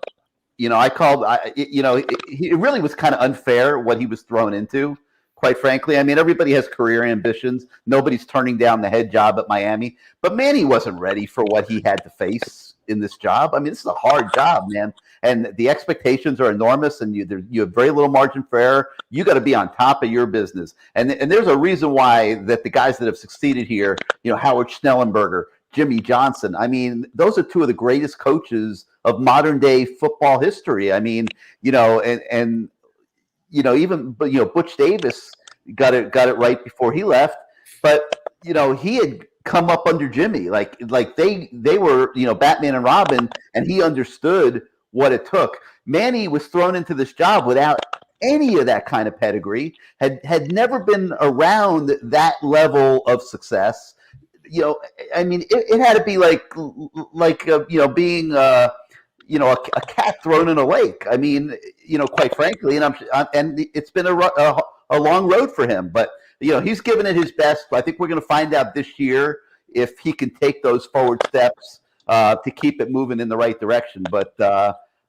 really was kind of unfair what he was thrown into, quite frankly. Everybody has career ambitions. Nobody's turning down the head job at Miami, but Manny wasn't ready for what he had to face in this job. This is a hard job, man. And the expectations are enormous, and you have very little margin for error. You got to be on top of your business. And there's a reason why that the guys that have succeeded here, Howard Schnellenberger, Jimmy Johnson, those are two of the greatest coaches of modern day football history. Even Butch Davis got it right before he left, but he had come up under Jimmy, like they were Batman and Robin, and he understood what it took. Manny was thrown into this job without any of that kind of pedigree, had never been around that level of success. It had to be being a cat thrown in a lake. Quite frankly, and it's been a long road for him, but he's given it his best. I think we're going to find out this year if he can take those forward steps to keep it moving in the right direction. But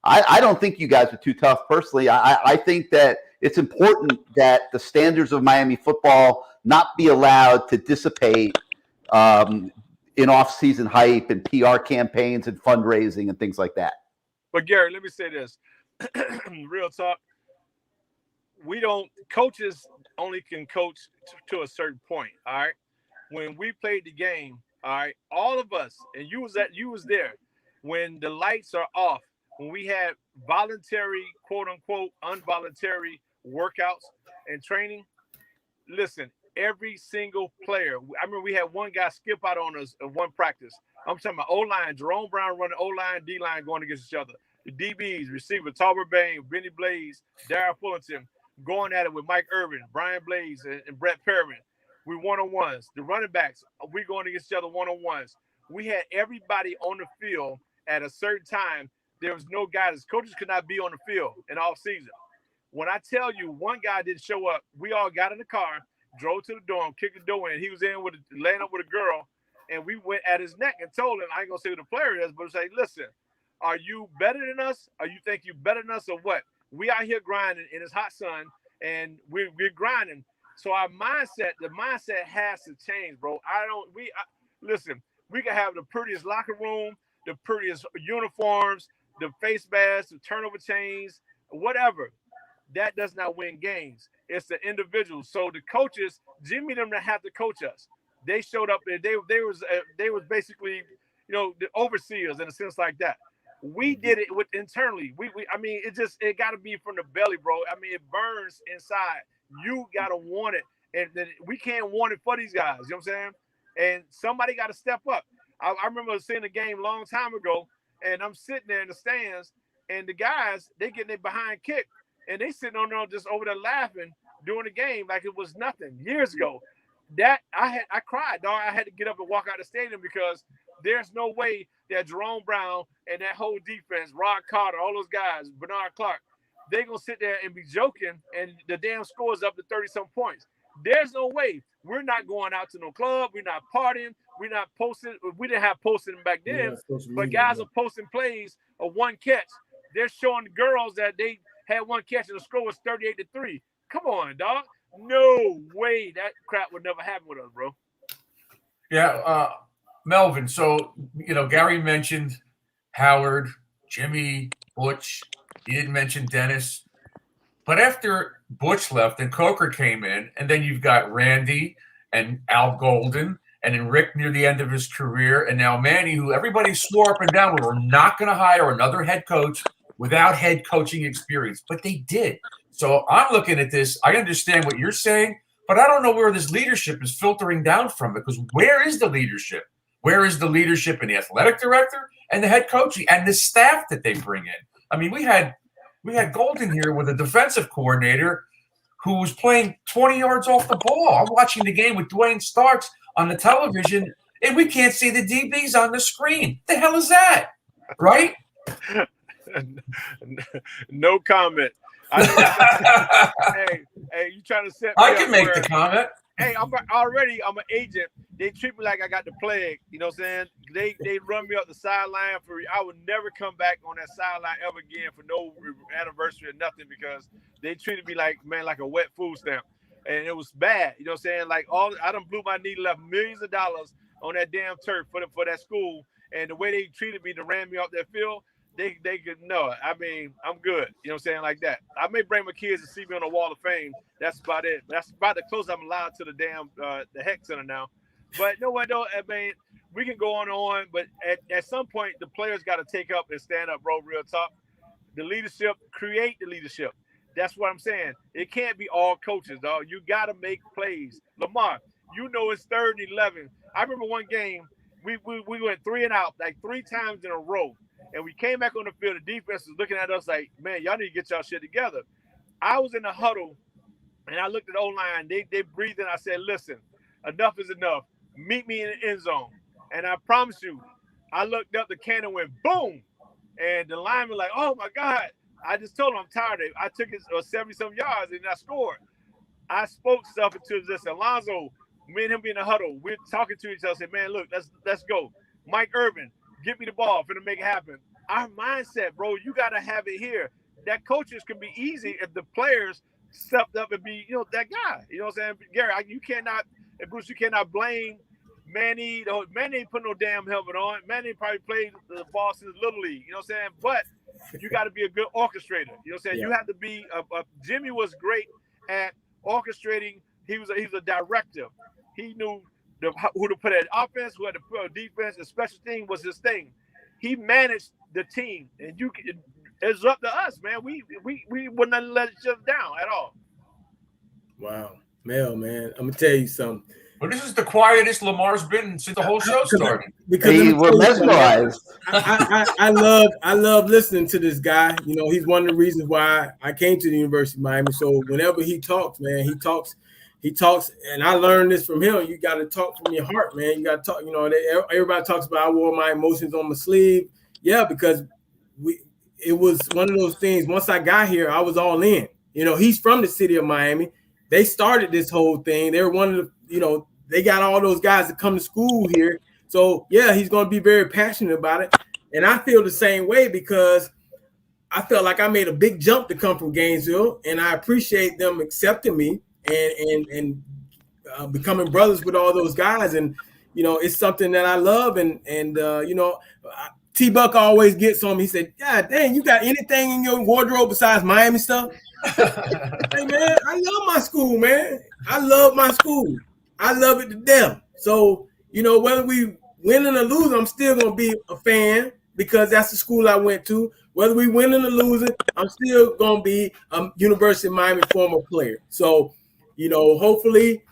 I don't think you guys are too tough personally. I think that it's important that the standards of Miami football not be allowed to dissipate in off-season hype and PR campaigns and fundraising and things like that. But Gary, let me say this. Real talk. Coaches only can coach to a certain point. All right. When we played the game, all right, all of us, and you was there, when the lights are off, when we had voluntary, quote unquote, involuntary workouts and training, listen, every single player, I remember we had one guy skip out on us in one practice. I'm talking about O-line, Jerome Brown running O-line, D-line going against each other. The DBs, receiver, Talbot Bain, Benny Blaze, Darryl Fullerton, going at it with Mike Irvin, Brian Blaze, and Brett Perriman. We one-on-ones. The running backs, we going against each other one-on-ones. We had everybody on the field at a certain time. There was no guidance. Coaches could not be on the field in off season. When I tell you one guy didn't show up, we all got in the car, drove to the dorm, kicked the door in. He was in laying up with a girl, and we went at his neck and told him, I ain't gonna say who the player is, but say, listen, are you better than us? Or you think you better than us or what? We out here grinding in this hot sun, and we're grinding. So our mindset, the mindset has to change, bro. Listen, we can have the prettiest locker room, the prettiest uniforms, the face masks, the turnover chains, whatever. That does not win games. It's the individuals. So the coaches, Jimmy them to have to coach us. They showed up and they was basically, the overseers in a sense like that. We did it with internally. It got to be from the belly, bro. I mean, it burns inside. You got to want it. And then we can't want it for these guys. You know what I'm saying? And somebody got to step up. I remember seeing a game a long time ago, and I'm sitting there in the stands, and the guys, they getting their behind kicked, and they sitting on there just over there laughing during the game like it was nothing years ago. That I cried, dog. I had to get up and walk out the stadium because there's no way that Jerome Brown and that whole defense, Rod Carter, all those guys, Bernard Clark, they're going to sit there and be joking, and the damn score is up to 30-some points. There's no way. We're not going out to no club. We're not partying. We're not posting. We didn't have posting back then, but guys are posting plays of one catch. They're showing the girls that they had one catch and the score was 38-3. Come on, dog. No way. That crap would never happen with us, bro. Yeah, Melvin. So, Gary mentioned Howard, Jimmy, Butch. He didn't mention Dennis. But after Butch left and Coker came in, and then you've got Randy and Al Golden, and then Rick near the end of his career, and now Manny, who everybody swore up and down, we're not going to hire another head coach without head coaching experience. But they did. So I'm looking at this. I understand what you're saying, but I don't know where this leadership is filtering down from, because where is the leadership? Where is the leadership in the athletic director and the head coaching and the staff that they bring in? I mean, we had Golden here with a defensive coordinator who was playing 20 yards off the ball. I'm watching the game with Dwayne Starks on the television, and we can't see the DBs on the screen. The hell is that? Right? No comment. Hey, you trying to set me I can make the comment. Hey, I'm an agent. They treat me like I got the plague. You know what I'm saying? They run me up the sideline I would never come back on that sideline ever again for no anniversary or nothing, because they treated me like a wet food stamp. And it was bad. You know what I'm saying? Like I done blew my knee, left millions of dollars on that damn turf for that school. And the way they treated me to ran me off that field, they could know. I mean, I'm good. You know what I'm saying? Like that. I may bring my kids to see me on the Wall of Fame. That's about it. That's about the closest I'm allowed to the damn the Heck Center now. But no one, I mean, we can go on, but at some point the players got to take up and stand up, bro. Real talk. The leadership, create the leadership. That's what I'm saying. It can't be all coaches, dog. You got to make plays. Lamar, it's 3rd and 11. I remember one game we went 3 and out like 3 times in a row. And we came back on the field. The defense was looking at us like, man, y'all need to get y'all shit together. I was in the huddle, and I looked at the O-line. They breathed, and I said, listen, enough is enough. Meet me in the end zone. And I promise you, I looked up, the cannon went boom. And the lineman like, oh, my God. I just told him I'm tired of it. I took it 70-some yards, and I scored. I spoke stuff into this. Alonzo, me and him being in the huddle, we're talking to each other. Said, man, look, let's go. Mike Irvin, get me the ball for to make it happen. Our mindset, bro, you got to have it here. That coaches can be easy if the players stepped up and be, that guy. You know what I'm saying? Gary, Bruce, you cannot blame Manny. Manny ain't put no damn helmet on. Manny probably played the ball since Little League. You know what I'm saying? But you got to be a good orchestrator. You know what I'm saying? Yeah. You have to be. Jimmy was great at orchestrating. He was a director. He knew who to put at offense, who had to put on defense. The special team was his thing. He managed the team, and it's up to us, man. We wouldn't let each other down at all. Wow, Mel, man, I'm gonna tell you something. Well, this is the quietest Lamar's been since the whole show started. Because we're mesmerized. I love listening to this guy. You know, he's one of the reasons why I came to the University of Miami. So whenever he talks, man, he talks, and I learned this from him. You got to talk from your heart, man. You got to talk. You know, everybody talks about I wore my emotions on my sleeve. Yeah, because it was one of those things. Once I got here, I was all in. You know, he's from the city of Miami. They started this whole thing. They were one of the, you know, they got all those guys that come to school here. So, yeah, he's going to be very passionate about it. And I feel the same way because I felt like I made a big jump to come from Gainesville, and I appreciate them accepting me and becoming brothers with all those guys. And, you know, it's something that I love. And you know, T-Buck always gets on me. He said, God dang, you got anything in your wardrobe besides Miami stuff? Hey, man, I love my school, man. I love my school. I love it to death. So, you know, whether we winning or losing, I'm still going to be a fan because that's the school I went to. Whether we winning or losing, I'm still going to be a University of Miami former player. So, you know, hopefully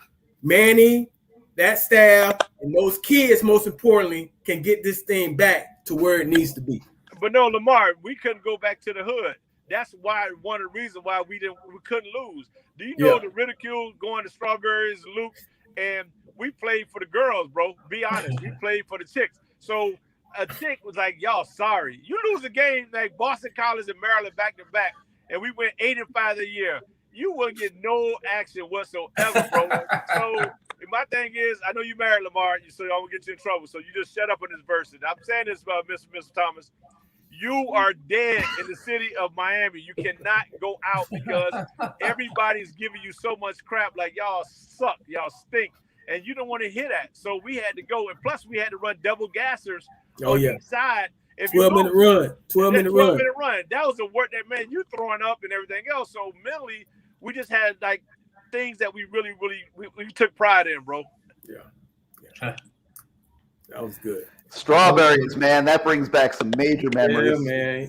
Manny, that staff, and those kids, most importantly, can get this thing back to where it needs to be. But no, Lamar, we couldn't go back to the hood. That's why one of the reasons why we couldn't lose. Do you know the ridicule going to Strawberries, Luke, and we played for the girls, bro. Be honest, we played for the chicks. So a chick was like, "Y'all sorry, you lose a game like Boston College and Maryland back to back, and we went 8-5 a year. You will get no action whatsoever, bro." So my thing is, I know you married Lamar, so I won't get you in trouble. So you just shut up on this verse. And I'm saying this about Mr. Thomas. You are dead in the city of Miami. You cannot go out because everybody's giving you so much crap like y'all suck, y'all stink, and you don't want to hear that. So we had to go, and plus we had to run double gassers on each side. 12-minute run. 12-minute run. That was the work that, man, you throwing up and everything else. So mentally, we just had like things that we really we took pride in, bro. Yeah. That was good. Strawberries, man, that brings back some major memories. Yeah, man.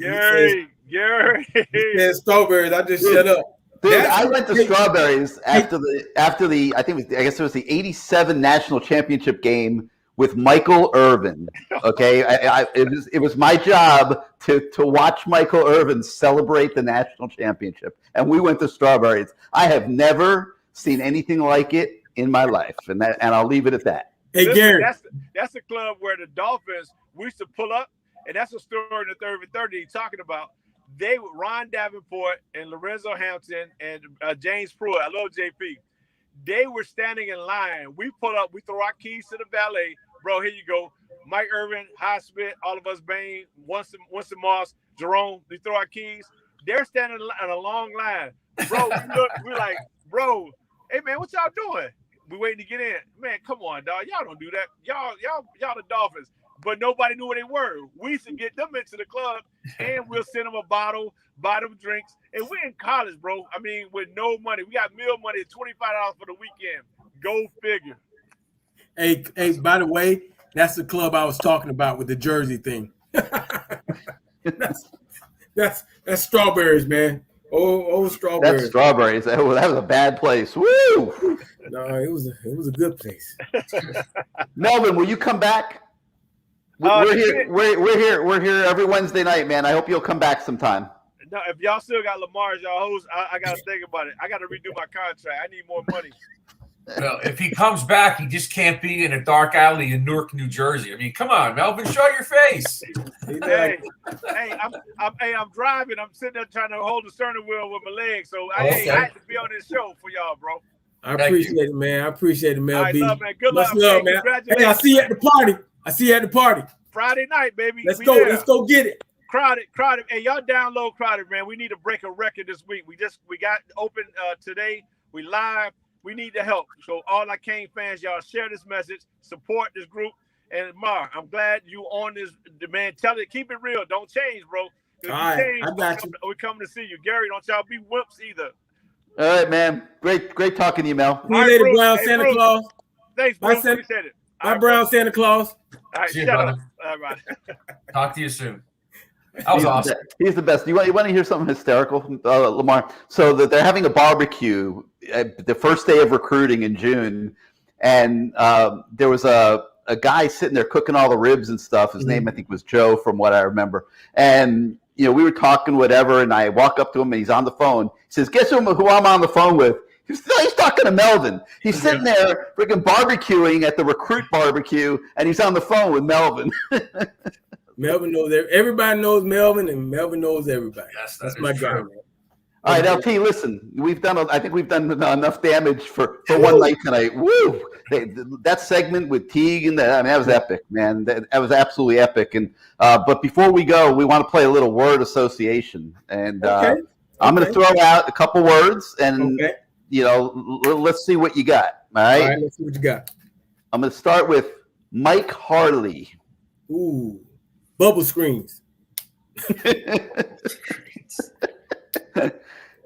Gary. He said strawberries. I just shut up. Dude, I went to Strawberries after the I guess it was the '87 national championship game with Michael Irvin. Okay, it was my job to watch Michael Irvin celebrate the national championship, and we went to Strawberries. I have never seen anything like it in my life, and I'll leave it at that. Hey, listen, Gary, that's a club where the Dolphins, we used to pull up, and that's a story in the 3rd and 30 he's talking about. They were Ron Davenport and Lorenzo Hampton and James Pruitt. I love JP. They were standing in line. We pull up, we throw our keys to the valet. Bro, here you go. Mike Irvin, Highsmith, all of us, Bain, Winston Moss, Jerome. We throw our keys. They're standing in a long line. Bro, we're like, bro, hey, man, what y'all doing? We waiting to get in. Man, come on, dog. Y'all don't do that. Y'all the Dolphins. But nobody knew where they were. We used to get them into the club, and we'll send them a bottle, buy them drinks. And we're in college, bro. I mean, with no money. We got meal money at $25 for the weekend. Go figure. Hey, by the way, that's the club I was talking about with the jersey thing. that's Strawberries, man. Oh, Strawberries. That's Strawberries. That was a bad place. Woo! No, it was a good place. Melvin, will you come back? We're here every Wednesday night, man. I hope you'll come back sometime. No, if y'all still got Lamar as y'all host, I got to think about it. I got to redo my contract. I need more money. Well, if he comes back, he just can't be in a dark alley in Newark, New Jersey. I mean, come on, Melvin, show your face. Hey, I'm driving. I'm sitting there trying to hold the steering wheel with my legs. So I had to be on this show for y'all, bro. I appreciate it, man. I appreciate it, Mel B. Love, man. Good luck, man. Congratulations. Hey, I see you at the party. Friday night, baby. Let's go. Let's go get it. Crowded. Hey, y'all download Crowded, man. We need to break a record this week. We got open today. We live. We need the help. So all our Cane fans, y'all share this message, support this group. And Mar, I'm glad you on this, man. Tell it, keep it real. Don't change, bro. If All right, change, I got you. we're coming to see you. Gary, don't y'all be wimps either. All right, man. Great talking to you, Mel. See you later, Bruce. Brown Hey, Santa Bruce. Claus. Thanks, Bye, Bruce. Appreciate it. All Bye, right, Brown Bruce. Santa Claus. All right, See you, shut brother. up. All right. Talk to you soon. That was awesome. He's the best. You want to hear something hysterical, Lamar? So that they're having a barbecue the first day of recruiting in June, and there was a guy sitting there cooking all the ribs and stuff. His name, I think, was Joe, from what I remember. And we were talking whatever, and I walk up to him, and he's on the phone. He says, "Guess who I'm on the phone with?" He's talking to Melvin. He's sitting there freaking barbecuing at the recruit barbecue, and he's on the phone with Melvin. Melvin knows everybody knows Melvin, and Melvin knows everybody. Yes, that's my guy. Man. All right, LT, listen, I think we've done enough damage for one night tonight. Woo! That segment with Teague and that was epic, man. That was absolutely epic. And but before we go, we want to play a little word association, and I'm going to throw out a couple words, and let's see what you got. All right? All right, let's see what you got. I'm going to start with Mike Harley. Ooh, bubble screens.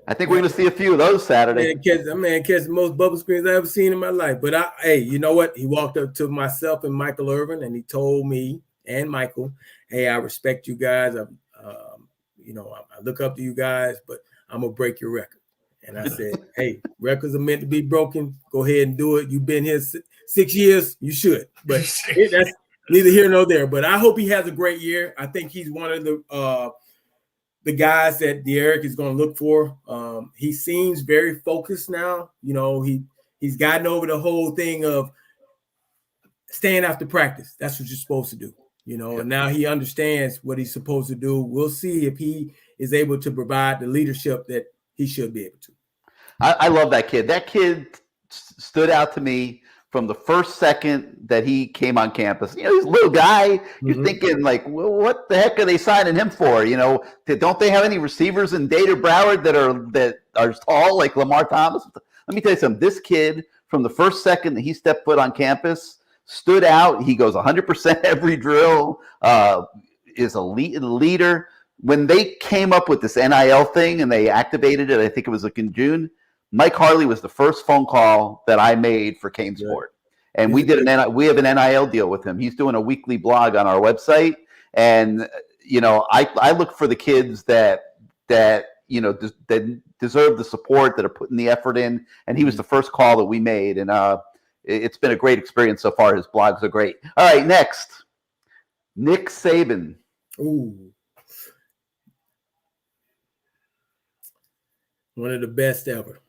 I think we're going to see a few of those Saturday. Man catch the most bubble screens I've ever seen in my life. But hey, you know what? He walked up to myself and Michael Irvin, and he told me and Michael, "Hey, I respect you guys. I look up to you guys, but I'm gonna break your record." And I said, "Hey, records are meant to be broken. Go ahead and do it. You've been here 6 years. You should." But that's neither here nor there. But I hope he has a great year. I think he's one of the guys that Derek is going to look for. He seems very focused now. He's gotten over the whole thing of staying after practice. That's what you're supposed to do. And now he understands what he's supposed to do. We'll see if he is able to provide the leadership that he should be able to. I love that kid. That kid stood out to me from the first second that he came on campus. He's a little guy. You're thinking, like, well, what the heck are they signing him for? Don't they have any receivers in Data Broward that are tall like Lamar Thomas? Let me tell you something. This kid, from the first second that he stepped foot on campus, stood out. He goes 100% every drill, is a leader. When they came up with this NIL thing and they activated it, I think it was like in June, Mike Harley was the first phone call that I made for CaneSport. And we have an NIL deal with him. He's doing a weekly blog on our website. And, I look for the kids that deserve the support, that are putting the effort in. And he was the first call that we made. And it's been a great experience so far. His blogs are great. All right, next, Nick Saban. Ooh. One of the best ever.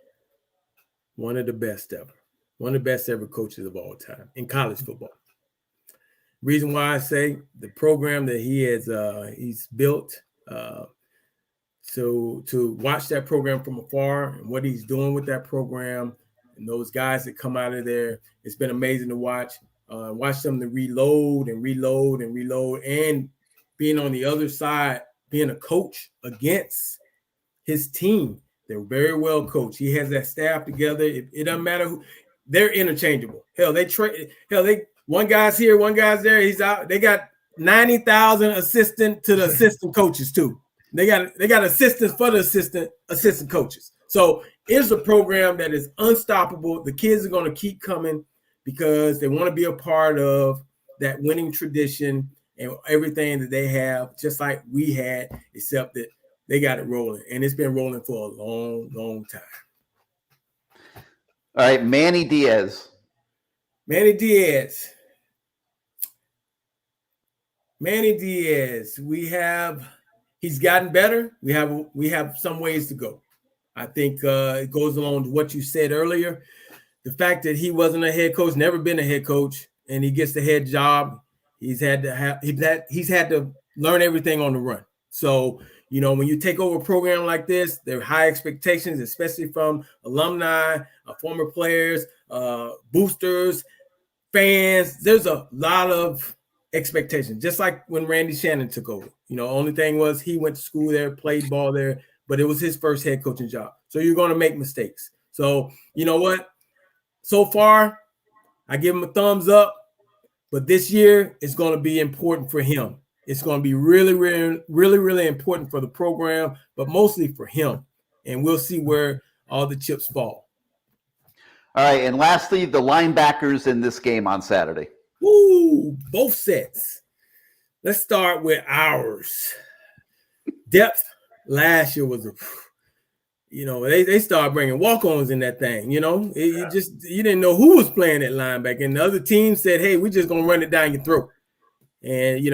One of the best ever. One of the best ever coaches of all time in college football. Reason why I say the program that he has he's built, so to watch that program from afar and what he's doing with that program and those guys that come out of there, it's been amazing to watch. Watch them to reload and being on the other side, being a coach against his team. They're very well coached. He has that staff together. It doesn't matter who. They're interchangeable. Hell, one guy's here, one guy's there. He's out. They got 90,000 assistant to the assistant coaches too. They got assistants for the assistant coaches. So it's a program that is unstoppable. The kids are going to keep coming because they want to be a part of that winning tradition and everything that they have, just like we had, except that they got it rolling, and it's been rolling for a long, long time. All right, Manny Diaz. He's gotten better. We have some ways to go. I think it goes along with what you said earlier. The fact that he wasn't a head coach, never been a head coach, and he gets the head job, he's had to learn everything on the run. So, when you take over a program like this, there are high expectations, especially from alumni, former players, boosters, fans. There's a lot of expectations, just like when Randy Shannon took over. Only thing was he went to school there, played ball there, but it was his first head coaching job. So you're going to make mistakes. So you know what? So far, I give him a thumbs up, but this year is going to be important for him. It's going to be really, really, really, really important for the program, but mostly for him. And we'll see where all the chips fall. All right, and lastly, the linebackers in this game on Saturday. Ooh, both sets. Let's start with ours. Depth last year was they started bringing walk-ons in that thing. You didn't know who was playing at linebacker, and the other team said, "Hey, we're just gonna run it down your throat." And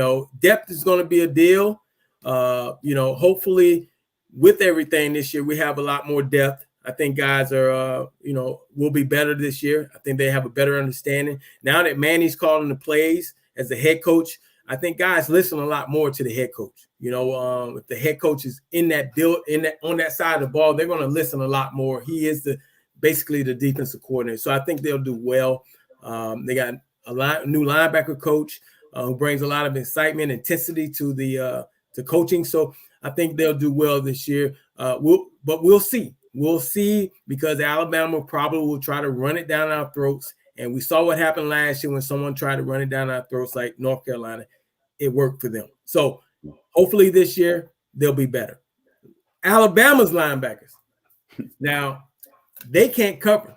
depth is going to be a deal. Hopefully, with everything this year, we have a lot more depth. I think guys are, will be better this year. I think they have a better understanding now that Manny's calling the plays as the head coach. I think guys listen a lot more to the head coach. If the head coach is on that side of the ball, they're going to listen a lot more. He is basically the defensive coordinator. So I think they'll do well. They got a new linebacker coach who brings a lot of excitement, intensity to the to coaching. So I think they'll do well this year. But we'll see. We'll see, because Alabama probably will try to run it down our throats. And we saw what happened last year when someone tried to run it down our throats like North Carolina. It worked for them. So hopefully this year they'll be better. Alabama's linebackers. Now, they can't cover.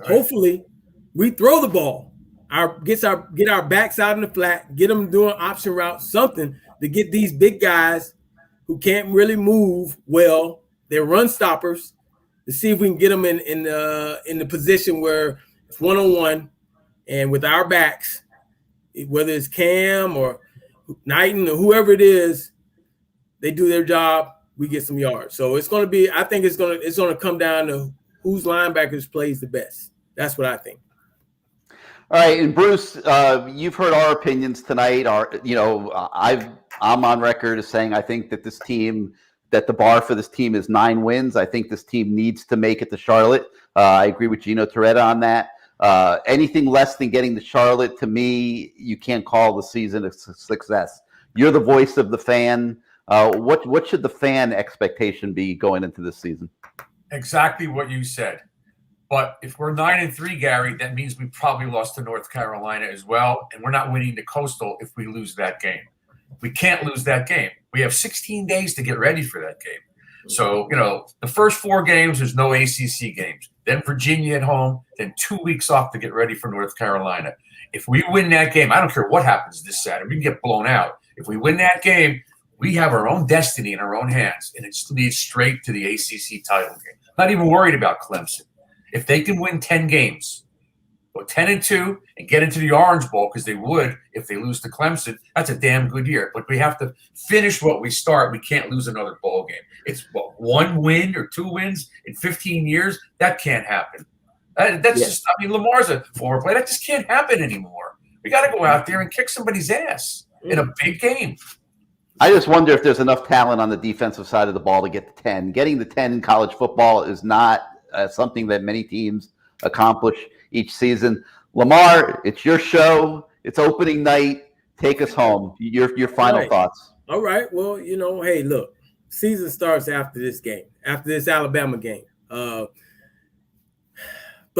Hopefully we throw the ball. Get our backs out in the flat, get them doing option routes, something to get these big guys who can't really move well. They're run stoppers, to see if we can get them in the position where it's one-on-one, and with our backs, whether it's Cam or Knighton or whoever it is, they do their job. We get some yards. So it's going to be. I think it's going to come down to whose linebackers plays the best. That's what I think. All right, and Bruce, you've heard our opinions tonight. I'm on record as saying I think that that the bar for this team is 9 wins. I think this team needs to make it to Charlotte. I agree with Gino Toretta on that. Anything less than getting to Charlotte, to me, you can't call the season a success. You're the voice of the fan. What should the fan expectation be going into this season? Exactly what you said. But if we're 9-3, Gary, that means we probably lost to North Carolina as well, and we're not winning the Coastal if we lose that game. We can't lose that game. We have 16 days to get ready for that game. So, the first 4 games, there's no ACC games. Then Virginia at home, then 2 weeks off to get ready for North Carolina. If we win that game, I don't care what happens this Saturday. We can get blown out. If we win that game, we have our own destiny in our own hands, and it leads straight to the ACC title game. Not even worried about Clemson. If they can win 10 games, go 10-2 and get into the Orange Bowl, because they would if they lose to Clemson, that's a damn good year. But we have to finish what we start. We can't lose another bowl game. It's 1 win or 2 wins in 15 years. That can't happen. Lamar's a former player. That just can't happen anymore. We got to go out there and kick somebody's ass in a big game. I just wonder if there's enough talent on the defensive side of the ball to get to 10. Getting to 10 in college football is not something that many teams accomplish each season. Lamar, it's your show. It's opening night. Take us home. Your final thoughts. All right. Well, hey, look, season starts after this game, after this Alabama game. But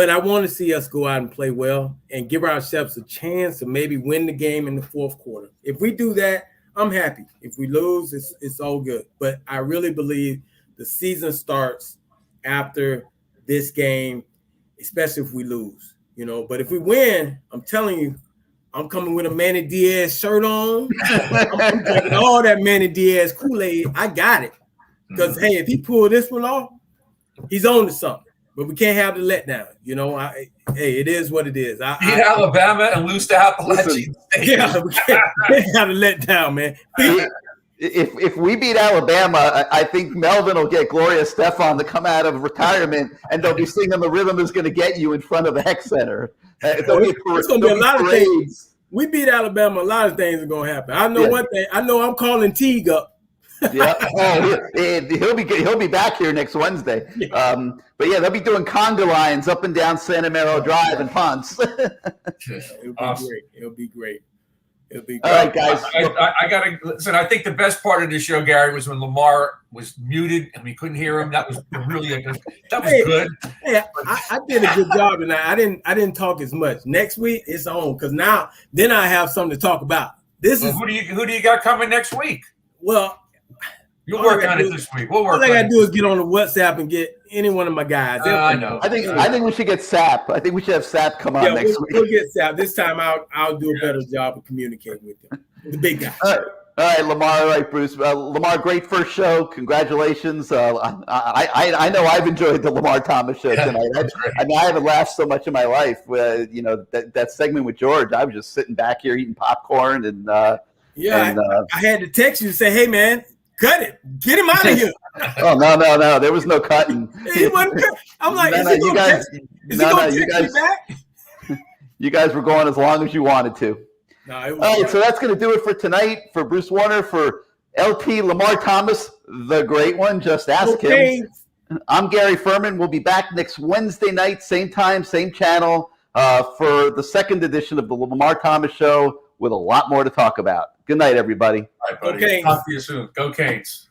I want to see us go out and play well and give ourselves a chance to maybe win the game in the fourth quarter. If we do that, I'm happy. If we lose, it's all good. But I really believe the season starts after this game, especially if we lose, But if we win, I'm telling you, I'm coming with a Manny Diaz shirt on. I'm drinking all that Manny Diaz Kool-Aid. I got it. Because, hey, if he pulled this one off, he's on to something. But we can't have the letdown. It is what it is. Beat Alabama and lose to Appalachian State. Yeah, we can't have the letdown, man. If we beat Alabama, I think Melvin will get Gloria Stefan to come out of retirement, and they'll be singing "The Rhythm Is Going to Get You" in front of the Heck Center. It's going to be a lot of things. We beat Alabama, a lot of things are going to happen. I know one thing. I know I'm calling Teague up. Yeah, he'll be back here next Wednesday. But yeah, they'll be doing conga lines up and down Santa Mero Drive and Ponce. It'll be great. All right, guys. I gotta listen. I think the best part of the show, Gary, was when Lamar was muted and we couldn't hear him. That was really good. Good. Hey, I did a good job tonight. I didn't talk as much. Next week it's on, because then I have something to talk about. This Well, is who do you got coming next week? well. You'll work on it this week. We'll work. All I gotta do is get on the WhatsApp and get any one of my guys. I know. I think we should get Sap. I think we should have Sap come on next week. We'll get Sap. This time I'll do a better job of communicating with them. The big guy. All right, Lamar. All right, Bruce. Lamar, great first show. Congratulations. I know I've enjoyed the Lamar Thomas Show tonight. I haven't laughed so much in my life. That segment with George, I was just sitting back here eating popcorn and I had to text you and say, "Hey, man, cut it. Get him out of here." Oh no. There was no cutting. He wasn't cut. I'm like, is he going to text me back? You guys were going as long as you wanted to. No, all right, so that's going to do it for tonight. For Bruce Warner, for LT Lamar Thomas, the great one, just ask him. I'm Gary Ferman. We'll be back next Wednesday night, same time, same channel, for the second edition of the Lamar Thomas Show with a lot more to talk about. Good night, everybody. All right, buddy. Talk to you soon. Go Canes.